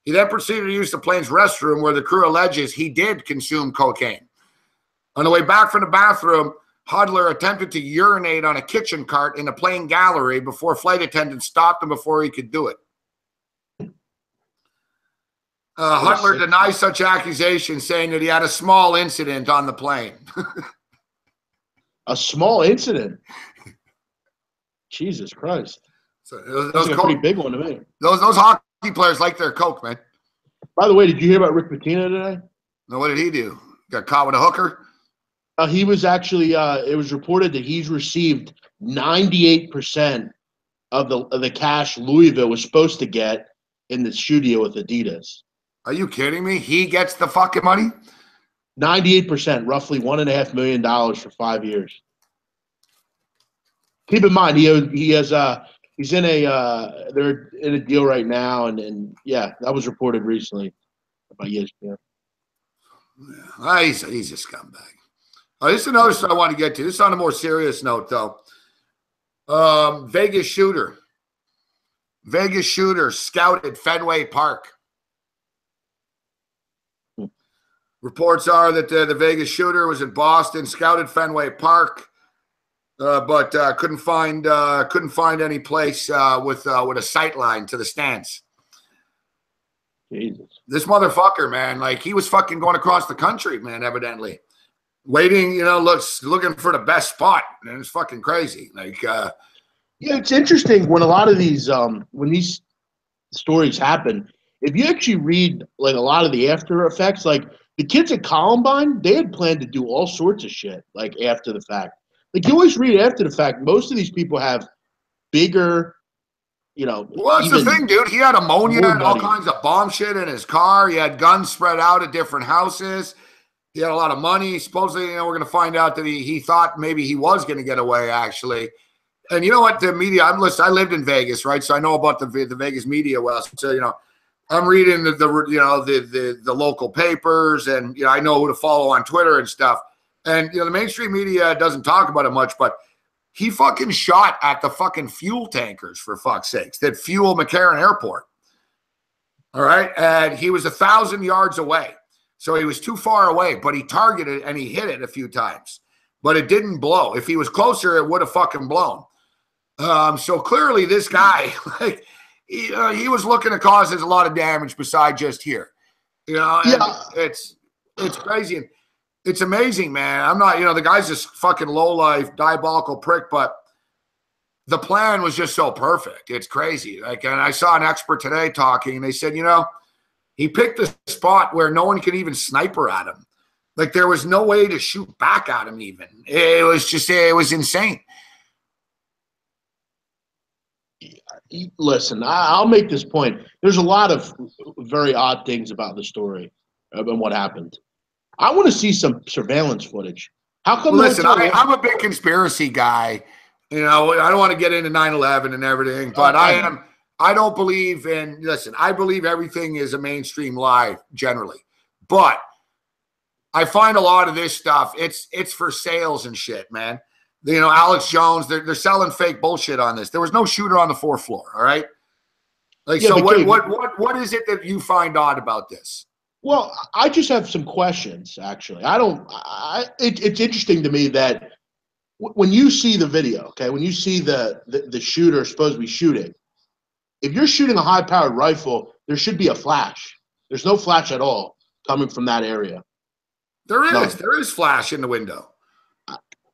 He then proceeded to use the plane's restroom where the crew alleges he did consume cocaine. On the way back from the bathroom, Hudler attempted to urinate on a kitchen cart in the plane gallery before flight attendants stopped him before he could do it. Hudler denies such accusations, saying that he had a small incident on the plane. A small incident? Jesus Christ. So those a pretty big one to me. Those hockey players like their Coke, man. By the way, did you hear about Rick Pitino today? No, what did he do? Got caught with a hooker? He was actually. It was reported that he's received 98% of the cash Louisville was supposed to get in the shoe deal with Adidas. Are you kidding me? He gets the fucking money? 98%, roughly $1.5 million for 5 years. Keep in mind, he's in they're in a deal right now, and yeah, that was reported recently by ESPN. Yeah, he's a scumbag. This is another story I want to get to. This is on a more serious note, though. Vegas shooter scouted Fenway Park. Reports are that the Vegas shooter was in Boston, scouted Fenway Park, but couldn't find any place with a sight line to the stands. Jesus. This motherfucker, man, like he was fucking going across the country, man, evidently. Waiting, looking for the best spot. And it's fucking crazy. Like yeah, it's interesting when a lot of these when these stories happen, if you actually read like a lot of the after effects, like the kids at Columbine, they had planned to do all sorts of shit like after the fact. Like you always read after the fact, most of these people have bigger, Well, that's the thing, dude. He had ammonia and all kinds of bomb shit in his car. He had guns spread out at different houses. He had a lot of money. Supposedly, we're going to find out that he thought maybe he was going to get away, actually. And you know what? The media, I lived in Vegas, right? So I know about the Vegas media well. So, I'm reading the local papers, and I know who to follow on Twitter and stuff. And the mainstream media doesn't talk about it much, but he fucking shot at the fucking fuel tankers, for fuck's sakes, that fuel McCarran Airport. All right, and he was 1,000 yards away, so he was too far away. But he targeted and he hit it a few times, but it didn't blow. If he was closer, it would have fucking blown. So clearly, this guy, like. He was looking to cause us a lot of damage besides just here. Yeah. It's crazy. And it's amazing, man. I'm not, the guy's just fucking low-life, diabolical prick, but the plan was just so perfect. It's crazy. Like, and I saw an expert today talking, and they said, he picked a spot where no one could even sniper at him. Like, there was no way to shoot back at him even. It was insane. Listen, I'll make this point. There's a lot of very odd things about the story and what happened. I want to see some surveillance footage. How come? Listen, I'm a big conspiracy guy. I don't want to get into 9/11 and everything, but I don't believe in. Listen, I believe everything is a mainstream lie generally, but I find a lot of this stuff. It's for sales and shit, man. Alex Jones, they're selling fake bullshit on this. There was no shooter on the fourth floor, all right? Like, yeah, so what is it that you find odd about this? Well, I just have some questions, actually. It's interesting to me that when you see the video, okay, when you see the shooter supposed to be shooting, if you're shooting a high-powered rifle, there should be a flash. There's no flash at all coming from that area. There is. There is flash in the window.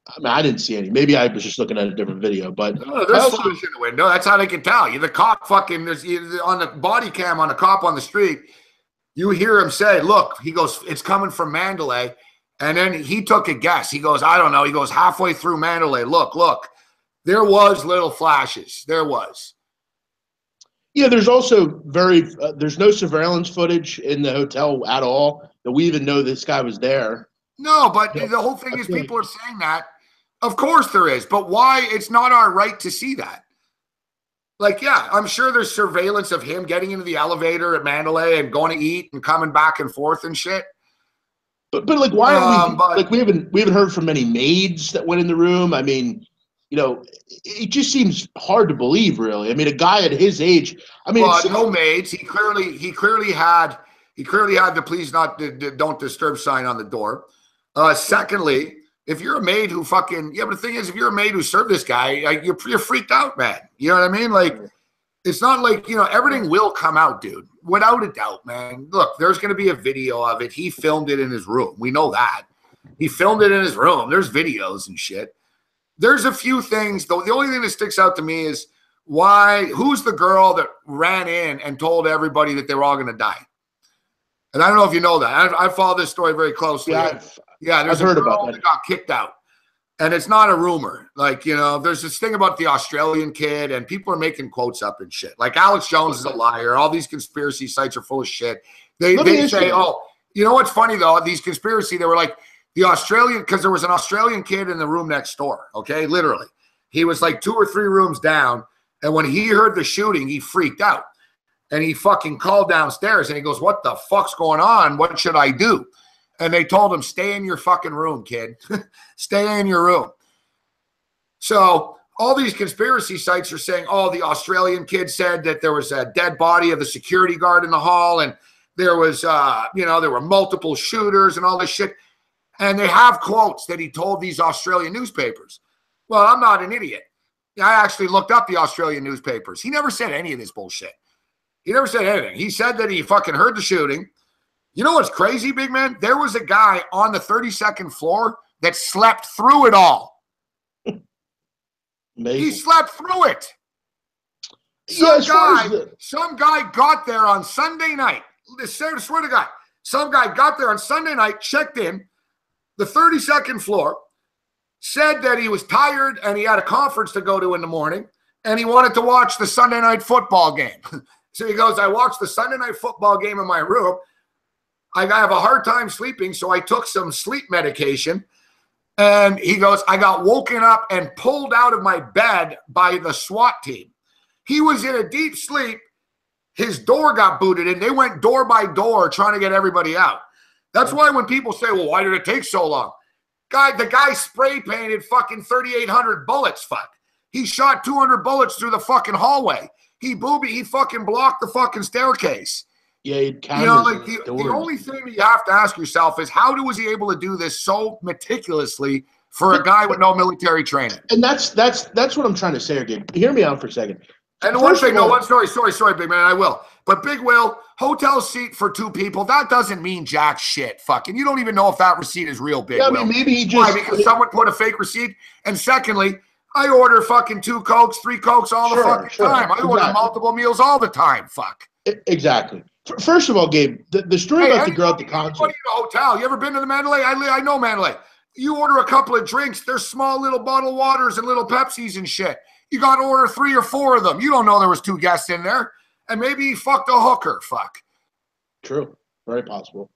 I mean, I didn't see any. Maybe I was just looking at a different video, but no, there's flash in the window. That's how they can tell you. The cop fucking there's on the body cam on the cop on the street. You hear him say, "Look," he goes, "It's coming from Mandalay," and then he took a guess. He goes, "I don't know." He goes, "Halfway through Mandalay. Look." There was little flashes. There was. Yeah, there's also there's no surveillance footage in the hotel at all that we even know this guy was there. No, but the whole thing is people are saying that. Of course there is, but why? It's not our right to see that. Like, yeah, I'm sure there's surveillance of him getting into the elevator at Mandalay and going to eat and coming back and forth and shit. But like, why are we haven't heard from any maids that went in the room? I mean, it just seems hard to believe, really. I mean, a guy at his age. I mean, no maids. He clearly had the please don't disturb sign on the door. Secondly, if you're a maid who but the thing is, if you're a maid who served this guy, you're freaked out, man. You know what I mean? Like, it's not like, everything will come out, dude, without a doubt, man. Look, there's going to be a video of it. He filmed it in his room. We know that. He filmed it in his room. There's videos and shit. There's a few things, though. The only thing that sticks out to me is who's the girl that ran in and told everybody that they were all going to die? And I don't know if you know that. I follow this story very closely. Yeah, there's I've heard a girl about that. that got kicked out. And it's not a rumor. Like, you know, there's this thing about the Australian kid, and people are making quotes up and shit. Like, Alex Jones is a liar. All these conspiracy sites are full of shit. They say, oh, you know what's funny, though? These conspiracy, they were like, the Australian, because there was an Australian kid in the room next door, okay? Literally. He was like 2 or 3 rooms down, and when he heard the shooting, he freaked out. And he fucking called downstairs, and he goes, what the fuck's going on? What should I do? And they told him, stay in your fucking room, kid. Stay in your room. So all these conspiracy sites are saying, oh, the Australian kid said that there was a dead body of the security guard in the hall, and there was, there were multiple shooters and all this shit. And they have quotes that he told these Australian newspapers. Well, I'm not an idiot. I actually looked up the Australian newspapers. He never said any of this bullshit. He never said anything. He said that he fucking heard the shooting. You know what's crazy, big man? There was a guy on the 32nd floor that slept through it all. Amazing. He slept through it. Some guy got there on Sunday night. I swear to God. Some guy got there on Sunday night, checked in, the 32nd floor, said that he was tired and he had a conference to go to in the morning, and he wanted to watch the Sunday night football game. So he goes, I watched the Sunday night football game in my room. I have a hard time sleeping, so I took some sleep medication. And he goes, I got woken up and pulled out of my bed by the SWAT team. He was in a deep sleep. His door got booted in. They went door by door trying to get everybody out. That's why when people say, well, why did it take so long? The guy spray painted fucking 3,800 bullets, fuck. He shot 200 bullets through the fucking hallway. He fucking blocked the fucking staircase. Yeah, the only thing that you have to ask yourself is how was he able to do this so meticulously for a guy with no military training? And that's what I'm trying to say again. Hear me out for a second. And one story, big man, I will. But Big Will, hotel seat for 2 people, that doesn't mean jack shit. Fucking, you don't even know if that receipt is real, Big Will. I mean, maybe he just... Why? Because someone put a fake receipt? And secondly, I order fucking 2 Cokes, 3 Cokes all the fucking time. I order multiple meals all the time, fuck. Exactly. First of all, Gabe, the story about the girl at the concert. In a hotel. You ever been to the Mandalay? I know Mandalay. You order a couple of drinks. There's small little bottled waters and little Pepsis and shit. You got to order 3 or 4 of them. You don't know there was 2 guests in there. And maybe he fucked a hooker. Fuck. True. Very possible.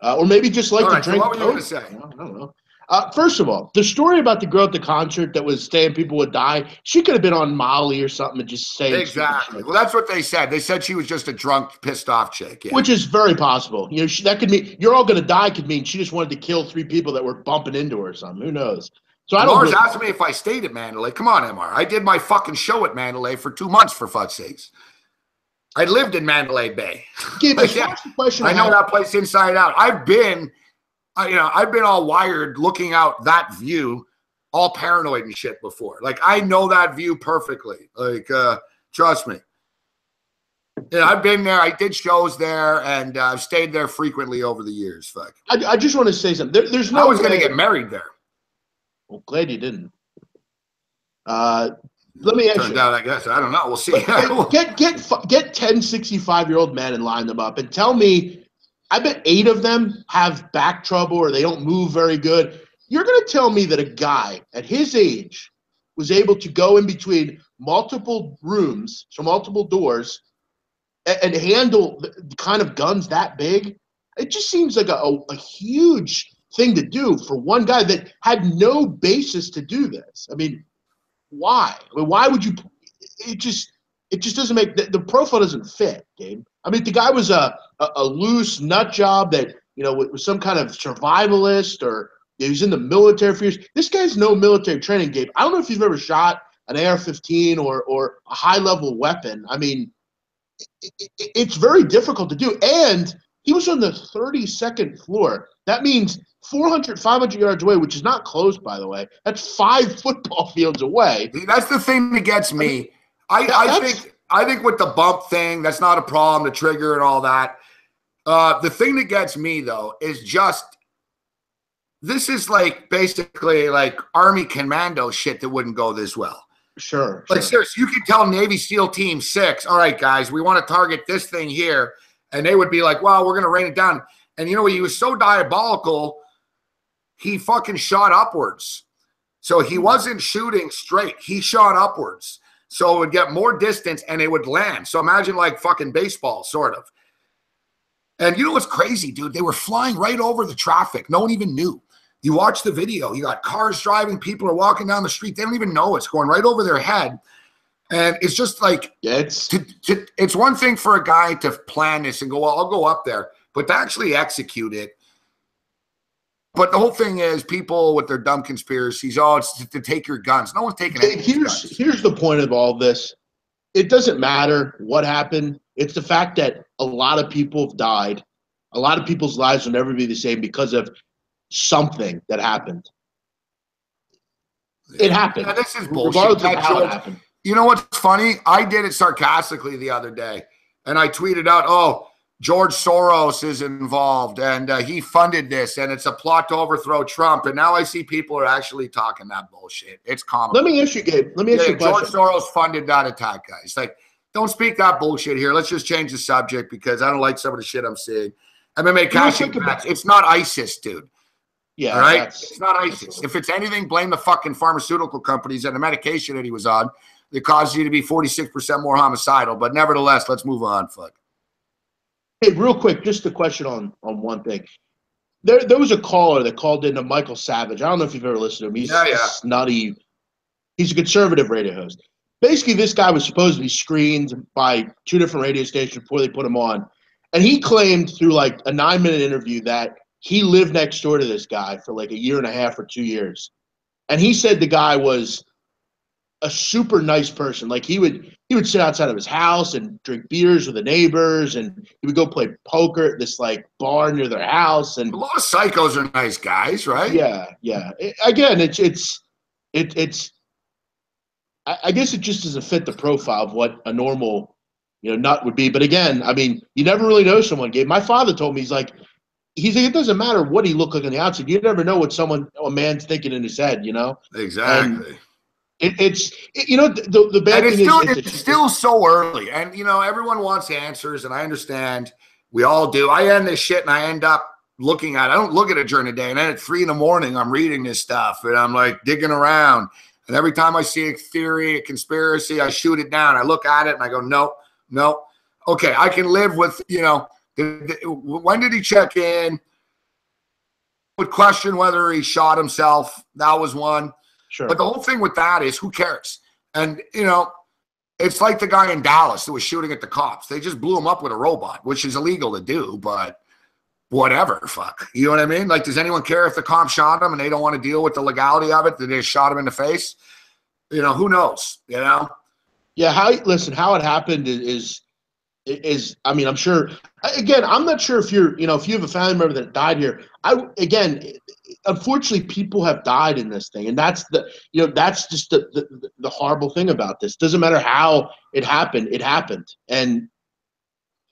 Or maybe just like to drink. So what were you going to say? I don't know. First of all, the story about the girl at the concert that was saying people would die, she could have been on Molly or something and just saying. Exactly. Well, that's what they said. They said she was just a drunk, pissed off chick. Yeah. Which is very possible. You know, that could mean you're all going to die. Could mean she just wanted to kill 3 people that were bumping into her or something. Who knows? So Lamar's asking me if I stayed at Mandalay. Come on, MR. I did my fucking show at Mandalay for 2 months, for fuck's sakes. I lived in Mandalay Bay. Gabe, the question I know that place inside out. I've been all wired looking out that view, all paranoid and shit before. Like, I know that view perfectly. Like, trust me. Yeah, I've been there. I did shows there, and I've stayed there frequently over the years. Fuck. I just want to say something. There's no. I was going to get married there. Well, glad you didn't. Let me ask you. Turned out, I guess. I don't know. We'll see. Get 10 65-year-old men and line them up and tell me. I bet 8 of them have back trouble or they don't move very good. You're going to tell me that a guy at his age was able to go in between multiple rooms, so multiple doors, and handle the kind of guns that big? It just seems like a huge thing to do for one guy that had no basis to do this. I mean, why? I mean, why would you? It just doesn't make the profile doesn't fit, Gabe. I mean, the guy was a loose nut job that, you know, was some kind of survivalist, or he was in the military for years. This guy's no military training, Gabe. I don't know if you've ever shot an AR-15 or a high-level weapon. I mean, it's very difficult to do. And he was on the 32nd floor. That means 400, 500 yards away, which is not close, by the way. That's 5 football fields away. That's the thing that gets me. I think with the bump thing, that's not a problem, the trigger and all that. The thing that gets me, though, is just this is like basically like Army commando shit that wouldn't go this well. Sure. Like, seriously, you can tell Navy SEAL Team 6, all right, guys, we want to target this thing here. And they would be like, well, we're going to rain it down. And, he was so diabolical, he fucking shot upwards. So he wasn't shooting straight. He shot upwards. So it would get more distance and it would land. So imagine like fucking baseball, sort of. And you know what's crazy, dude? They were flying right over the traffic. No one even knew. You watch the video. You got cars driving. People are walking down the street. They don't even know it's going right over their head. And it's just like, it's one thing for a guy to plan this and go, well, I'll go up there. But to actually execute it. But the whole thing is people with their dumb conspiracies, it's to take your guns. No one's taking any guns. Here's the point of all this. It doesn't matter what happened. It's the fact that a lot of people have died. A lot of people's lives will never be the same because of something that happened. It happened. Yeah, this is bullshit. How it happened. You know what's funny? I did it sarcastically the other day, and I tweeted out, George Soros is involved, and he funded this, and it's a plot to overthrow Trump. And now I see people are actually talking that bullshit. It's comical. Let me ask you, Gabe. Let me ask you a question. George Soros funded that attack, guys. Like, don't speak that bullshit here. Let's just change the subject because I don't like some of the shit I'm seeing. MMA cashing bets. It's not ISIS, dude. Yeah, all right? It's not ISIS. If it's anything, blame the fucking pharmaceutical companies and the medication that he was on that caused you to be 46% more homicidal. But nevertheless, let's move on. Fuck. Hey, real quick, just a question on one thing. There was a caller that called in to Michael Savage. I don't know if you've ever listened to him. He's nutty. He's a conservative radio host. Basically, this guy was supposed to be screened by 2 different radio stations before they put him on. And he claimed through like a 9-minute interview that he lived next door to this guy for like a year and a half or 2 years. And he said the guy was a super nice person. Like he would sit outside of his house and drink beers with the neighbors, and he would go play poker at this like bar near their house. And a lot of psychos are nice guys, right? Yeah. Again, it's I guess it just doesn't fit the profile of what a normal, nut would be. But again, I mean, you never really know someone, Gabe. My father told me, he's like, it doesn't matter what he looked like on the outside. You never know what a man's thinking in his head, Exactly. And the bad thing is it's still so early, and everyone wants answers, and I understand. We all do. I end this shit, and I end up looking at it. I don't look at it during the day, and then at 3 a.m, I'm reading this stuff, and I'm like digging around. And every time I see a theory, a conspiracy, I shoot it down. I look at it and I go, no. Okay, I can live with, when did he check in? Would question whether he shot himself. That was one. Sure. But the whole thing with that is who cares? And, it's like the guy in Dallas that was shooting at the cops. They just blew him up with a robot, which is illegal to do, but whatever, fuck. You know what I mean? Like, does anyone care if the cop shot him and they don't want to deal with the legality of it? That they shot him in the face? Who knows? Yeah. How it happened is I mean, I'm sure. Again, I'm not sure if if you have a family member that died here. Unfortunately, people have died in this thing, and that's that's just the horrible thing about this. Doesn't matter how it happened, and.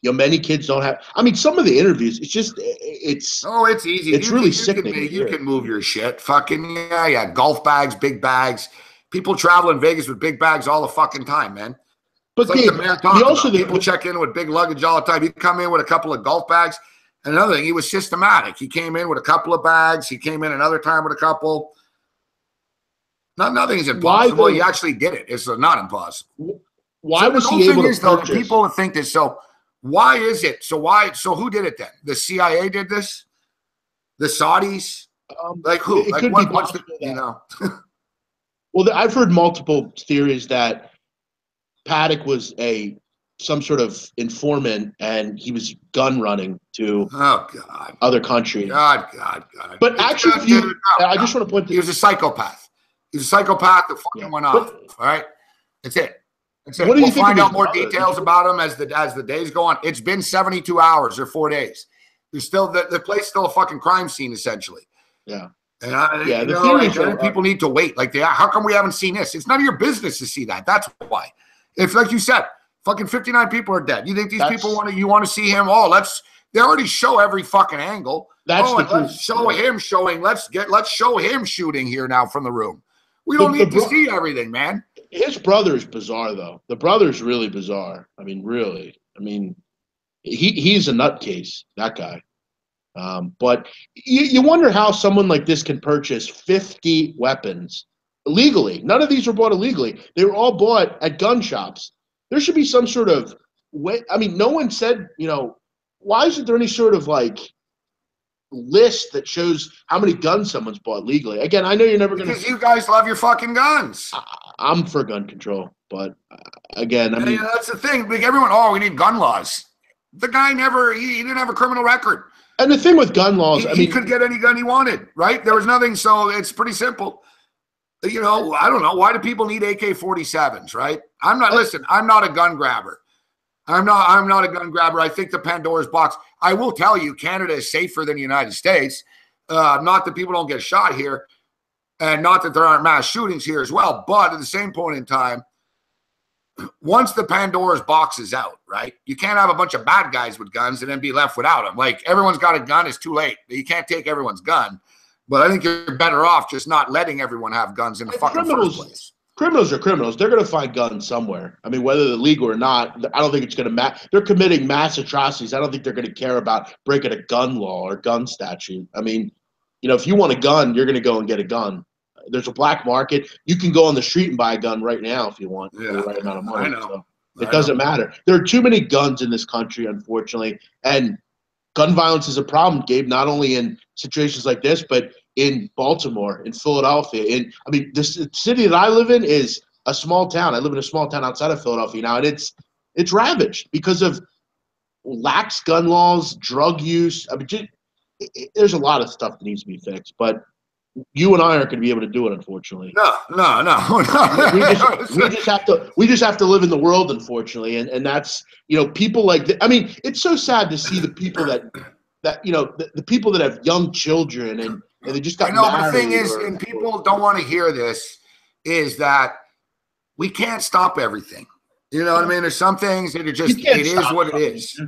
Many kids don't have. I mean, some of the interviews, it's easy. It's really sickening. You can move your shit. Fucking yeah. Golf bags, big bags. People travel in Vegas with big bags all the fucking time, man. But people check in with big luggage all the time. You come in with a couple of golf bags. And another thing, he was systematic. He came in with a couple of bags. He came in another time with a couple. Nothing is impossible. He actually did it. It's not impossible. Why was he able to purchase? People think this. So. Why is it? So who did it then? The CIA did this? The Saudis? Like who? It could be possible. Well, I've heard multiple theories that Paddock was some sort of informant, and he was gun running to other countries. God. But actually, I just want to point. He was a psychopath. He was a psychopath that fucking went off. All right, that's it. What do you think? We'll find out more details about him as the days go on. It's been 72 hours or 4 days. There's still the place is still a fucking crime scene essentially. Yeah. And people need to wait. Like, how come we haven't seen this? It's none of your business to see that. That's why. If, like you said, fucking 59 people are dead. You think these people want to see him? They already show every fucking angle. Let's show him showing. Let's show him shooting here now from the room. We don't need to see everything, man. His brother is bizarre, though. The brother's really bizarre. I mean, really. I mean, He's a nutcase, that guy. But you wonder how someone like this can purchase 50 weapons illegally. None of these were bought illegally. They were all bought at gun shops. There should be some sort of way. I mean, no one said, why isn't there any sort of like list that shows how many guns someone's bought legally? Again, I know you're never going to. Because you guys love your fucking guns. I'm for gun control, but again, I mean, that's the thing. Like everyone, we need gun laws. The guy he didn't have a criminal record. And the thing with gun laws, he could get any gun he wanted, right? There was nothing, so it's pretty simple. I don't know. Why do people need AK-47s, right? I'm not a gun grabber. I'm not a gun grabber. I think the Pandora's box. I will tell you, Canada is safer than the United States. Not that people don't get shot here, and not that there aren't mass shootings here as well. But at the same point in time, once the Pandora's box is out, right? You can't have a bunch of bad guys with guns and then be left without them. Like, everyone's got a gun. It's too late. You can't take everyone's gun. But I think you're better off just not letting everyone have guns in the fucking first place. Criminals are criminals. They're going to find guns somewhere. I mean, whether they're legal or not, I don't think it's going to matter. They're committing mass atrocities. I don't think they're going to care about breaking a gun law or gun statute. I mean, if you want a gun, you're going to go and get a gun. There's a black market. You can go on the street and buy a gun right now if you want for the right amount of money. I know. So it doesn't matter. There are too many guns in this country, unfortunately, and gun violence is a problem, Gabe, not only in situations like this, but in Baltimore, in Philadelphia. The city that I live in is a small town. I live in a small town outside of Philadelphia now, and it's ravaged because of lax gun laws, drug use. I mean, there's a lot of stuff that needs to be fixed, but you and I aren't going to be able to do it, unfortunately. No. we just have to live in the world, unfortunately, and that's people like I mean, it's so sad to see the people that the people that have young children and they just got married. But the thing is, and people don't want to hear this, is that we can't stop everything. You know what I mean? There's some things that are just it is what it is.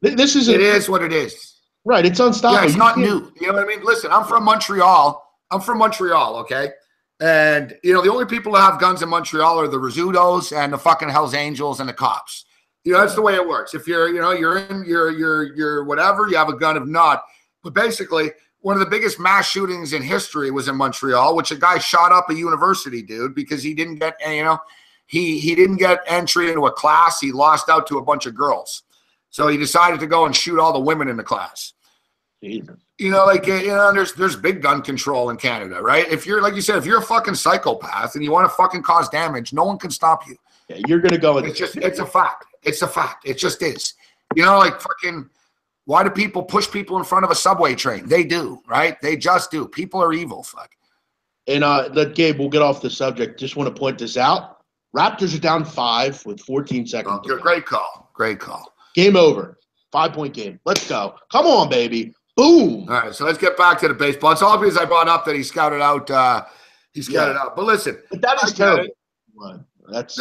It is what it is. Right, it's unstoppable. Yeah, it's not new. You know what I mean? Listen, I'm from Montreal, okay? And, the only people who have guns in Montreal are the Rizzutos and the fucking Hells Angels and the cops. That's the way it works. If you're whatever, you have a gun. If not, but basically, one of the biggest mass shootings in history was in Montreal, which a guy shot up a university dude because he didn't get, he didn't get entry into a class. He lost out to a bunch of girls. So he decided to go and shoot all the women in the class. Jesus. There's big gun control in Canada, right? If you're, like you said, if you're a fucking psychopath and you want to fucking cause damage, no one can stop you. Yeah, you're going to go. It's a fact. It's a fact. It just is. Why do people push people in front of a subway train? They do, right? They just do. People are evil. Fuck. And Gabe, we'll get off the subject. Just want to point this out. Raptors are down 5 with 14 seconds. Great call. Great call. Game over. 5-point game. Let's go. Come on, baby. Boom. All right, so let's get back to the baseball. It's all because I brought up that he scouted out. Out. But listen, that is terrible. That's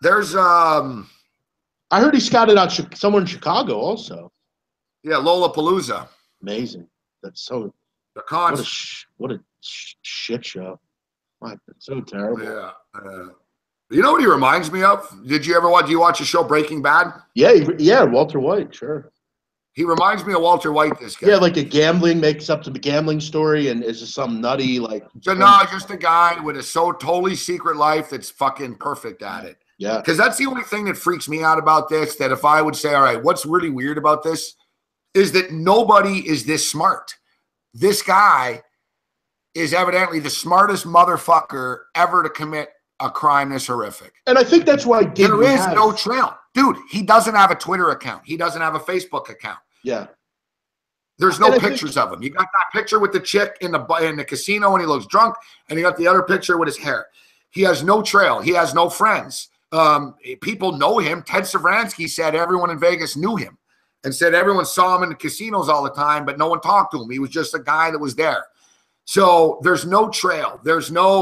there's I heard he scouted out someone in Chicago also. Yeah, Lollapalooza. Amazing. That's so. The concert. What a shit show. That's so terrible. Yeah. You know what he reminds me of? Did you ever watch? Do you watch the show Breaking Bad? Yeah, Walter White, sure. He reminds me of Walter White. This guy. Yeah, like makes up some gambling story, and is just some nutty just a guy with a totally secret life that's fucking perfect at it. Yeah, because that's the only thing that freaks me out about this. That if I would say, all right, what's really weird about this is that nobody is this smart. This guy is evidently the smartest motherfucker ever to commit a crime this horrific. And I think that's why there is no trail. Dude, he doesn't have a Twitter account. He doesn't have a Facebook account. Yeah. There's no pictures of him. You got that picture with the chick in the casino when he looks drunk, and you got the other picture with his hair. He has no trail. He has no friends. People know him. Ted Savransky said everyone in Vegas knew him and said everyone saw him in the casinos all the time, but no one talked to him. He was just a guy that was there. So there's no trail.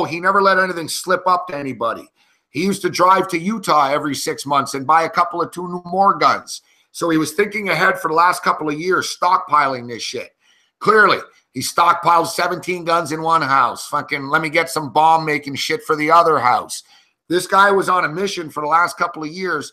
He never let anything slip up to anybody. He used to drive to Utah every 6 months and buy a couple of 2 more guns. So he was thinking ahead for the last couple of years, stockpiling this shit. Clearly, he stockpiled 17 guns in one house. Fucking let me get some bomb making shit for the other house. This guy was on a mission for the last couple of years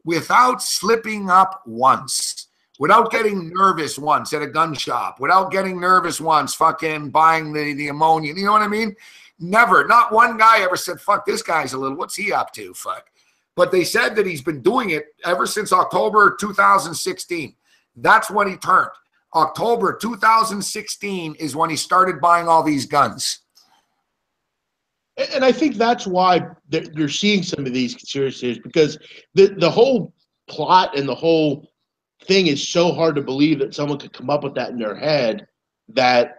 without slipping up once, without getting nervous once at a gun shop, without getting nervous once fucking buying the ammonia. You know what I mean? Never. Not one guy ever said, fuck, this guy's a little, what's he up to? Fuck. But they said that he's been doing it ever since October 2016. That's when he turned. October 2016 is when he started buying all these guns. And I think that's why you're seeing some of these conspiracies, because the whole plot and the whole thing is so hard to believe that someone could come up with that in their head that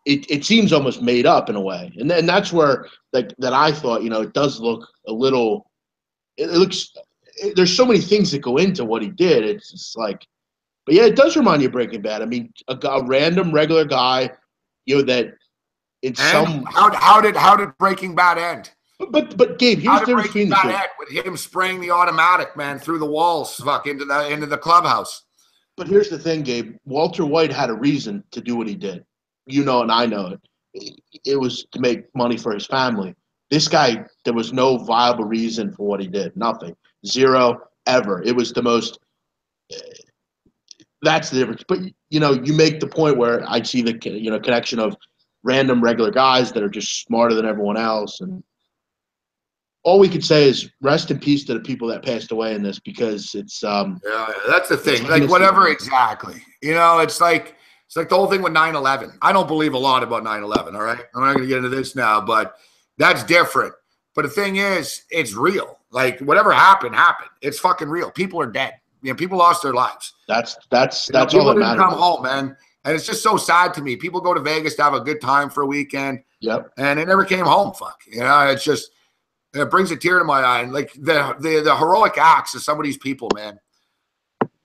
it seems almost made up in a way. And then that's where that I thought, it does look a little – it looks – there's so many things that go into what he did. It's just like – but, yeah, it does remind you of Breaking Bad. I mean, a random, regular guy, that in some – How did Breaking Bad end? But Gabe, here's the difference between the two. With him spraying the automatic, man, through the walls, fuck, into the clubhouse. But here's the thing, Gabe. Walter White had a reason to do what he did. You know, and I know it. It was to make money for his family. This guy, there was no viable reason for what he did. Nothing. Zero, ever. It was the most that's the difference. But, you make the point where I see the, connection of random, regular guys that are just smarter than everyone else. And all we could say is rest in peace to the people that passed away in this, because it's yeah, that's the thing. Like, whatever, exactly. It's like the whole thing with 9/11. I don't believe a lot about 9/11, all right? I'm not going to get into this now, but that's different. But the thing is, it's real. Like, whatever happened. It's fucking real. People are dead. People lost their lives. That's all that matters. People didn't come home, man. And it's just so sad to me. People go to Vegas to have a good time for a weekend. Yep. And they never came home, fuck. It's just, it brings a tear to my eye. And like the heroic acts of some of these people, man.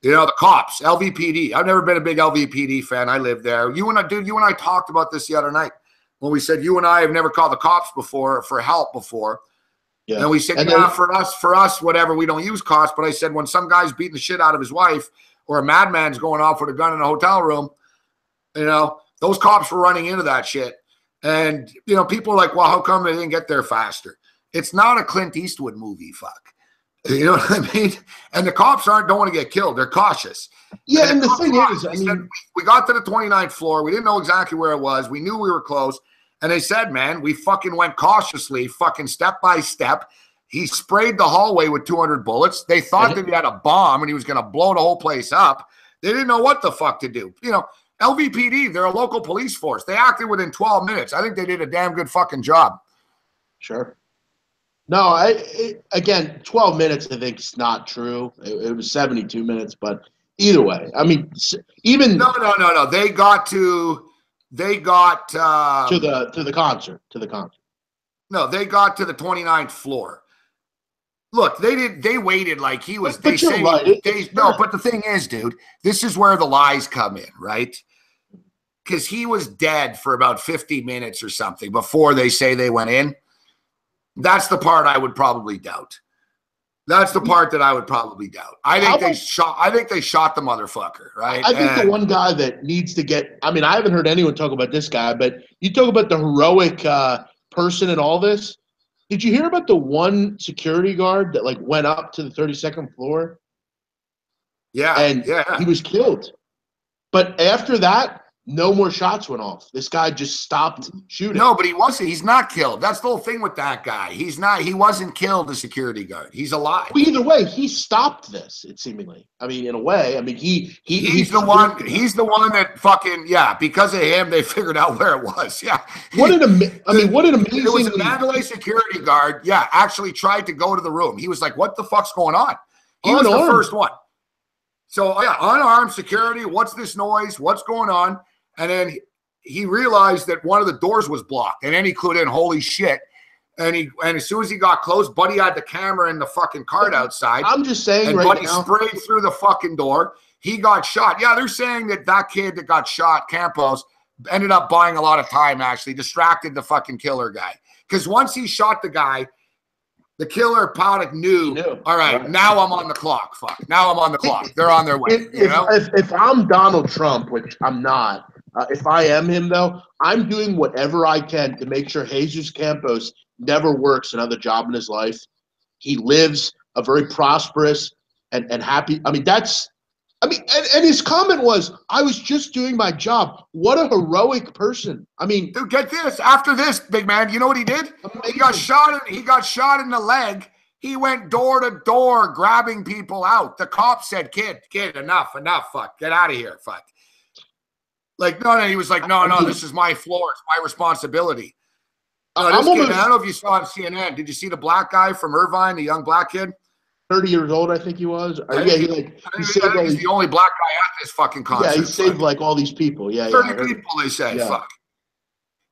The cops, LVPD. I've never been a big LVPD fan. I live there. You and I talked about this the other night when we said you and I have never called the cops before for help before. Yeah. And we said, for us, whatever, we don't use cops. But I said, when some guy's beating the shit out of his wife or a madman's going off with a gun in a hotel room, those cops were running into that shit. And, people are like, well, how come they didn't get there faster? It's not a Clint Eastwood movie, fuck. You know what I mean? And the cops don't want to get killed. They're cautious. Yeah, and the thing is, we got to the 29th floor. We didn't know exactly where it was. We knew we were close. And they said, man, we fucking went cautiously, fucking step by step. He sprayed the hallway with 200 bullets. They thought that he had a bomb and he was going to blow the whole place up. They didn't know what the fuck to do. LVPD, they're a local police force. They acted within 12 minutes. I think they did a damn good fucking job. Sure. No, again, 12 minutes I think is not true. It was 72 minutes, but either way, I mean, even no. They got to the concert. No, they got to the 29th floor. Look, they waited like he was. But you're right. But the thing is, dude, this is where the lies come in, right? Because he was dead for about 50 minutes or something before they say they went in. That's the part I would probably doubt. That's the part that I would probably doubt. I think they shot the motherfucker, right? I think the one guy that needs to get – I mean, I haven't heard anyone talk about this guy, but you talk about the heroic person in all this. Did you hear about the one security guard that, went up to the 32nd floor? Yeah. And he was killed. But after that, no more shots went off. This guy just stopped shooting. No, but he wasn't. He's not killed. That's the whole thing with that guy. He's not. He wasn't killed, the security guard. He's alive. Well, either way, he stopped this, it seemingly. I mean, in a way. I mean, he's the one. He's the one that fucking, because of him, they figured out where it was. Yeah. What an amazing. It was a Mandalay security guard, actually tried to go to the room. He was like, what the fuck's going on? He was the first one. So, unarmed security. What's this noise? What's going on? And then he realized that one of the doors was blocked. And then he clued in, holy shit. And as soon as he got close, Buddy had the camera in the fucking cart outside. I'm just saying and right Buddy now. sprayed through the fucking door. He got shot. Yeah, they're saying that kid that got shot, Campos, ended up buying a lot of time, actually. Distracted the fucking killer guy. Because once he shot the guy, the killer Paddock knew, all right, now I'm on the clock. Fuck. Now I'm on the clock. They're on their way. If I'm Donald Trump, which I'm not, if I am him, though, I'm doing whatever I can to make sure Jesus Campos never works another job in his life. he lives a very prosperous and happy. I mean, and his comment was, I was just doing my job. What a heroic person. I mean, dude, get this. After this, big man, you know what he did? amazing. He got shot in the leg. He went door to door grabbing people out. The cops said, kid, enough, fuck. Get out of here, fuck. Like, no, he was like, no, this is my floor. It's my responsibility. No, this kid, I don't know if you saw on CNN. Did you see the black guy from Irvine, the young black kid? 30 years old, I think he was. He's the only black guy at this fucking concert. Yeah, he saved like all these people. Yeah, 30 people, they say. Yeah. Fuck.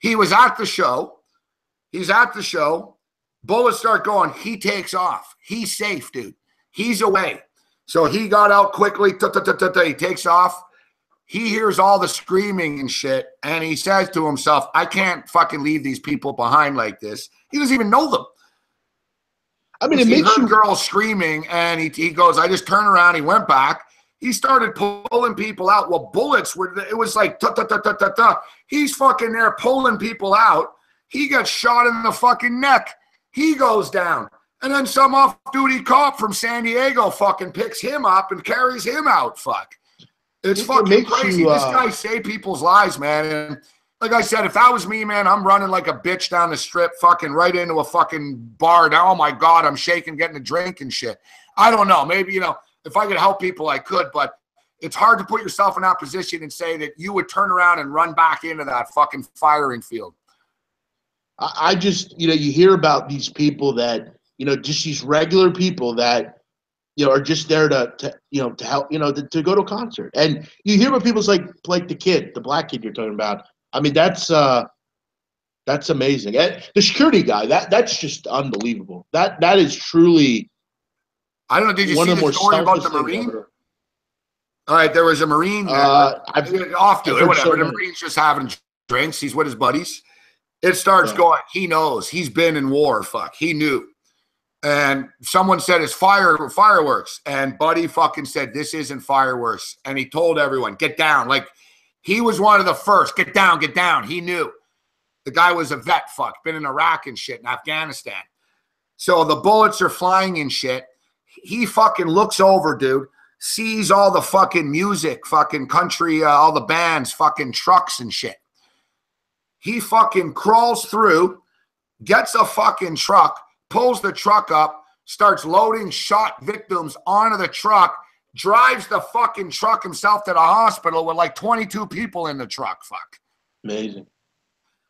He was at the show. He's at the show. Bullets start going. He takes off. He's safe, dude. He's away. So he got out quickly. He takes off. He hears all the screaming and shit, and he says to himself, I can't fucking leave these people behind like this. He doesn't even know them. I mean, it makes you girls screaming, and he goes, I just turned around. He went back. He started pulling people out. Well, bullets were, it was like, he's fucking there pulling people out. He gets shot in the fucking neck. He goes down. And then some off-duty cop from San Diego fucking picks him up and carries him out. Fuck. It's fucking crazy. This guy saved people's lives, man. And like I said, if that was me, man, I'm running like a bitch down the strip, fucking right into a fucking bar. Now, oh my God, I'm shaking, getting a drink and shit. I don't know. Maybe, if I could help people, I could, but it's hard to put yourself in that position and say that you would turn around and run back into that fucking firing field. I just, you hear about these people that, just these regular people that, are just there to help, to go to a concert. And you hear about people's like the kid, the black kid you're talking about. I mean, that's amazing. And the security guy, that's just unbelievable. That is truly. I don't know. Did you see the story about the Marine? All right, there was a Marine. Off to it, whatever. The Marine's just having drinks. He's with his buddies. It starts going. He knows. He's been in war. Fuck. He knew. And someone said it's fireworks. And Buddy fucking said, this isn't fireworks. And he told everyone, get down. Like, he was one of the first. Get down, get down. He knew. The guy was a vet, fuck. Been in Iraq and shit, in Afghanistan. So the bullets are flying and shit. He fucking looks over, dude. Sees all the fucking music, fucking country, all the bands, fucking trucks and shit. He fucking crawls through, gets a fucking truck, pulls the truck up, starts loading shot victims onto the truck, drives the fucking truck himself to the hospital with like 22 people in the truck. Fuck. Amazing.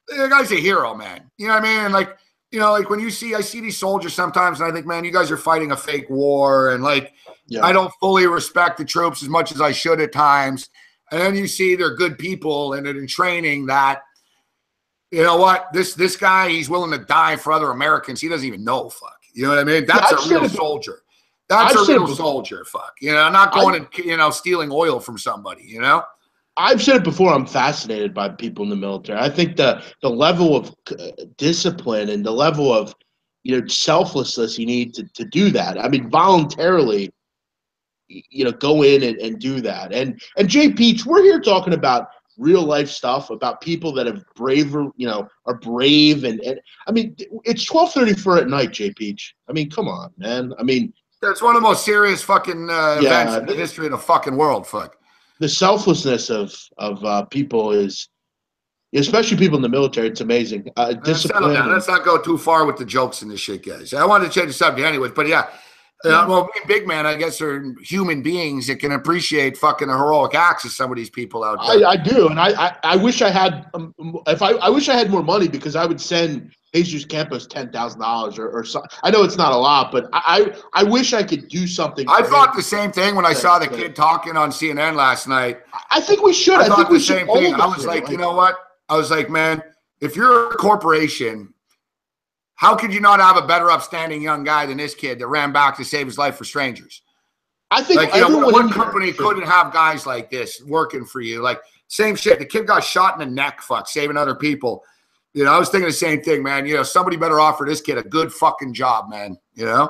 The guy's a hero, man. You know what I mean? And like, like when I see these soldiers sometimes and I think, man, you guys are fighting a fake war. And like, I don't fully respect the troops as much as I should at times. And then you see they're good people and in training that, you know what? This guy, he's willing to die for other Americans. He doesn't even know. Fuck. You know what I mean? That's a real soldier. That's a real soldier. Fuck. Not going and stealing oil from somebody. I've said it before. I'm fascinated by people in the military. I think the level of discipline and the level of selflessness you need to do that. I mean, voluntarily, go in and do that. And Jay Peach, we're here talking about real life stuff, about people that have are brave and I mean, it's 12:34 at night, Jay Peach. I mean, come on, man. I mean, it's one of the most serious fucking events in the history of the fucking world. Fuck. The selflessness of people is, especially people in the military, it's amazing. Discipline. Let's not go too far with the jokes and this shit, guys. I wanted to change the subject anyways, but yeah. Well, big man, I guess are human beings that can appreciate fucking the heroic acts of some of these people out there. I do, and I wish I had I wish I had more money because I would send Jesus Campos $10,000 or so. I know it's not a lot, but I wish I could do something. I thought the same thing when I saw the kid talking on CNN last night. I think we should. I think we should. Same thing. I was like, you know what? I was like, man, if you're a corporation, how could you not have a better upstanding young guy than this kid that ran back to save his life for strangers? I think one company couldn't have guys like this working for you. Like, same shit. The kid got shot in the neck, fuck, saving other people. I was thinking the same thing, man. Somebody better offer this kid a good fucking job, man. I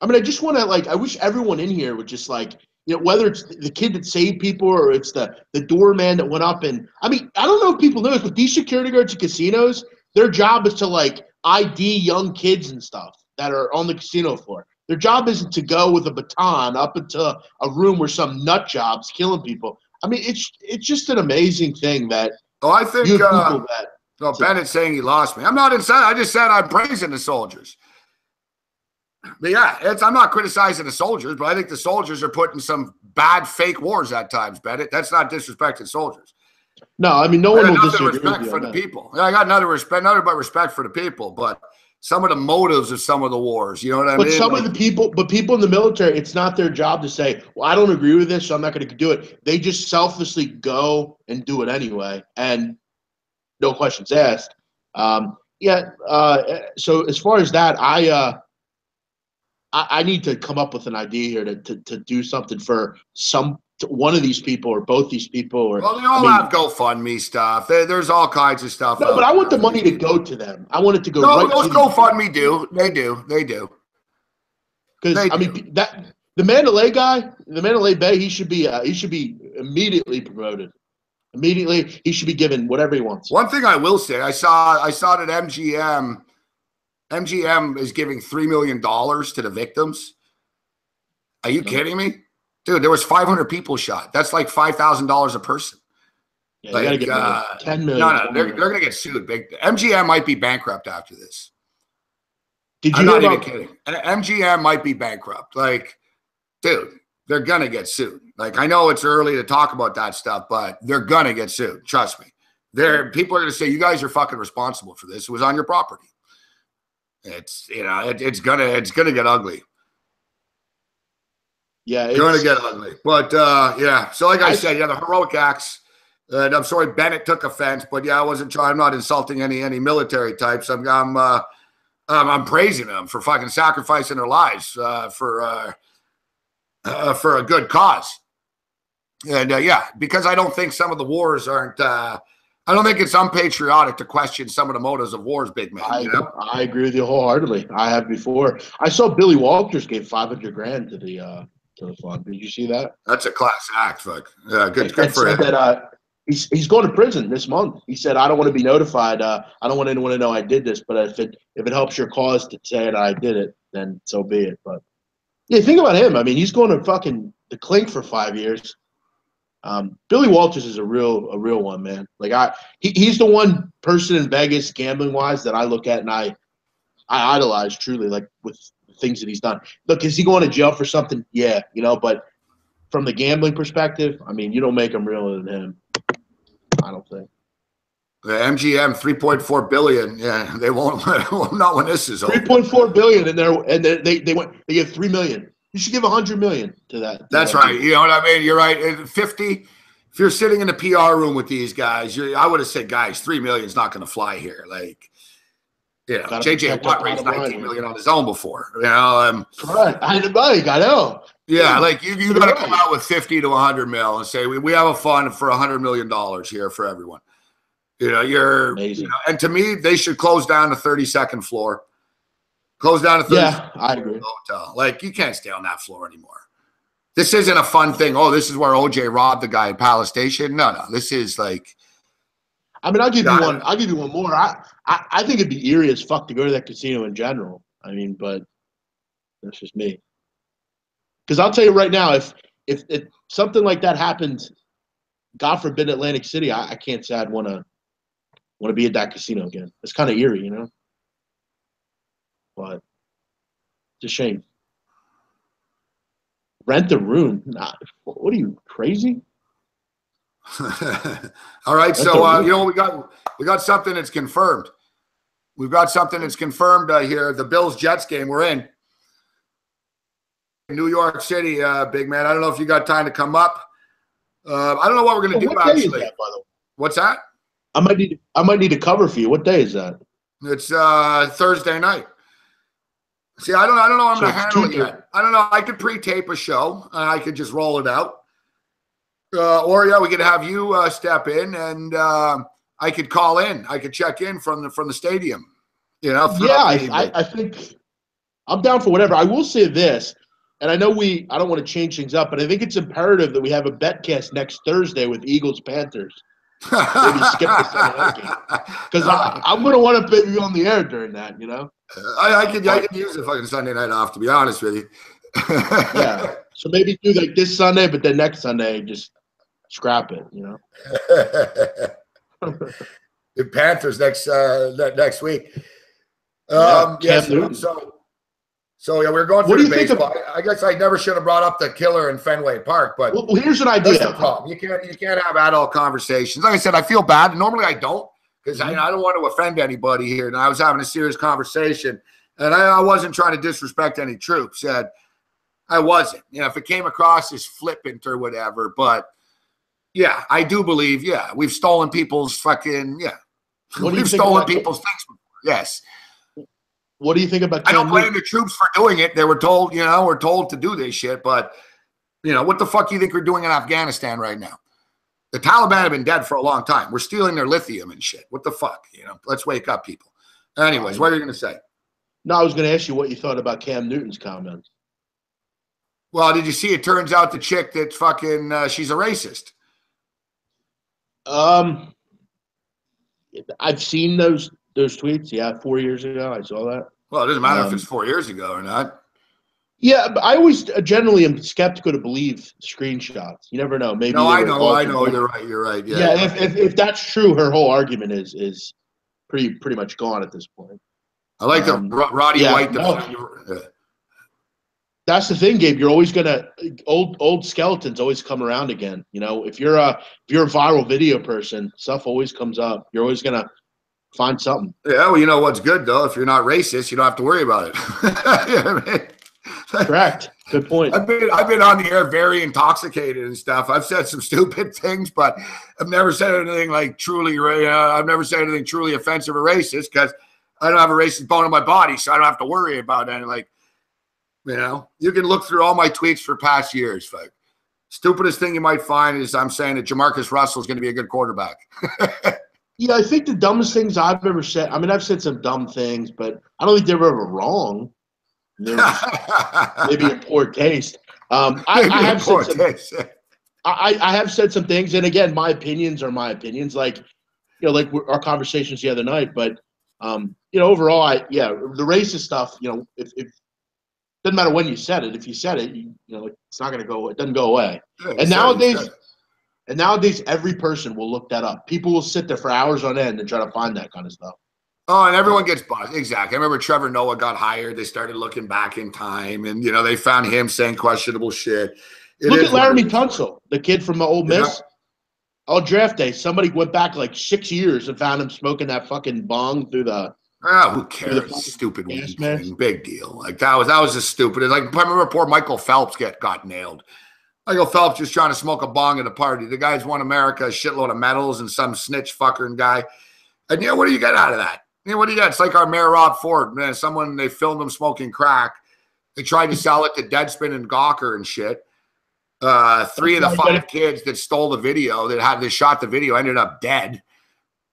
mean, I just want to, I wish everyone in here would just, whether it's the kid that saved people or it's the doorman that went up and, I mean, I don't know if people know this, but these security guards at casinos, their job is to, ID young kids and stuff. that are on the casino floor. Their job isn't to go with a baton up into a room where some nut job's killing people. I mean, it's just an amazing thing that I think you have people that. No, Bennett's saying he lost me. I'm not inside. I just said I'm praising the soldiers. But yeah, I'm not criticizing the soldiers, but I think the soldiers are putting some bad fake wars at times, Bennett. That's not disrespecting soldiers. No, I mean, no one will disagree respect with you for on the that. people. I got nothing but respect for the people, but some of the motives of some of the wars, you know what I mean? But some of the people, people in the military, it's not their job to say, well, I don't agree with this, so I'm not going to do it. They just selflessly go and do it anyway, and no questions asked. So as far as that, I need to come up with an idea here to do something for one of these people or both these people. Or well, they all have GoFundMe stuff. There's all kinds of stuff. No, but I want the money to go to them. I want it to go. No, right those to GoFundMe do. They do. Because I mean that the Mandalay guy, the Mandalay Bay, he should be immediately promoted. Immediately, he should be given whatever he wants. One thing I will say, I saw that MGM is giving $3 million to the victims. Are you kidding me? Dude, there was 500 people shot. That's like $5,000 a person. Yeah, you gotta get $10 million. No, they're going to get sued. MGM might be bankrupt after this. Did you I'm hear not about even kidding. MGM might be bankrupt. Like, dude, they're going to get sued. Like, I know it's early to talk about that stuff, but they're going to get sued. Trust me. People are going to say, you guys are fucking responsible for this. It was on your property. It's, it's going to get ugly. Yeah, it's going to get ugly. But, yeah. So, like I said, the heroic acts. And I'm sorry, Bennett took offense, but yeah, I'm not insulting any military types. I'm praising them for fucking sacrificing their lives for a good cause. And because I don't think some of the wars aren't. I don't think it's unpatriotic to question some of the motives of wars, big man. I agree with you wholeheartedly. I have before. I saw Billy Walters gave $500,000 to the fund. Did you see that? That's a class act, fuck. Yeah, good for him. That, he's going to prison this month. He said, "I don't want to be notified. I don't want anyone to know I did this. But if it helps your cause to say that I did it, then so be it." But yeah, think about him. I mean, he's going to fucking the clink for 5 years. Billy Walters is a real one, man. Like he's the one person in Vegas gambling wise that I look at and I idolize truly, like with the things that he's done. Look, is he going to jail for something? Yeah, but from the gambling perspective, I mean, you don't make him realer than him. I don't think. The MGM $3.4 billion. Yeah, they won't not when this is over. $3.4 billion, and they give $3 million. You should give $100 million to that. That's right. You know what I mean? You're right. 50. If you're sitting in the PR room with these guys, I would have said, guys, $3 million is not going to fly here. Like, JJ Watt raised $19 million on his own before. Correct. I know. Yeah, like you got to come out with 50 to 100 mil and say we have a fund for $100 million here for everyone. You're amazing. And to me, they should close down the 32nd floor. Close down the 32nd Yeah, I agree. hotel. Like, you can't stay on that floor anymore. This isn't a fun thing. Oh, this is where OJ robbed the guy at Palace Station. No. This is like. I mean, I'll give you one. I'll give you one more. I think it'd be eerie as fuck to go to that casino in general. I mean, but that's just me. Because I'll tell you right now, if something like that happened, God forbid, Atlantic City, I can't say I'd want to be at that casino again. It's kind of eerie, But it's a shame. Rent a room? Nah, what are you, crazy? All right, so we got something that's confirmed. We've got something that's confirmed here. The Bills-Jets game we're in. New York City, big man. I don't know if you got time to come up. I don't know what we're going to do, what day actually. Is that, by the way? What's that? I might need to cover for you. What day is that? It's Thursday night. See, I don't know how I'm going to handle it yet. I don't know. I could pre-tape a show. I could just roll it out. Or we could have you step in, and I could call in. I could check in from the stadium. I think I'm down for whatever. I will say this, and I know I don't want to change things up, but I think it's imperative that we have a betcast next Thursday with Eagles-Panthers. Maybe skip the Sunday night game. Because I'm going to want to be on the air during that, you know? I could use a fucking Sunday night off, to be honest with you. Yeah. So maybe do like this Sunday, but then next Sunday just scrap it, you know? The Panthers next week. So yeah, we're going through the baseball. I guess I never should have brought up the killer in Fenway Park, but well, here's an idea. That's the problem. You can't have adult conversations. Like I said, I feel bad. Normally I don't, because I don't want to offend anybody here. And I was having a serious conversation, and I wasn't trying to disrespect any troops. I wasn't. You know, if it came across as flippant or whatever, but yeah, I do believe. Yeah, we've stolen people's fucking We've stolen people's things before. Yes. What do you think about? I don't blame the troops for doing it. They were told, we're told to do this shit. But, what the fuck do you think we're doing in Afghanistan right now? The Taliban have been dead for a long time. We're stealing their lithium and shit. What the fuck? Let's wake up, people. Anyways, what are you going to say? No, I was going to ask you what you thought about Cam Newton's comments. Well, did you see? It turns out the chick that fucking she's a racist. I've seen those tweets. Yeah, 4 years ago, I saw that. Well, it doesn't matter if it's 4 years ago or not. Yeah, but I always generally am skeptical to believe screenshots. You never know. Maybe. No, I know. You're right. Yeah. If that's true, her whole argument is pretty much gone at this point. I like the Roddy White. That's the thing, Gabe. You're always gonna old skeletons always come around again. If you're a viral video person, stuff always comes up. You're always gonna find something. Yeah, well, you know what's good though? If you're not racist, you don't have to worry about it. You know what I mean? Correct. Good point. I've been on the air very intoxicated and stuff. I've said some stupid things, but I've never said anything like truly. I've never said anything truly offensive or racist because I don't have a racist bone in my body, so I don't have to worry about any you can look through all my tweets for past years. Like, stupidest thing you might find is I'm saying that Jamarcus Russell is going to be a good quarterback. Yeah, I think the dumbest things I've ever said. I mean, I've said some dumb things, but I don't think they were ever wrong. Maybe in poor taste. I have said some things, and again, my opinions are my opinions. Like our conversations the other night. But overall, the racist stuff. If doesn't matter when you said it. If you said it, it's not going to go. It doesn't go away. Yeah, and nowadays, every person will look that up. People will sit there for hours on end and try to find that kind of stuff. Oh, and everyone gets buzzed. Exactly. I remember Trevor Noah got hired. They started looking back in time, and they found him saying questionable shit. Look at Laramie Tunsil, the kid from Ole Miss. On draft day, somebody went back like 6 years and found him smoking that fucking bong through the. Oh, who cares? Stupid weed thing. Big deal. Like that was just stupid. Like I remember poor Michael Phelps got nailed. Michael Phelps just trying to smoke a bong at a party. The guy's won America a shitload of medals and some snitch fucker guy. And what do you get out of that? What do you got? It's like our mayor Rob Ford. Man, they filmed him smoking crack. They tried to sell it to Deadspin and Gawker and shit. 3 of the 5 kids that stole the video, that shot the video, ended up dead.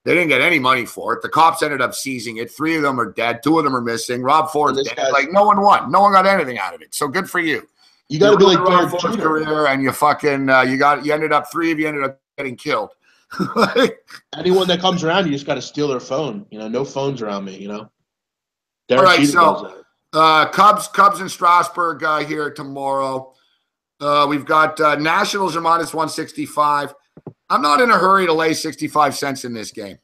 They didn't get any money for it. The cops ended up seizing it. 3 of them are dead. 2 of them are missing. Rob Ford's dead. Like no one won. No one got anything out of it. So good for you. You got to be like Rob Ford's career, and you fucking you ended up 3 of you ended up getting killed. Anyone that comes around, you just got to steal their phone. No phones around me. All right, so Cubs in Strasburg here tomorrow. We've got Nationals are minus 165. I'm not in a hurry to lay 65 cents in this game.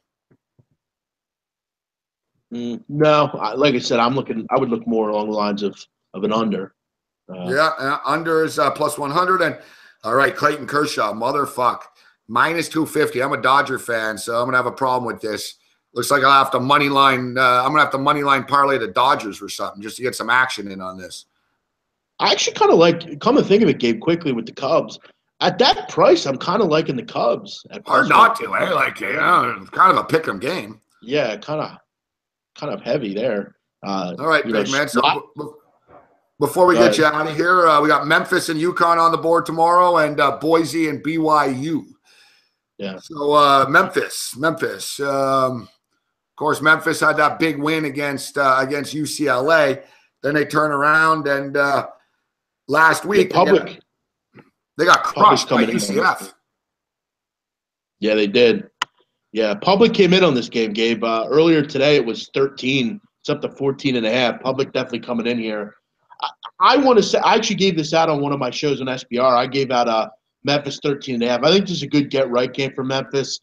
No, like I said, I would look more along the lines of an under. Under is plus 100. And all right, Clayton Kershaw, motherfuck, minus 250. I'm a Dodger fan, so I'm gonna have a problem with this. Looks like I'll have to money line. I'm gonna have to money line parlay the Dodgers or something just to get some action in on this. I actually kind of like. Come to think of it, Gabe, quickly with the Cubs. At that price, I'm kind of liking the Cubs. Hard not to, eh? Like, kind of a pick 'em game. Yeah, kind of heavy there. All right, big man. So before we get you out of here, we got Memphis and UConn on the board tomorrow, and Boise and BYU. Yeah. So Memphis. Of course, Memphis had that big win against UCLA. Then they turn around and last week they got crushed by UCF. Yeah, they did. Yeah, public came in on this game, Gabe. Earlier today it was 13. It's up to 14.5. Public definitely coming in here. I want to say I actually gave this out on one of my shows on SBR. I gave out Memphis 13.5. I think this is a good get right game for Memphis.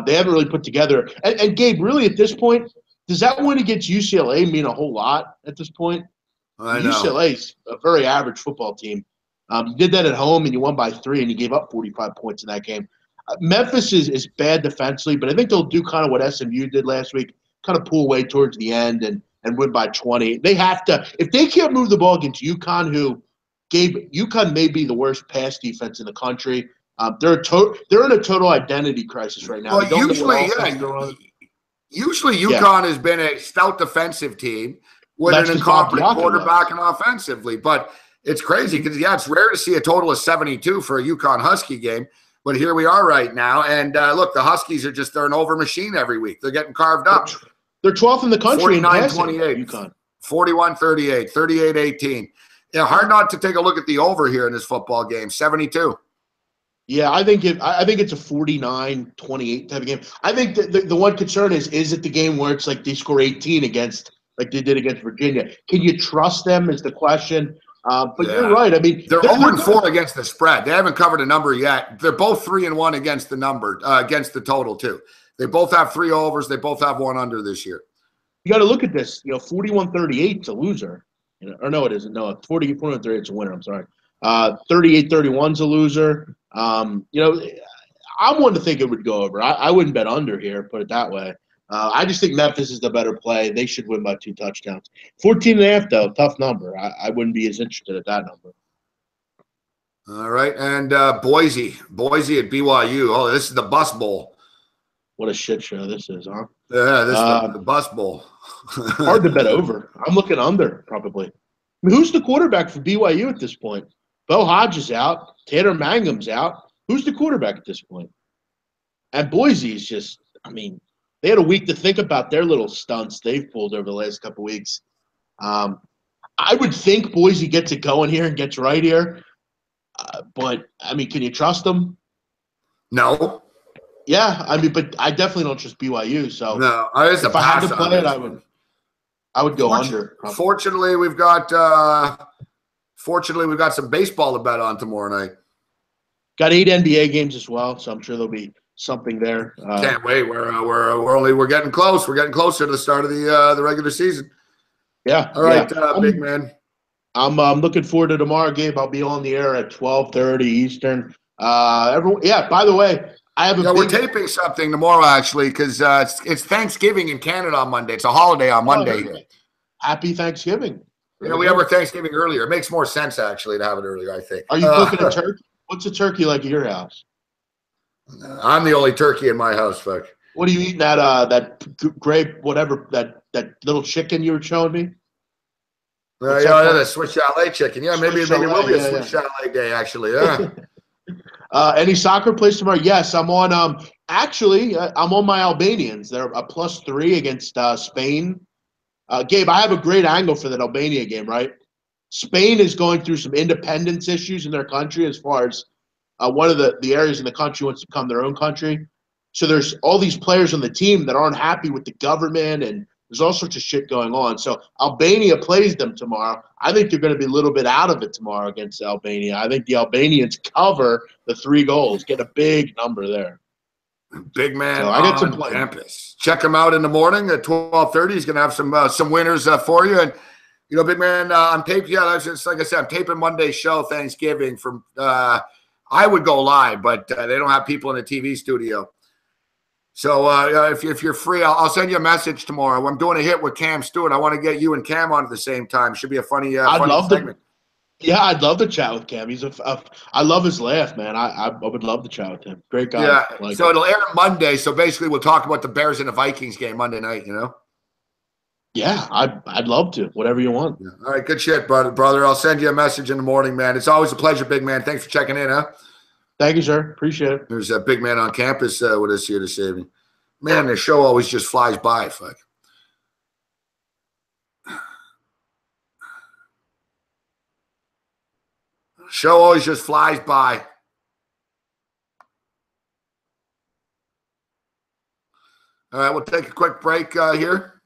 They haven't really put together. And Gabe, really at this point, does that win against UCLA mean a whole lot at this point? I know. UCLA's a very average football team. You did that at home and you won by 3 and you gave up 45 points in that game. Memphis is bad defensively, but I think they'll do kind of what SMU did last week, kind of pull away towards the end and win by 20. They have to – if they can't move the ball against UConn, UConn may be the worst pass defense in the country. They're in a total identity crisis right now. Well, usually UConn has been a stout defensive team with an incompetent quarterback and offensively. But it's crazy because, it's rare to see a total of 72 for a UConn Husky game. But here we are right now. And, look, the Huskies they're an over machine every week. They're getting carved up. They're 12th in the country in passing, 49-28, UConn. 41-38, 38-18. Yeah, hard not to take a look at the over here in this football game, 72. Yeah, I think it's a 49-28 type of game. I think the one concern is it the game where it's like they score 18 against like they did against Virginia? Can you trust them is the question. But you're right. I mean, they're 0-4 against the spread. They haven't covered a number yet. They're both 3-1 against the number, against the total too. They both have 3 overs. They both have 1 under this year. You got to look at this. 41-38 is a loser. Or no, it isn't. No, 41-38 is a winner. I'm sorry. 38-31 is a loser. I'm one to think it would go over. I wouldn't bet under here, put it that way. I just think Memphis is the better play. They should win by 2 touchdowns. 14.5, though, tough number. I wouldn't be as interested at that number. All right, and Boise at BYU. Oh, this is the Bus Bowl. What a shit show this is, huh? Yeah, this is the Bus Bowl. Hard to bet over. I'm looking under, probably. I mean, who's the quarterback for BYU at this point? Bo Hodge is out. Tanner Mangum's out. Who's the quarterback at this point? And Boise is just, they had a week to think about their little stunts they've pulled over the last couple of weeks. I would think Boise gets it going here and gets right here. But, can you trust them? No. Yeah, but I definitely don't trust BYU. So no, if I had to play it, I would go under. Fortunately, we've got some baseball to bet on tomorrow night. Got 8 NBA games as well, so I'm sure there'll be something there. Can't wait. We're getting close. We're getting closer to the start of the regular season. Yeah. All right, big man. I'm looking forward to tomorrow, Gabe. I'll be on the air at 12:30 Eastern. Everyone. Yeah. By the way, we're taping something tomorrow actually because it's Thanksgiving in Canada on Monday. It's a holiday on Monday here. Happy Thanksgiving. We have our Thanksgiving earlier. It makes more sense actually to have it earlier, I think. Are you cooking a turkey? What's a turkey like at your house? I'm the only turkey in my house, fuck. What are you eating? That grape, whatever, that little chicken you were showing me? The Swiss Chalet chicken. Yeah, maybe it will be a Swiss Chalet day, actually. Yeah. Any soccer plays tomorrow? Yes, I'm on. I'm on my Albanians. They're a +3 against Spain. Gabe, I have a great angle for that Albania game, right? Spain is going through some independence issues in their country as far as one of the areas in the country wants to become their own country. So there's all these players on the team that aren't happy with the government, and there's all sorts of shit going on. So Albania plays them tomorrow. I think they're going to be a little bit out of it tomorrow against Albania. I think the Albanians cover the 3 goals, get a big number there. Big man on campus. Check him out in the morning at 12:30. He's going to have some winners for you. And, big man, I'm taping. Yeah, that's just like I said, I'm taping Monday's show, Thanksgiving. From I would go live, but they don't have people in the TV studio. So if you're free, I'll send you a message tomorrow. I'm doing a hit with Cam Stewart. I want to get you and Cam on at the same time. Should be a funny segment. I'd love to chat with Cam. He's I love his laugh, man. I would love to chat with him. Great guy. Yeah. So it'll air Monday. So basically, we'll talk about the Bears and the Vikings game Monday night. Yeah, I'd love to. Whatever you want. Yeah. All right, good shit, brother. I'll send you a message in the morning, man. It's always a pleasure, big man. Thanks for checking in, huh? Thank you, sir. Appreciate it. There's a big man on campus with us here this evening. Man, the show always just flies by. Fuck. Show always just flies by. All right, we'll take a quick break here.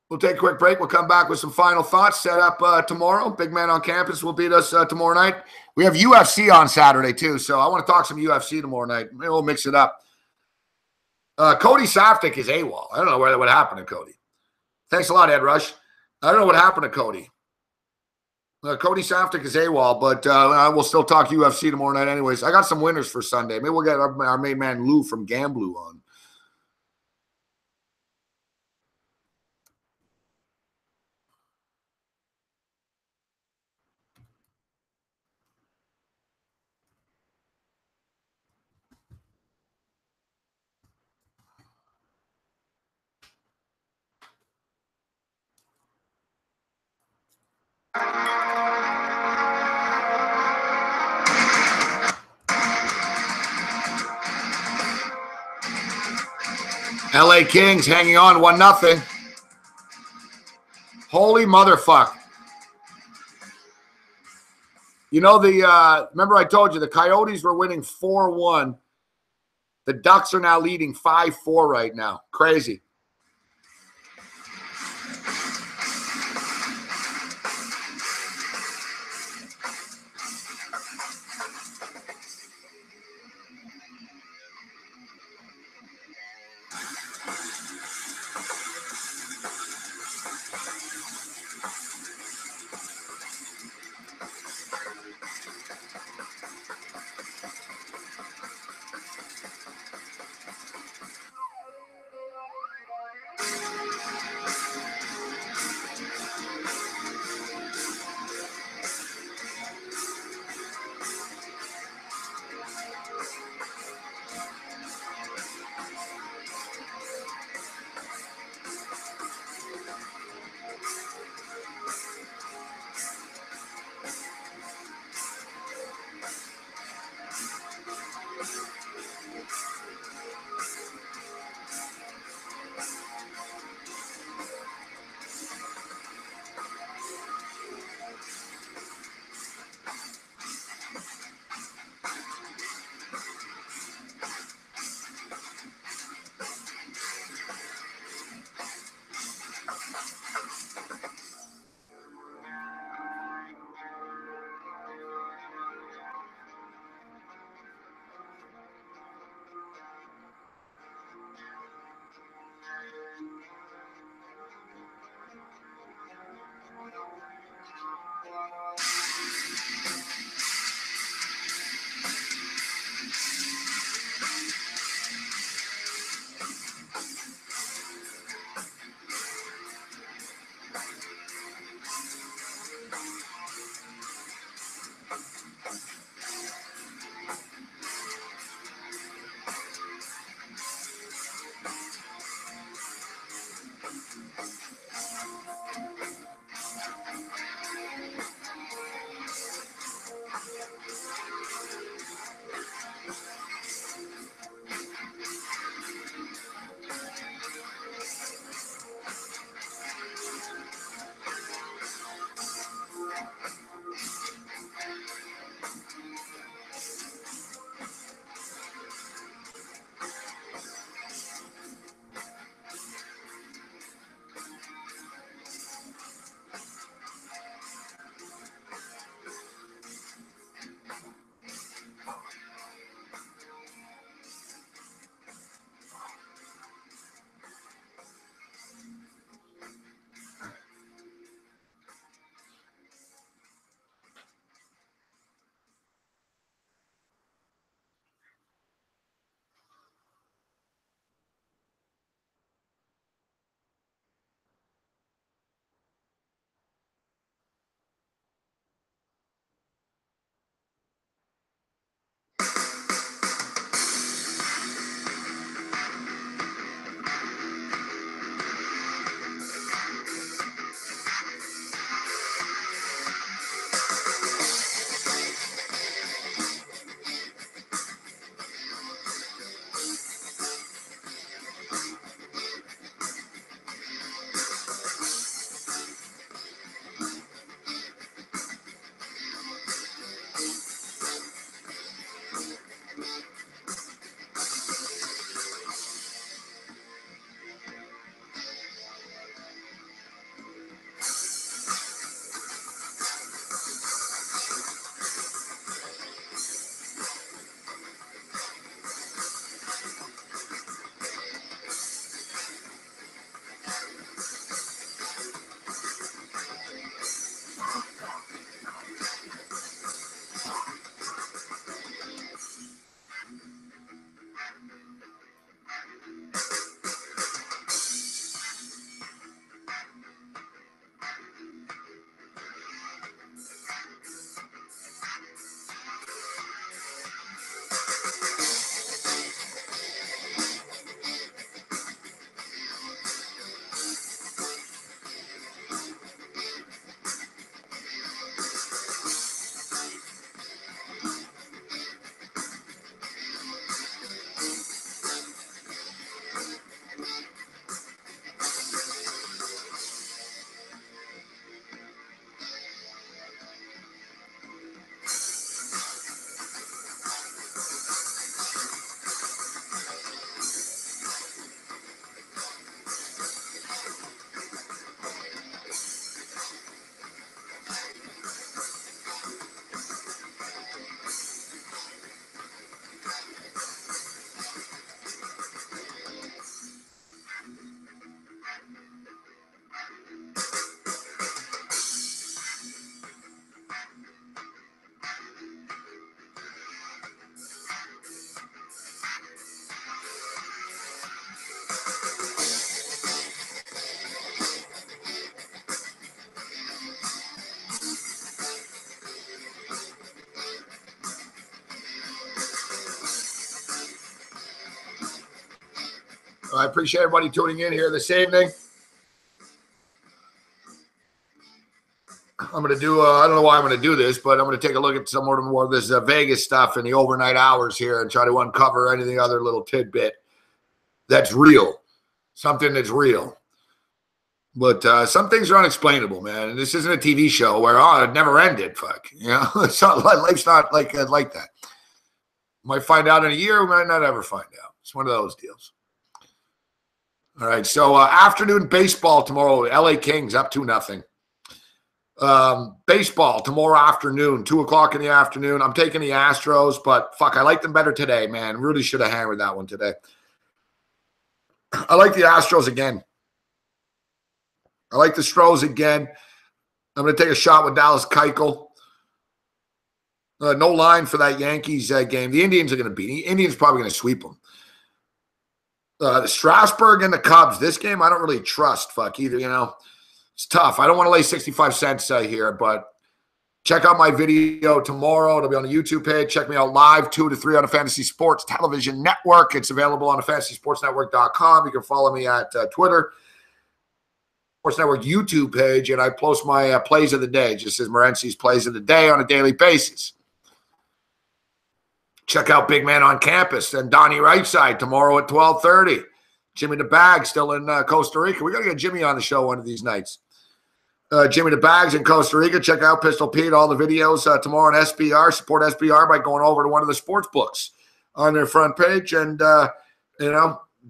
We'll take a quick break. We'll come back with some final thoughts. Set up tomorrow. Big Man on Campus will beat us tomorrow night. We have UFC on Saturday, too, so I want to talk some UFC tomorrow night. Maybe we'll mix it up. Cody Saftik is AWOL. I don't know what happened to Cody. Thanks a lot, Ed Rush. I don't know what happened to Cody. Cody Saftik is AWOL, but we'll still talk UFC tomorrow night anyways. I got some winners for Sunday. Maybe we'll get our main man Lou from Gamblu on. LA Kings hanging on 1-0. Holy motherfuck. You know, remember I told you the Coyotes were winning 4-1. The Ducks are now leading 5-4 right now. Crazy. I appreciate everybody tuning in here this evening. I'm going to do, I don't know why I'm going to do this, but I'm going to take a look at some more of this Vegas stuff in the overnight hours here and try to uncover anything other little tidbit that's real, something that's real. But some things are unexplainable, man. And this isn't a TV show where, it never ended. Fuck. You know, it's not, life's not like that. Might find out in a year. We might not ever find out. It's one of those deals. All right. So afternoon baseball tomorrow. LA Kings up 2-0. Baseball tomorrow afternoon, 2:00 in the afternoon. I'm taking the Astros, but fuck, I like them better today, man. Really should have hammered that one today. I like the Astros again. I like the Stros again. I'm going to take a shot with Dallas Keuchel. No line for that Yankees game. The Indians are going to beat. The Indians probably going to sweep them. The Strasburg and the Cubs. This game I don't really trust. Fuck either. You know, it's tough. I don't want to lay 65 cents here, but check out my video tomorrow. It'll be on the YouTube page. Check me out live 2 to 3 on the Fantasy Sports Television Network. It's available on the FantasySportsNetwork.com. You can follow me at Twitter. Sports Network YouTube page, and I post my plays of the day, just as Morency's plays of the day on a daily basis. Check out Big Man on Campus and Donnie Rightside tomorrow at 12:30. Jimmy the Bag still in Costa Rica. We got to get Jimmy on the show one of these nights. Jimmy the Bags in Costa Rica. Check out Pistol Pete, all the videos tomorrow on SBR. Support SBR by going over to one of the sports books on their front page and,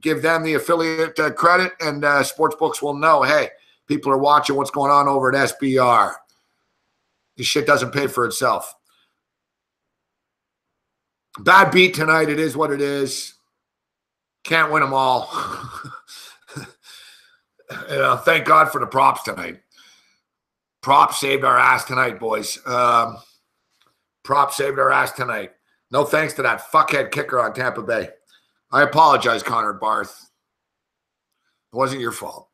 give them the affiliate credit, and sports books will know, hey, people are watching what's going on over at SBR. This shit doesn't pay for itself. Bad beat tonight. It is what it is. Can't win them all. Thank God for the props tonight. Props saved our ass tonight, boys. Props saved our ass tonight. No thanks to that fuckhead kicker on Tampa Bay. I apologize, Connor Barth. It wasn't your fault.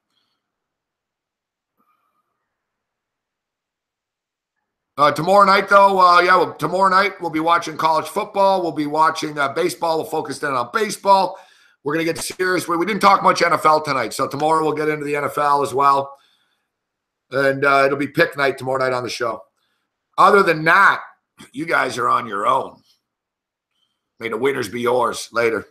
Tomorrow night, though, tomorrow night we'll be watching college football. We'll be watching baseball. We'll focus in on baseball. We're going to get serious. We didn't talk much NFL tonight, so tomorrow we'll get into the NFL as well. And it'll be pick night tomorrow night on the show. Other than that, you guys are on your own. May the winners be yours. Later.